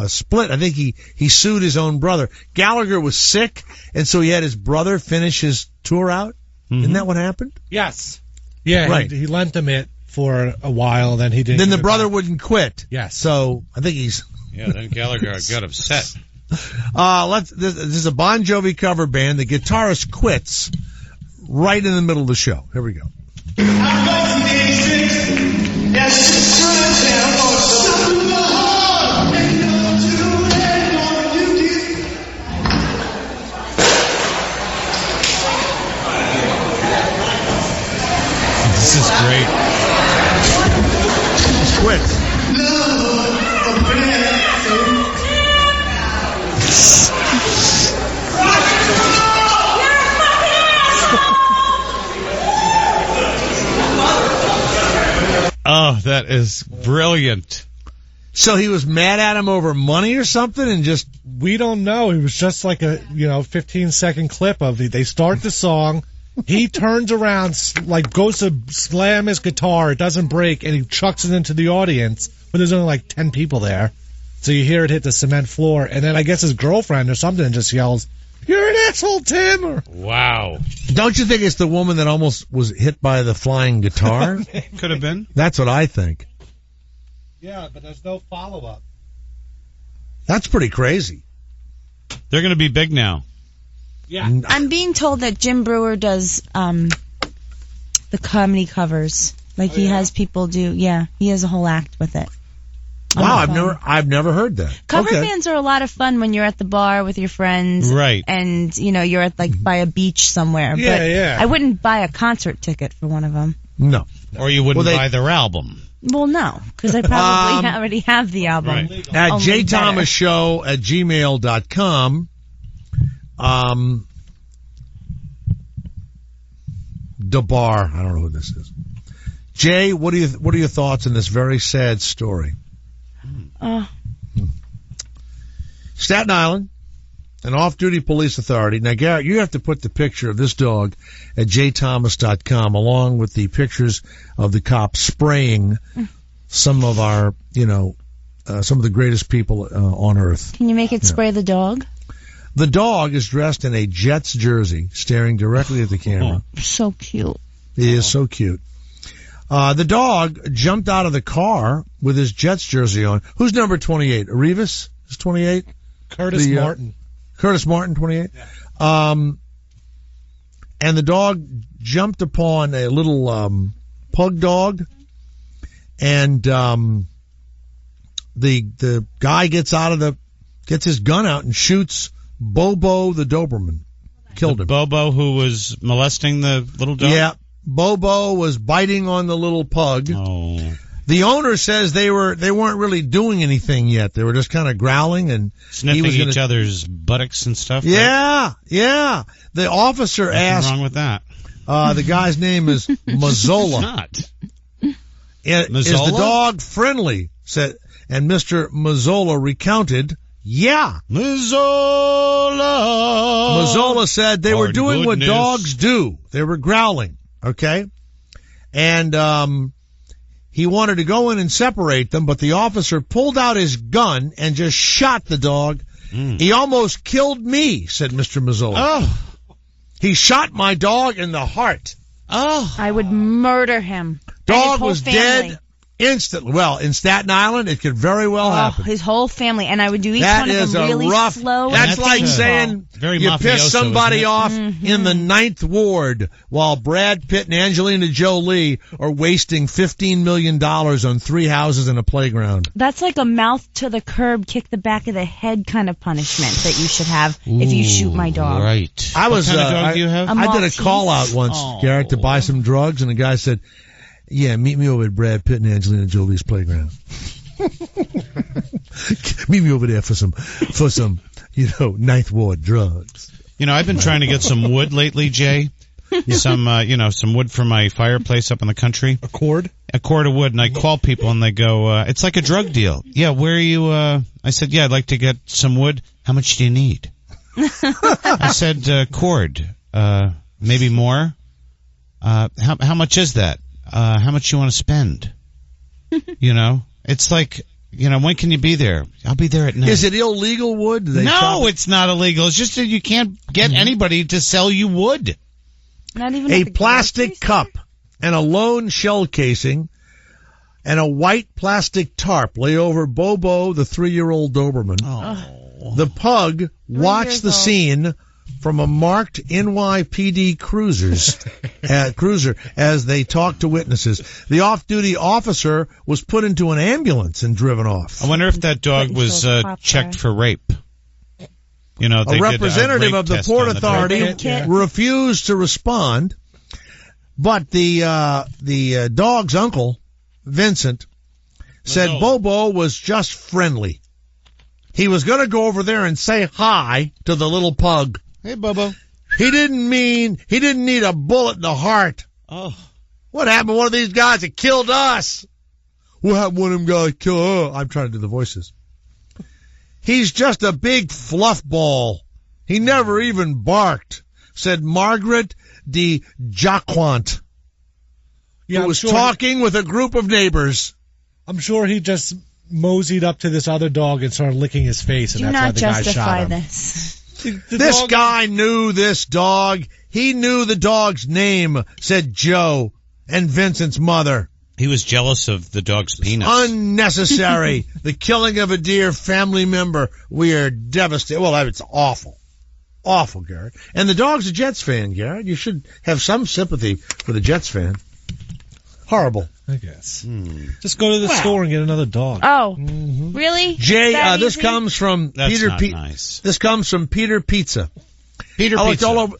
split. I think he sued his own brother. Gallagher was sick, and so he had his brother finish his tour out. Mm-hmm. Isn't that what happened? Yes. Yeah, right. He lent him it for a while, then he didn't. Then the brother wouldn't quit. Yes. So I think he's. Yeah, then Gallagher got upset. This is a Bon Jovi cover band. The guitarist quits right in the middle of the show. Here we go. This is great. Quits. Oh, that is brilliant. So he was mad at him over money or something, and just we don't know. It was just like a 15-second clip of they start the song. He turns around, goes to slam his guitar. It doesn't break, and he chucks it into the audience. But there's only 10 people there, so you hear it hit the cement floor. And then I guess his girlfriend or something just yells, "You're an asshole, Tim!" Wow. Don't you think it's the woman that almost was hit by the flying guitar? Could have been. That's what I think. Yeah, but there's no follow-up. That's pretty crazy. They're going to be big now. Yeah. I'm being told that Jim Brewer does the comedy covers. He has people do. Yeah, he has a whole act with it. Wow, I've never heard that. Cover bands are a lot of fun when you're at the bar with your friends, right? And you're at by a beach somewhere. Yeah, but yeah. I wouldn't buy a concert ticket for one of them. No. Or you wouldn't buy their album. Well, no, because I probably already have the album. Right. At jthomasshow@gmail.com. DeBar, I don't know who this is. Jay, what are your thoughts on this very sad story? Staten Island, an off-duty police authority. Now, Garrett, you have to put the picture of this dog at jthomas.com along with the pictures of the cops spraying some of our, some of the greatest people on earth. Can you make it spray the dog? The dog is dressed in a Jets jersey, staring directly at the camera. So cute. He is so cute. The dog jumped out of the car with his Jets jersey on. Who's number 28? Arrivas is 28? Curtis Martin. Curtis Martin, 28? Yeah. And the dog jumped upon a little pug dog, and the guy gets his gun out and shoots Bobo the Doberman. Killed him. Bobo who was molesting the little dog? Yeah. Bobo was biting on the little pug. Oh. The owner says they weren't really doing anything yet. They were just kind of growling and sniffing each other's buttocks and stuff. Yeah, right? yeah. The officer asked. What's wrong with that? The guy's name is Mazzola. It's not. Is the dog friendly? Said, and Mr. Mazzola recounted, yeah. Mazzola said they were doing what dogs do. They were growling, okay? And he wanted to go in and separate them, but the officer pulled out his gun and just shot the dog. He almost killed me, said Mr. Mazzola. Oh. He shot my dog in the heart. Oh. I would murder him. Dog was dead instantly. Well, in Staten Island, it could very well happen. His whole family, and I would do each one of them really slow. That's like saying you piss somebody off in the 9th Ward while Brad Pitt and Angelina Jolie are wasting $15 million on 3 houses and a playground. That's like a mouth to the curb, kick the back of the head kind of punishment that you should have if you shoot my dog. Right. What kind of dog do you have? I did a call out once, Garrett, to buy some drugs, and the guy said, yeah, meet me over at Brad Pitt and Angelina Jolie's playground. Meet me over there for some, 9th Ward drugs. I've been trying to get some wood lately, Jay. Some wood for my fireplace up in the country. A cord of wood, and I call people and they go, it's like a drug deal. Yeah, where are you, I said, yeah, I'd like to get some wood. How much do you need? I said, cord, maybe more. How much is that? How much you want to spend? It's like, when can you be there? I'll be there at night. Is it illegal wood? No, it's not illegal. It's just that you can't get anybody to sell you wood. Not even a plastic cup and a lone shell casing and a white plastic tarp lay over Bobo, the 3-year-old Doberman. Oh. The pug watched the scene from a marked NYPD cruiser as they talked to witnesses. The off-duty officer was put into an ambulance and driven off. I wonder if that dog was checked for rape. They a representative of the Port Authority refused to respond, but the dog's uncle, Vincent, said Bobo was just friendly. He was going to go over there and say hi to the little pug. Hey, Bobo. He didn't need a bullet in the heart. Oh. What happened to one of these guys that killed us? What happened to one of them guys kill her? I'm trying to do the voices. He's just a big fluff ball. He never even barked, said Margaret de Jacquant, who was talking with a group of neighbors. I'm sure he just moseyed up to this other dog and started licking his face, and that's why the guy shot him. This. This guy knew this dog. He knew the dog's name, said Joe and Vincent's mother. He was jealous of the dog's penis. Unnecessary. The killing of a dear family member. We are devastated. Well, it's awful. Awful, Garrett. And the dog's a Jets fan, Garrett. You should have some sympathy for the Jets fan. Horrible. I guess. Just go to the store and get another dog. Oh, really? Jay, this comes from Peter. Nice. This comes from Peter Pizza. Pizza.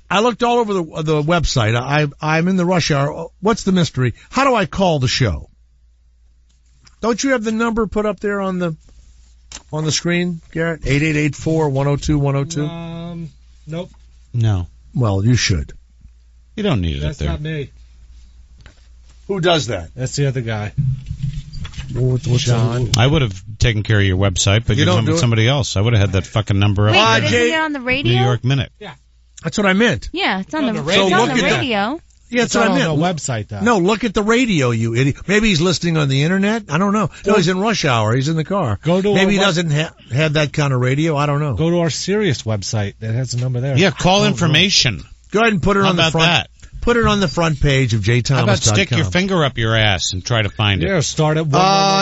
I looked all over the website. I'm in the rush hour. What's the mystery? How do I call the show? Don't you have the number put up there on the screen, Garrett? 8884-102-102. Nope. No. Well, you should. You don't need it That's up there. not me. Who does that? That's the other guy. What's John. I would have taken care of your website, but you went with somebody else. I would have had that fucking number up. Wait, isn't it on the radio? New York Minute. Yeah. That's what I meant. Yeah, it's on the radio. It's on the radio. Yeah, that's what I meant. On the website, though. No, look at the radio, you idiot. Maybe he's listening on the internet. I don't know. No, he's in rush hour. He's in the car. Maybe he doesn't have that kind of radio. I don't know. Go to our Sirius website. That has a number there. Yeah, call information. Go ahead and put it on the front. That? Put it on the front page of jthomas.com. How about stick your finger up your ass and try to find it? Yeah, start at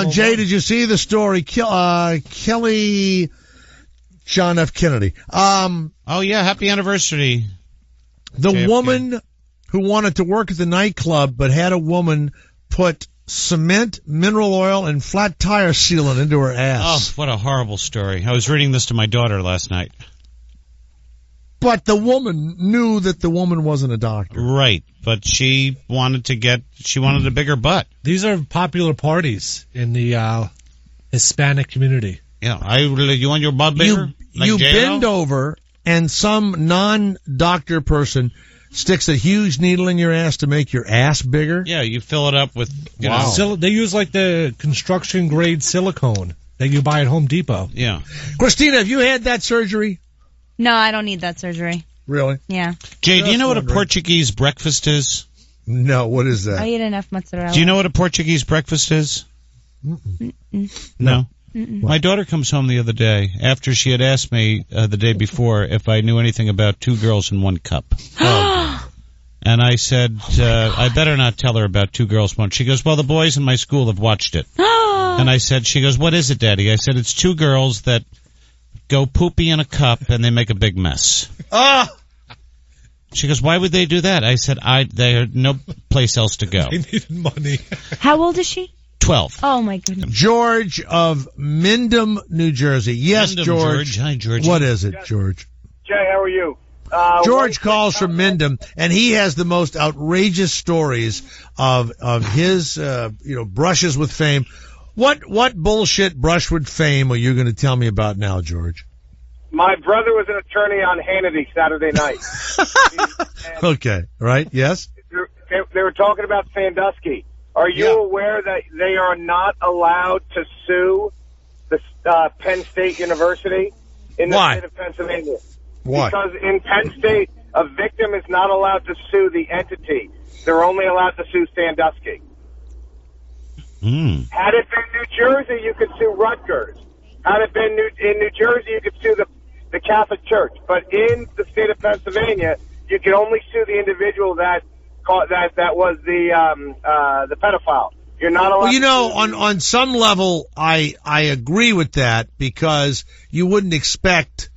Jay, did you see the story? Kelly John F. Kennedy. Oh, yeah, happy anniversary. The JFK. woman who wanted to work at the nightclub but had a woman put cement, mineral oil, and flat tire sealant into her ass. Oh, what a horrible story. I was reading this to my daughter last night. But the woman knew that the woman wasn't a doctor. Right, but she wanted a bigger butt. These are popular parties in the Hispanic community. Yeah, you want your butt bigger? You bend over, and some non-doctor person sticks a huge needle in your ass to make your ass bigger? Yeah, you fill it up with, you know. They use like the construction grade silicone that you buy at Home Depot. Yeah. Christina, have you had that surgery? No, I don't need that surgery. Really? Yeah. Jay, do you know what a Portuguese breakfast is? No, what is that? I eat enough mozzarella. Do you know what a Portuguese breakfast is? No. My daughter comes home the other day after she had asked me the day before if I knew anything about Two Girls in One Cup. And I said, I better not tell her about Two Girls One. She goes, well, the boys in my school have watched it. And I said, she goes, what is it, Daddy? I said, it's two girls that go poopy in a cup and they make a big mess. She goes, why would they do that? I said, they had no place else to go. They needed money. How old is she? 12. Oh, my goodness. George of Mindham, New Jersey. Yes, Mindham, George. Hi, George. What is it, George? Jay, how are you? George calls from Mindham, and he has the most outrageous stories of his brushes with fame. What bullshit brush with fame are you going to tell me about now, George? My brother was an attorney on Hannity Saturday night. Okay, right? Yes. They were talking about Sandusky. Are you aware that they are not allowed to sue the Penn State University in the state of Pennsylvania? Why? Because in Penn State, a victim is not allowed to sue the entity. They're only allowed to sue Sandusky. Had it been New Jersey, you could sue Rutgers. Had it been in New Jersey, you could sue the Catholic Church. But in the state of Pennsylvania, you can only sue the individual that was the pedophile. You're not allowed. Well, on some level, I agree with that because you wouldn't expect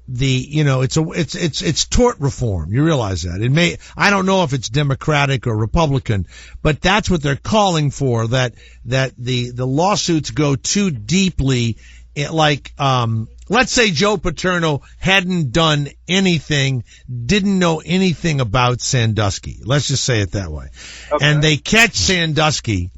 it's tort reform. You realize that I don't know if it's Democratic or Republican, but that's what they're calling for. That the lawsuits go too deeply. Let's say Joe Paterno hadn't done anything, didn't know anything about Sandusky. Let's just say it that way. Okay. And they catch Sandusky.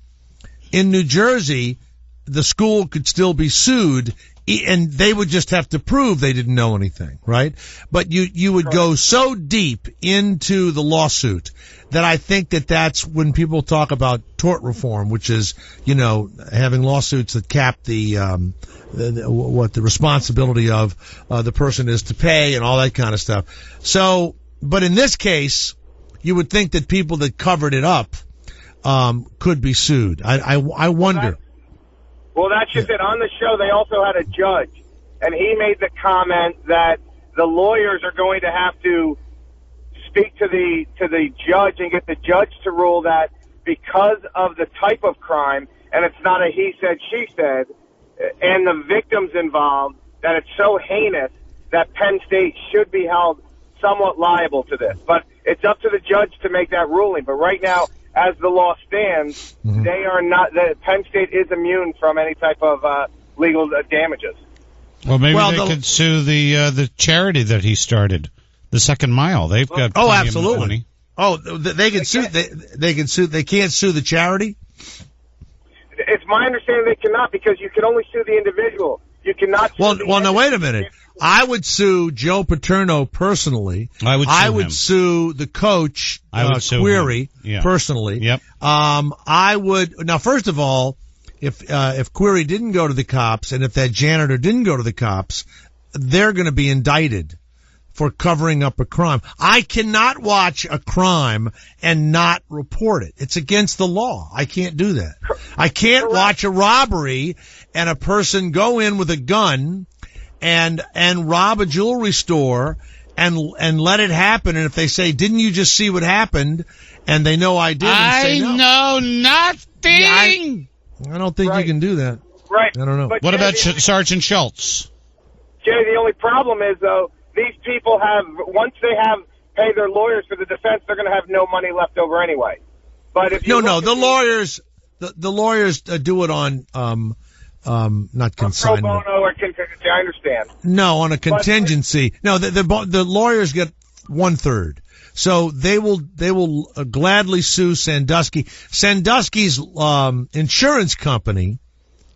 In New Jersey, the school could still be sued, and they would just have to prove they didn't know anything, right? But you would go so deep into the lawsuit that I think that's when people talk about tort reform, which is, having lawsuits that cap what the responsibility of the person is to pay and all that kind of stuff. So, but in this case, you would think that people that covered it up could be sued. I wonder. Well, that's just it. On the show, they also had a judge, and he made the comment that the lawyers are going to have to speak to the judge and get the judge to rule that because of the type of crime, and it's not a he said, she said, and the victims involved, that it's so heinous that Penn State should be held somewhat liable to this. But it's up to the judge to make that ruling. But right now, as the law stands, they are not. Penn State is immune from any type of legal damages. Well, maybe they could sue the charity that he started, the Second Mile. They've got absolutely money. Oh, they can sue. They can sue. They can't sue the charity. It's my understanding they cannot because you can only sue the individual. You cannot. Well, now wait a minute. I would sue Joe Paterno personally. I would sue the coach, Query, personally. Yep. I would now. First of all, if Query didn't go to the cops, and if that janitor didn't go to the cops, they're going to be indicted for covering up a crime. I cannot watch a crime and not report it. It's against the law. I can't do that. I can't watch a robbery and a person go in with a gun and rob a jewelry store and let it happen. And if they say, "Didn't you just see what happened?" and they know I did, and say, "No, know nothing." I don't think you can do that. Right. I don't know. But what about Sergeant Schultz? Jay, the only problem is though, these people once they have paid their lawyers for the defense, they're going to have no money left over anyway. But if the lawyers do it on not consignment. Pro bono or contingency. I understand. No, on a contingency. No, the lawyers get 1/3. So they will gladly sue Sandusky. Sandusky's insurance company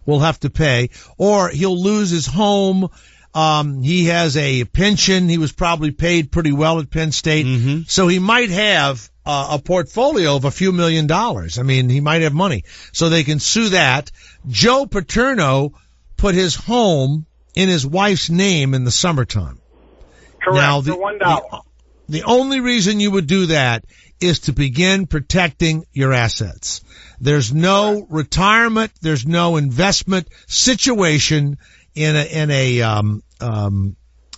will have to pay, or he'll lose his home. He has a pension. He was probably paid pretty well at Penn State. So he might have a portfolio of a few $1 million. I mean, he might have money. So they can sue that. Joe Paterno put his home in his wife's name in the summertime. Correct, now, for $1. The only reason you would do that is to begin protecting your assets. There's no retirement, there's no investment situation in a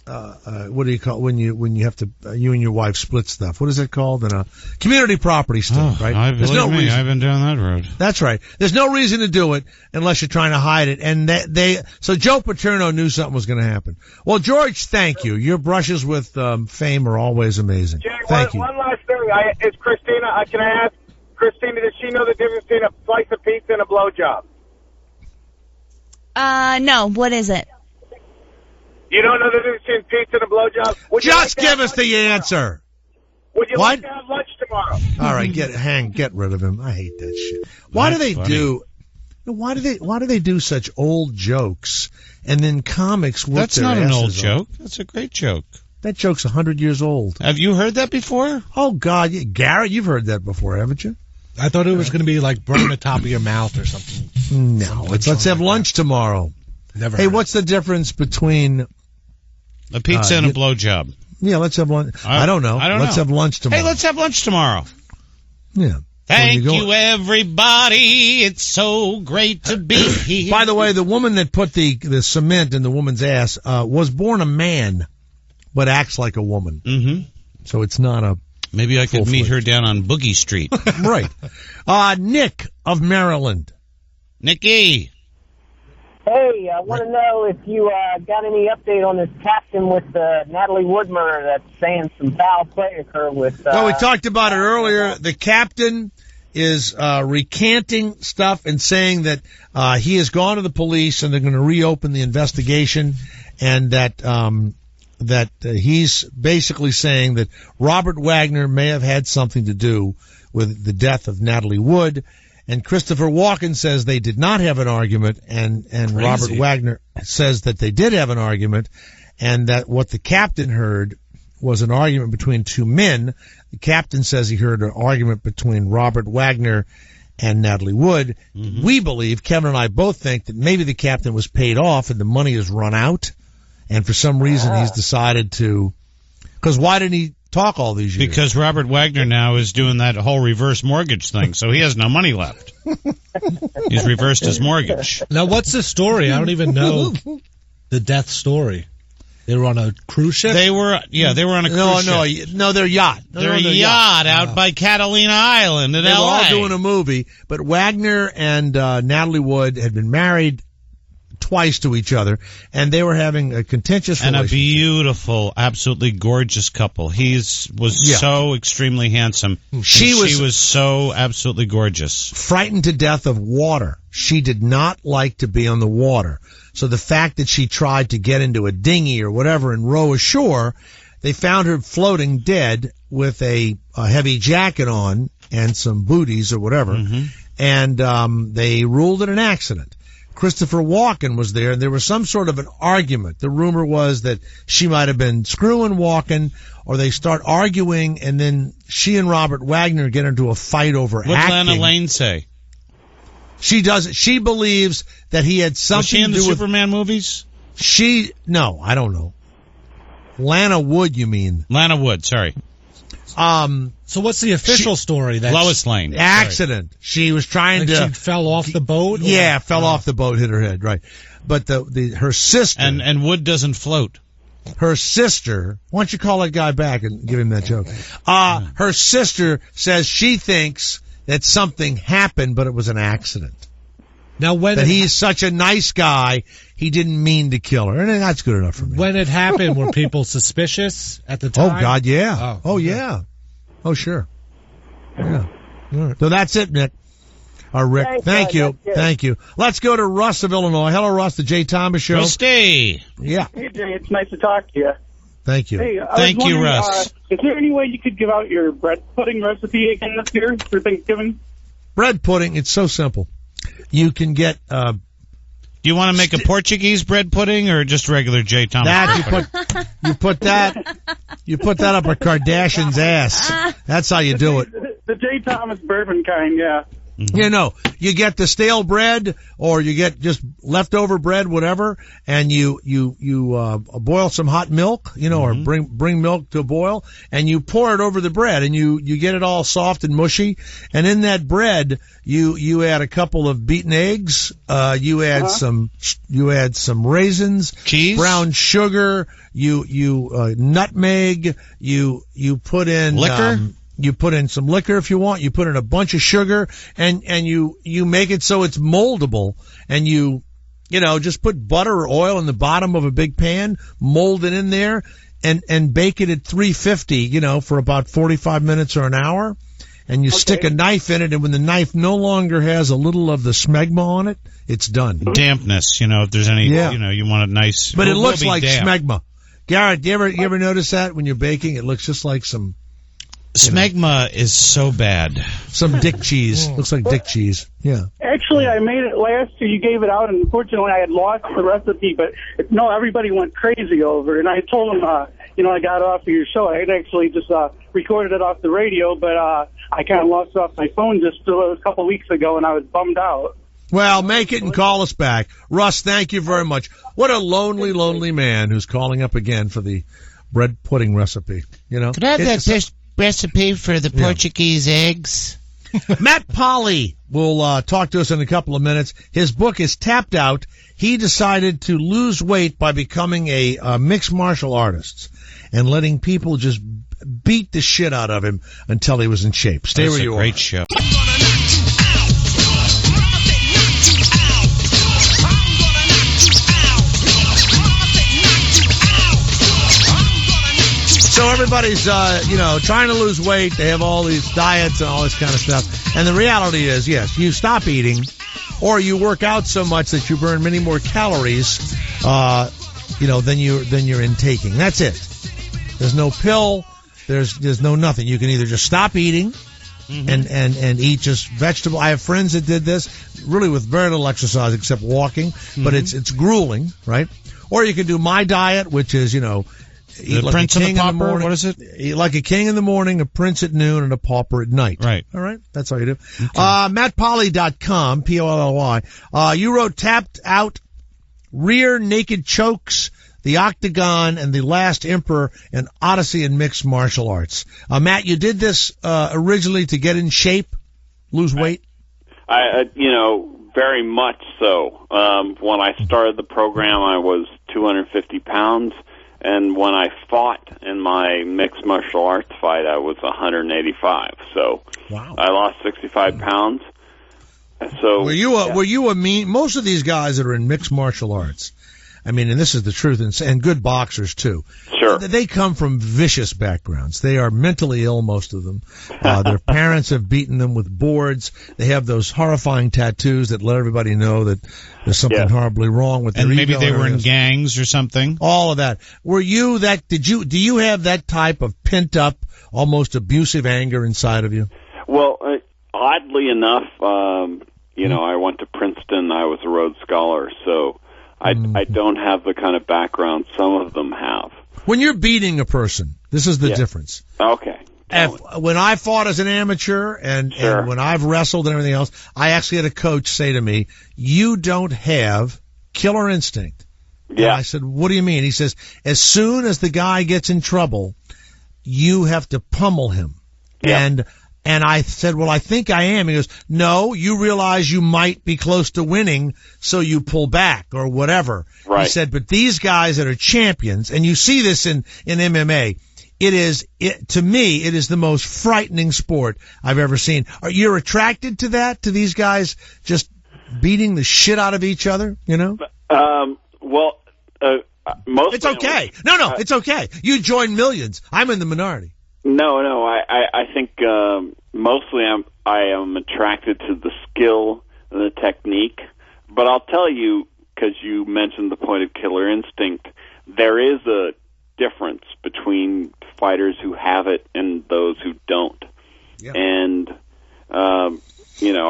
what do you call it when you have to you and your wife split stuff? What is it called? In a community property stuff, right? There's no reason. I've been down that road. That's right. There's no reason to do it unless you're trying to hide it. And so Joe Paterno knew something was going to happen. Well, George, thank you. Your brushes with fame are always amazing. Jay, Thank you. One last thing. Is Christina? Can I ask Christina? Does she know the difference between a slice of pizza and a blowjob? No. What is it? You don't know the difference between pizza and a blowjob? Just give us the answer. Would you What? like to have lunch tomorrow? All right, get rid of him. I hate that shit. Why do they do such old jokes and then comics work That's their not an asses old off? joke. That's a great joke. That joke's 100 years old. Have you heard that before? Oh God, Garrett, you've heard that before, haven't you? I thought it was going to be like burn the top of your mouth or something. No, let's have lunch tomorrow. Never. Hey, what's the difference between a pizza and a blowjob? Yeah, let's have lunch. I don't know. Let's have lunch tomorrow. Hey, let's have lunch tomorrow. Yeah. Thank you, everybody. It's so great to be here. By the way, the woman that put the cement in the woman's ass was born a man, but acts like a woman. Mm-hmm. So it's not a. Maybe I could meet her down on Boogie Street. Right. Nick of Maryland. Nicky. Hey, I want to know if you got any update on this captain with Natalie Wood murder that's saying some foul play occurred with... Well, we talked about it earlier. The captain is recanting stuff and saying that he has gone to the police and they're going to reopen the investigation, and that he's basically saying that Robert Wagner may have had something to do with the death of Natalie Wood. And Christopher Walken says they did not have an argument, and Robert Wagner says that they did have an argument, and that what the captain heard was an argument between two men. The captain says he heard an argument between Robert Wagner and Natalie Wood. Mm-hmm. We believe, Kevin and I both think, that maybe the captain was paid off and the money has run out, and for some reason he's decided to... Because why didn't he talk all these years? Because Robert Wagner now is doing that whole reverse mortgage thing, so he has no money left. He's reversed his mortgage. Now, what's the story? I don't even know the death story. They were on a cruise ship? They were on a cruise ship. No, their yacht. Their yacht out by Catalina Island in L.A. They were L.A. all doing a movie, but Wagner and Natalie Wood had been married twice to each other, and they were having a contentious relationship. And a beautiful, absolutely gorgeous couple. He was so extremely handsome. She was so absolutely gorgeous. Frightened to death of water. She did not like to be on the water. So the fact that she tried to get into a dinghy or whatever and row ashore, they found her floating dead with a heavy jacket on and some booties or whatever, and they ruled it an accident. Christopher Walken was there, and there was some sort of an argument. The rumor was that she might have been screwing Walken, or they start arguing, and then she and Robert Wagner get into a fight over acting. What did Lana Lane say? She doesn't. She believes that he had something was she in to the do with Superman movies? No, I don't know. Lana Wood, you mean? Lana Wood, sorry. So what's the official story? Lois Lane. Accident. She was trying to... She fell off the boat? Yeah, fell off the boat, hit her head, right. But her sister... And Wood doesn't float. Her sister... Why don't you call that guy back and give him that joke? Her sister says she thinks that something happened, but it was an accident. Now, that he's such a nice guy, he didn't mean to kill her. And that's good enough for me. When it happened, were people suspicious at the time? Oh, God, yeah. Oh, yeah. Oh, sure. Yeah. All right. So that's it, Nick. Rick. Thank you. Thank you. Let's go to Russ of Illinois. Hello, Russ, the Jay Thomas Show. Rusty. Yeah. Hey, Jay, it's nice to talk to you. Thank you. Hey, Thank you, Russ. Is there any way you could give out your bread pudding recipe again this year for Thanksgiving? Bread pudding, it's so simple. You can get Do you want to make a Portuguese bread pudding or just regular J. Thomas? You put that up a Kardashian's ass. That's how you do it. The J. Thomas bourbon kind, yeah. You know, you get the stale bread, or you get just leftover bread, whatever, and you boil some hot milk, or bring milk to a boil, and you pour it over the bread, and you get it all soft and mushy, and in that bread, you add a couple of beaten eggs, you add some raisins, cheese, brown sugar, you nutmeg, you put in liquor. You put in some liquor if you want. You put in a bunch of sugar, and you make it so it's moldable. And you just put butter or oil in the bottom of a big pan, mold it in there, and bake it at 350, for about 45 minutes or an hour. And you stick a knife in it, and when the knife no longer has a little of the smegma on it, it's done. Dampness, if there's any, you want a nice. But it looks like damp. smegma. Garrett, you ever notice that when you're baking? It looks just like some. Smegma is so bad. Some dick cheese. Looks like dick cheese. Yeah. Actually, I made it last year. You gave it out, and unfortunately, I had lost the recipe. But everybody went crazy over it. And I told them, I got off of your show. I had actually just recorded it off the radio, but I kind of lost it off my phone just a couple weeks ago, and I was bummed out. Well, make it and call us back. Russ, thank you very much. What a lonely, lonely man who's calling up again for the bread pudding recipe. Could I have that recipe for the Portuguese eggs? Matt Polly will talk to us in a couple of minutes. His book is Tapped Out. He decided to lose weight by becoming a mixed martial artist and letting people just beat the shit out of him until he was in shape. Stay where you are. Great show. So everybody's, trying to lose weight. They have all these diets and all this kind of stuff. And the reality is, yes, you stop eating or you work out so much that you burn many more calories, than you're intaking. That's it. There's no pill. There's no nothing. You can either just stop eating and eat just vegetable. I have friends that did this really with very little exercise except walking, but it's grueling, right? Or you can do my diet, which is, eat the like prince a king and the pauper, in the morning. what is it? Eat like a king in the morning, a prince at noon, and a pauper at night. Right. All right? That's all you do. Okay. MattPolly.com, P-O-L-L-Y. You wrote Tapped Out, Rear Naked Chokes, The Octagon, and The Last Emperor, and Odyssey in Mixed Martial Arts. Matt, you did this originally to get in shape, lose weight? Very much so. When I started the program, I was 250 pounds. And when I fought in my mixed martial arts fight, I was 185. So wow. I lost 65 pounds. So were you a mean? Most of these guys that are in mixed martial arts, and this is the truth, and good boxers too. Sure. They come from vicious backgrounds. They are mentally ill, most of them. Their parents have beaten them with boards. They have those horrifying tattoos that let everybody know that there's something horribly wrong with their ego. And maybe they were in gangs or something. All of that. Were you that? Do you have that type of pent up, almost abusive anger inside of you? Well, oddly enough, I went to Princeton. I was a Rhodes Scholar, so I don't have the kind of background some of them have. When you're beating a person, this is the difference. Okay. When I fought as an amateur and when I've wrestled and everything else, I actually had a coach say to me, "You don't have killer instinct." Yeah. And I said, "What do you mean?" He says, "As soon as the guy gets in trouble, you have to pummel him." Yeah. And I said, "Well, I think I am." He goes, "No, you realize you might be close to winning, so you pull back or whatever." Right. He said, "But these guys that are champions, and you see this in MMA, to me, it is the most frightening sport I've ever seen." Are you attracted to that, to these guys just beating the shit out of each other, Most it's okay. No, it's okay. You join millions. I'm in the minority. No, I think mostly I am attracted to the skill and the technique. But I'll tell you, because you mentioned the point of killer instinct, there is a difference between fighters who have it and those who don't. Yeah. And,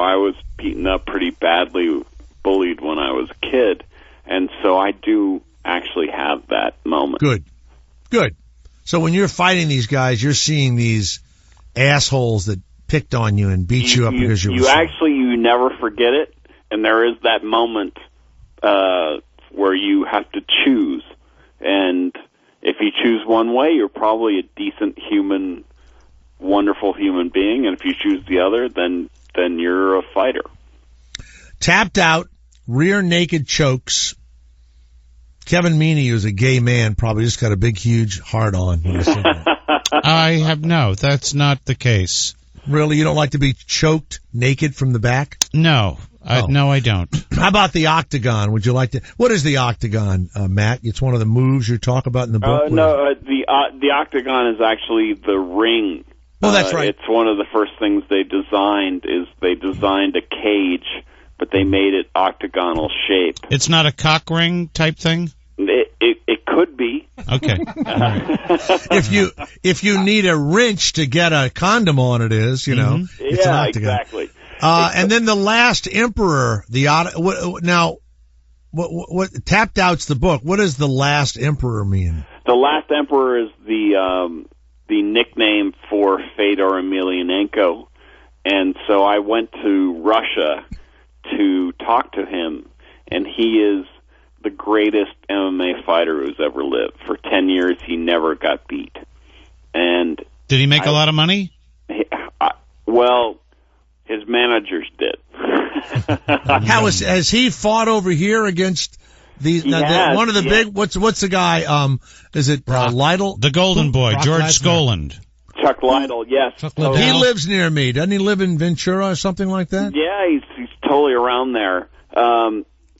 I was beaten up pretty badly bullied when I was a kid, and so I do actually have that moment. Good. So when you're fighting these guys, you're seeing these assholes that picked on you and beat you up because you never forget it, and there is that moment where you have to choose, and if you choose one way, you're probably a decent human, wonderful human being, and if you choose the other, then you're a fighter. Tapped out, rear naked chokes. Kevin Meaney, who's a gay man, probably just got a big, huge hard-on. That's not the case. Really? You don't like to be choked naked from the back? No. No, I don't. How about the octagon? Would you like to? What is the octagon, Matt? It's one of the moves you talk about in the book. The octagon is actually the ring. Oh, that's right. It's one of the first things they designed. They designed a cage, but they made it octagonal shape. It's not a cock ring type thing? It could be. Okay. If you need a wrench to get a condom on, it is, it's an octagon. Exactly. And then the last emperor, what tapped out's the book. What does the last emperor mean? The last emperor is the nickname for Fedor Emelianenko, and so I went to Russia to talk to him, and he is the greatest MMA fighter who's ever lived. For 10 years, he never got beat. And did he make a lot of money? Well, his managers did. Has he fought over here against these? One of the big. What's the guy? Is it Lytle? The Golden Boy, Brock George Lesnar. Skoland. Chuck Lytle, yes. He lives near me. Doesn't he live in Ventura or something like that? Yeah, he's totally around there.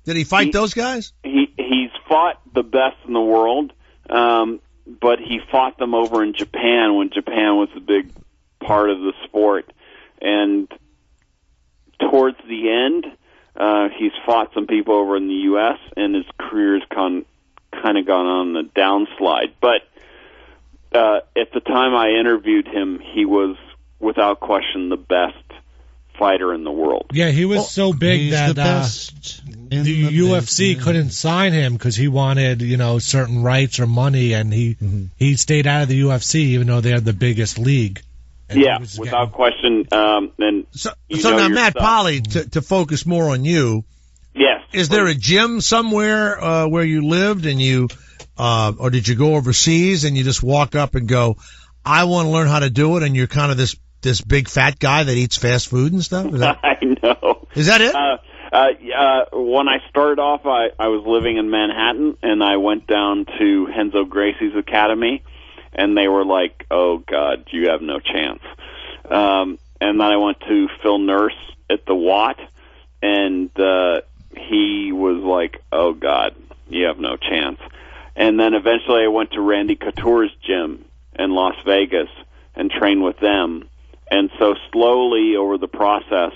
Did he fight those guys? He's fought the best in the world, but he fought them over in Japan when Japan was a big part of the sport. And towards the end, he's fought some people over in the U.S., and his career's kind of gone on the downslide. But at the time I interviewed him, he was, without question, the best fighter in the world. Yeah, he was so big that the UFC couldn't sign him because he wanted, certain rights or money, and he stayed out of the UFC even though they're the biggest league. Yeah, without question. And so now, Matt Polly, to focus more on you. Yes. Is there a gym somewhere where you lived, and you, or did you go overseas and you just walk up and go, "I want to learn how to do it," and you're kind of this big fat guy that eats fast food and stuff? I know. Is that it? When I started off, I was living in Manhattan, and I went down to Renzo Gracie's Academy, and they were like, "Oh, God, you have no chance." And then I went to Phil Nurse at the Watt, and he was like, "Oh, God, you have no chance." And then eventually I went to Randy Couture's gym in Las Vegas and trained with them. And so slowly over the process,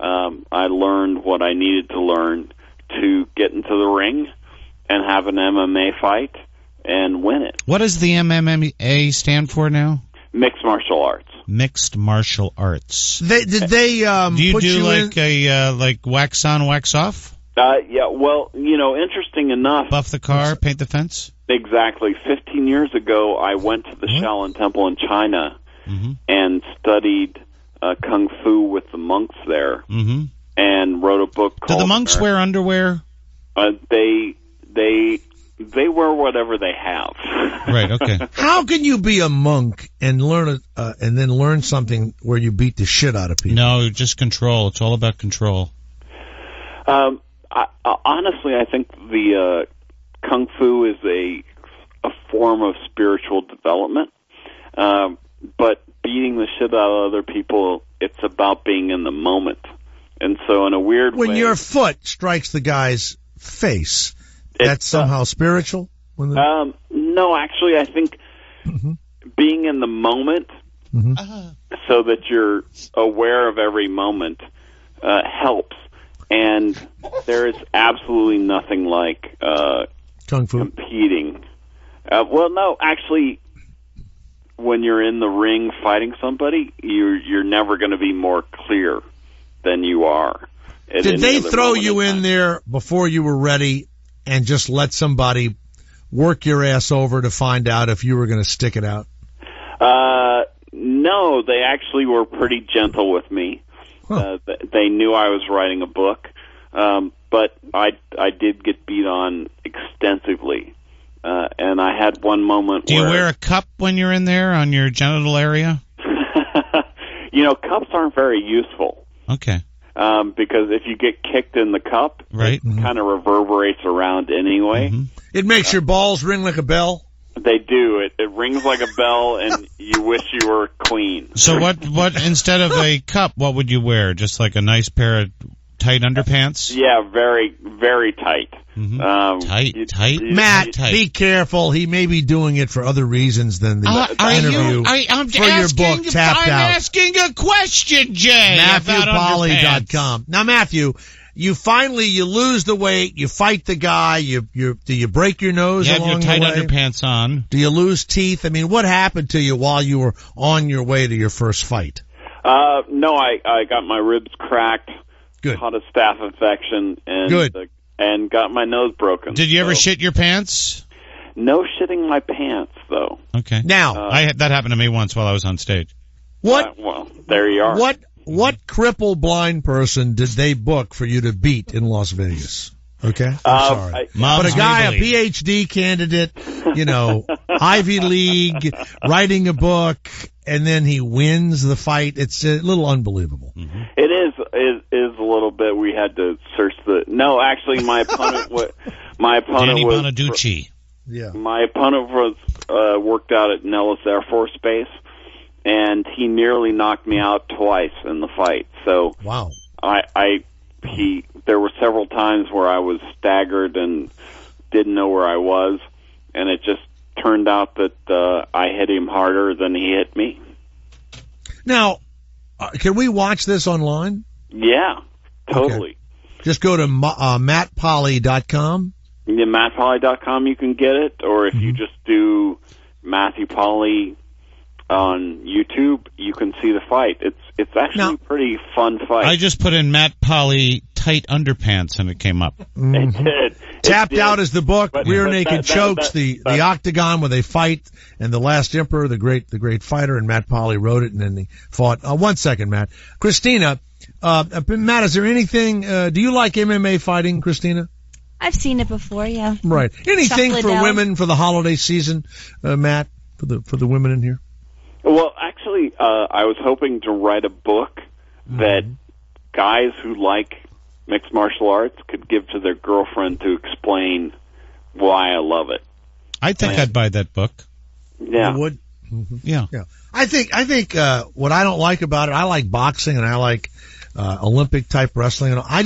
I learned what I needed to learn to get into the ring and have an MMA fight and win it. What does the MMA stand for now? Mixed martial arts. Mixed martial arts. Do you put do like wax on, wax off? Yeah, well, interesting enough. Buff the car, paint the fence? Exactly. 15 years ago, I went to the Shaolin Temple in China and studied Kung Fu with the monks there and wrote a book called... Do the monks wear underwear? They wear whatever they have. Right, okay. How can you be a monk and learn and then learn something where you beat the shit out of people? No, just control. It's all about control. Honestly, I think the Kung Fu is a form of spiritual development. But beating the shit out of other people, it's about being in the moment. And so in a weird way... When your foot strikes the guy's face, that's somehow spiritual? No, actually, I think being in the moment so that you're aware of every moment helps. And there is absolutely nothing like Kung Fu competing. Well, no, actually, when you're in the ring fighting somebody, you're never going to be more clear than you are. Did they throw you in there before you were ready and just let somebody work your ass over to find out if you were going to stick it out? No, they actually were pretty gentle with me. Huh. They knew I was writing a book, but I did get beat on extensively. And I had one moment Do you wear a cup when you're in there on your genital area? Cups aren't very useful. Okay. Because if you get kicked in the cup, right, it kind of reverberates around anyway. Mm-hmm. It makes your balls ring like a bell? They do. It rings like a bell, and you wish you were queen. So what instead of a cup, what would you wear? Just like a nice pair of tight underpants? Yeah, very, very tight. Mm-hmm. Tight. Matt, be careful. He may be doing it for other reasons than the interview. I'm asking a question, Jay. MatthewPolly.com. Now, Matthew, you lose the weight. You fight the guy. Do you break your nose? You have your tight the way? Underpants on. Do you lose teeth? I mean, what happened to you while you were on your way to your first fight? No, I got my ribs cracked. Good. Caught a staph infection and got my nose broken. Did you ever shit your pants? No shitting my pants, though. Okay. Now, that happened to me once while I was on stage. What? Well, there you are. What crippled blind person did they book for you to beat in Las Vegas? Okay, I'm sorry, but a guy, a PhD candidate, Ivy League, writing a book, and then he wins the fight. It's a little unbelievable. Mm-hmm. It is a little bit. We had to search No, actually, my opponent Danny was Bonaducci. Yeah, my opponent was worked out at Nellis Air Force Base, and he nearly knocked me out twice in the fight. So wow, there were several times where I was staggered and didn't know where I was, and it just turned out that I hit him harder than he hit me. Now, can we watch this online? Yeah, totally. Okay. Just go to MattPolly.com. Yeah, MattPolly.com you can get it, or if you just do Matthew Polly on YouTube, you can see the fight. It's actually a pretty fun fight. I just put in Matt Polly tight underpants and it came up. It did. Tapped Out is the book. Rear Naked Chokes, the octagon where they fight, and the Last Emperor, the great fighter, and Matt Polly wrote it, and then he fought. 1 second, Matt. Christina, Matt, is there anything? Do you like MMA fighting, Christina? I've seen it before, yeah. Right. Anything Chuck for Liddell. women for the holiday season, Matt? For the women in here. Well, actually, I was hoping to write a book that guys who like mixed martial arts could give to their girlfriend to explain why I love it. I think I'd buy that book. Yeah. You would? Yeah. I think what I don't like about it, I like boxing and I like Olympic type wrestling. And I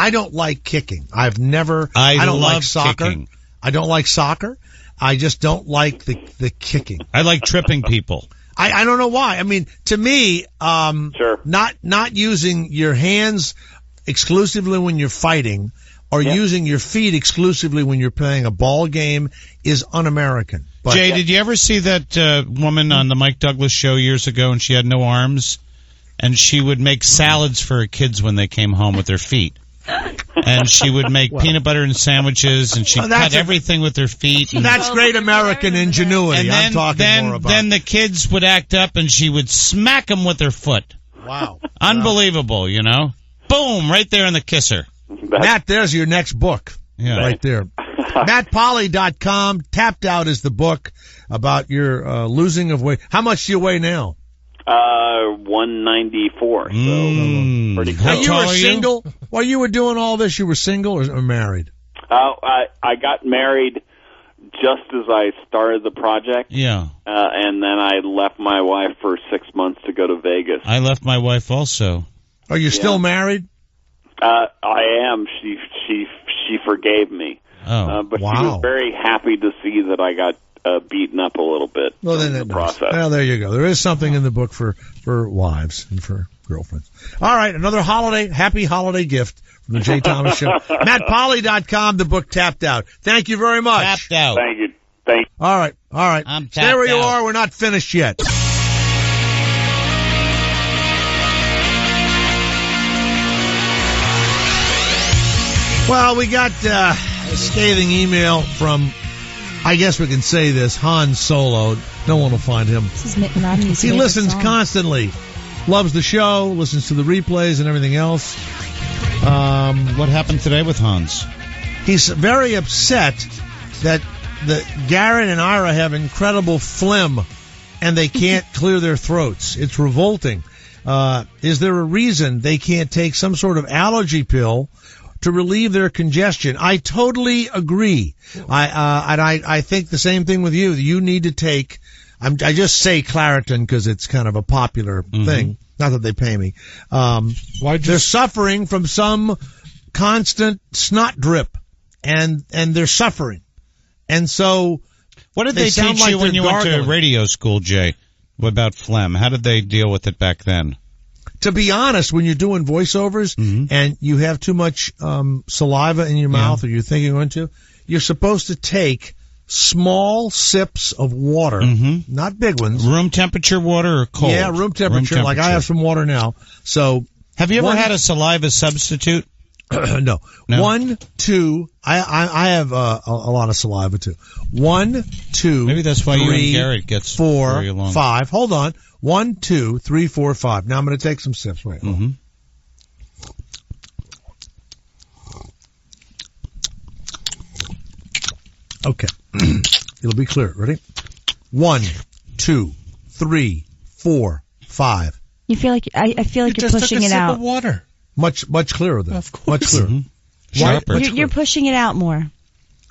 don't like kicking. I don't like soccer. Kicking. I don't like soccer. I just don't like the kicking. I like tripping people. I don't know why. I mean, to me, not using your hands exclusively when you're fighting or using your feet exclusively when you're playing a ball game is un-American. But, Jay, did you ever see that woman on the Mike Douglas show years ago and she had no arms? And she would make salads for her kids when they came home with their feet. And she would make peanut butter and sandwiches, and she'd cut everything with her feet. That's great American ingenuity. And then, I'm talking more about. Then the kids would act up, and she would smack them with her foot. Wow. Unbelievable, Boom, right there in the kisser. Matt, there's your next book. Yeah. Right there. MattPolly.com. Tapped Out is the book about your losing of weight. How much do you weigh now? 194. So pretty close. Now, you were single while you were doing all this. You were single or married? I got married just as I started the project. Yeah. And then I left my wife for 6 months to go to Vegas. I left my wife also. Are you still married? I am. She forgave me. Oh, but she was very happy to see that I got beaten up a little bit in the process. Well, there you go. There is something in the book for wives and for girlfriends. All right, another happy holiday gift from the Jay Thomas Show. MattPolly.com, the book Tapped Out. Thank you very much. Tapped Out. Thank you. Thank you. All right. I'm Stay where you out. are. We're not finished yet. Well, we got a scathing email from, I guess we can say this, Han Solo. No one will find him. This is Mitt Romney's He favorite listens song. constantly. Loves the show, listens to the replays and everything else. What happened today with Hans? He's very upset that Garrett and Ira have incredible phlegm and they can't clear their throats. It's revolting. Is there a reason they can't take some sort of allergy pill to relieve their congestion? I totally agree. I think the same thing with you. You need to take, I just say Claritin because it's kind of a popular thing. Not that they pay me. They're suffering from some constant snot drip, and they're suffering. And so, what did they teach you when you went to radio school, Jay, about phlegm? How did they deal with it back then? To be honest, when you're doing voiceovers and you have too much saliva in your mouth, or you're thinking you're going to, you're supposed to take small sips of water, not big ones. Room temperature water or cold? Yeah, room temperature. Like I have some water now. So, have you ever had a saliva substitute? No. 1, 2. I have a lot of saliva too. 1, 2. Maybe that's why 3, you and Garrett gets 4, very along. 5. Hold on. 1, 2, 3, 4, 5. Now I'm going to take some sips. Wait. Okay. It'll be clear. Ready? 1, 2, 3, 4, 5. You feel like I feel like you're pushing it out. Of water. Much clearer though. Of course. Much clearer. Sharper. You're pushing it out more.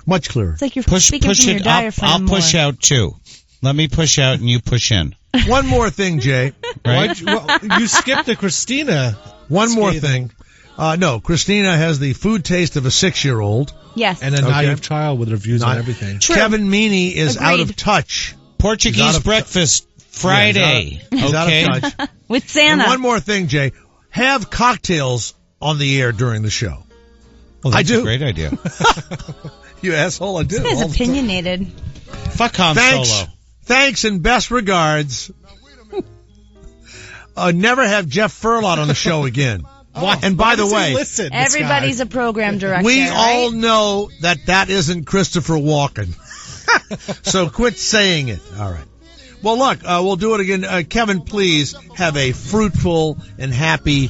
Much clearer. It's like you're speaking from your diaphragm I'll push more. out too. Let me push out and you push in. One more thing, Jay. Right? You skipped the Kristina. One more thing. No, Kristina has the food taste of a 6-year-old. Yes. And a naive child with reviews on everything. True. Kevin Meaney is out of touch. Portuguese breakfast Friday. He's out of touch. With Santa. And one more thing, Jay. Have cocktails on the air during the show. Well, that's I do. a great idea. You asshole, I do. This guy's opinionated. Fuck Han Solo. Thanks and best regards. Never have Jeff Furlot on the show again. And by the way, everybody's a program director. We right? all know that isn't Christopher Walken. So quit saying it. All right. Well, look, we'll do it again. Kevin, please have a fruitful and happy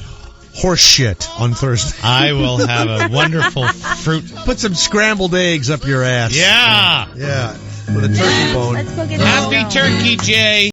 horse shit on Thursday. I will have a wonderful fruit. Put some scrambled eggs up your ass. Yeah. Yeah. With a turkey bone. Let's go get Happy turkey, Jay.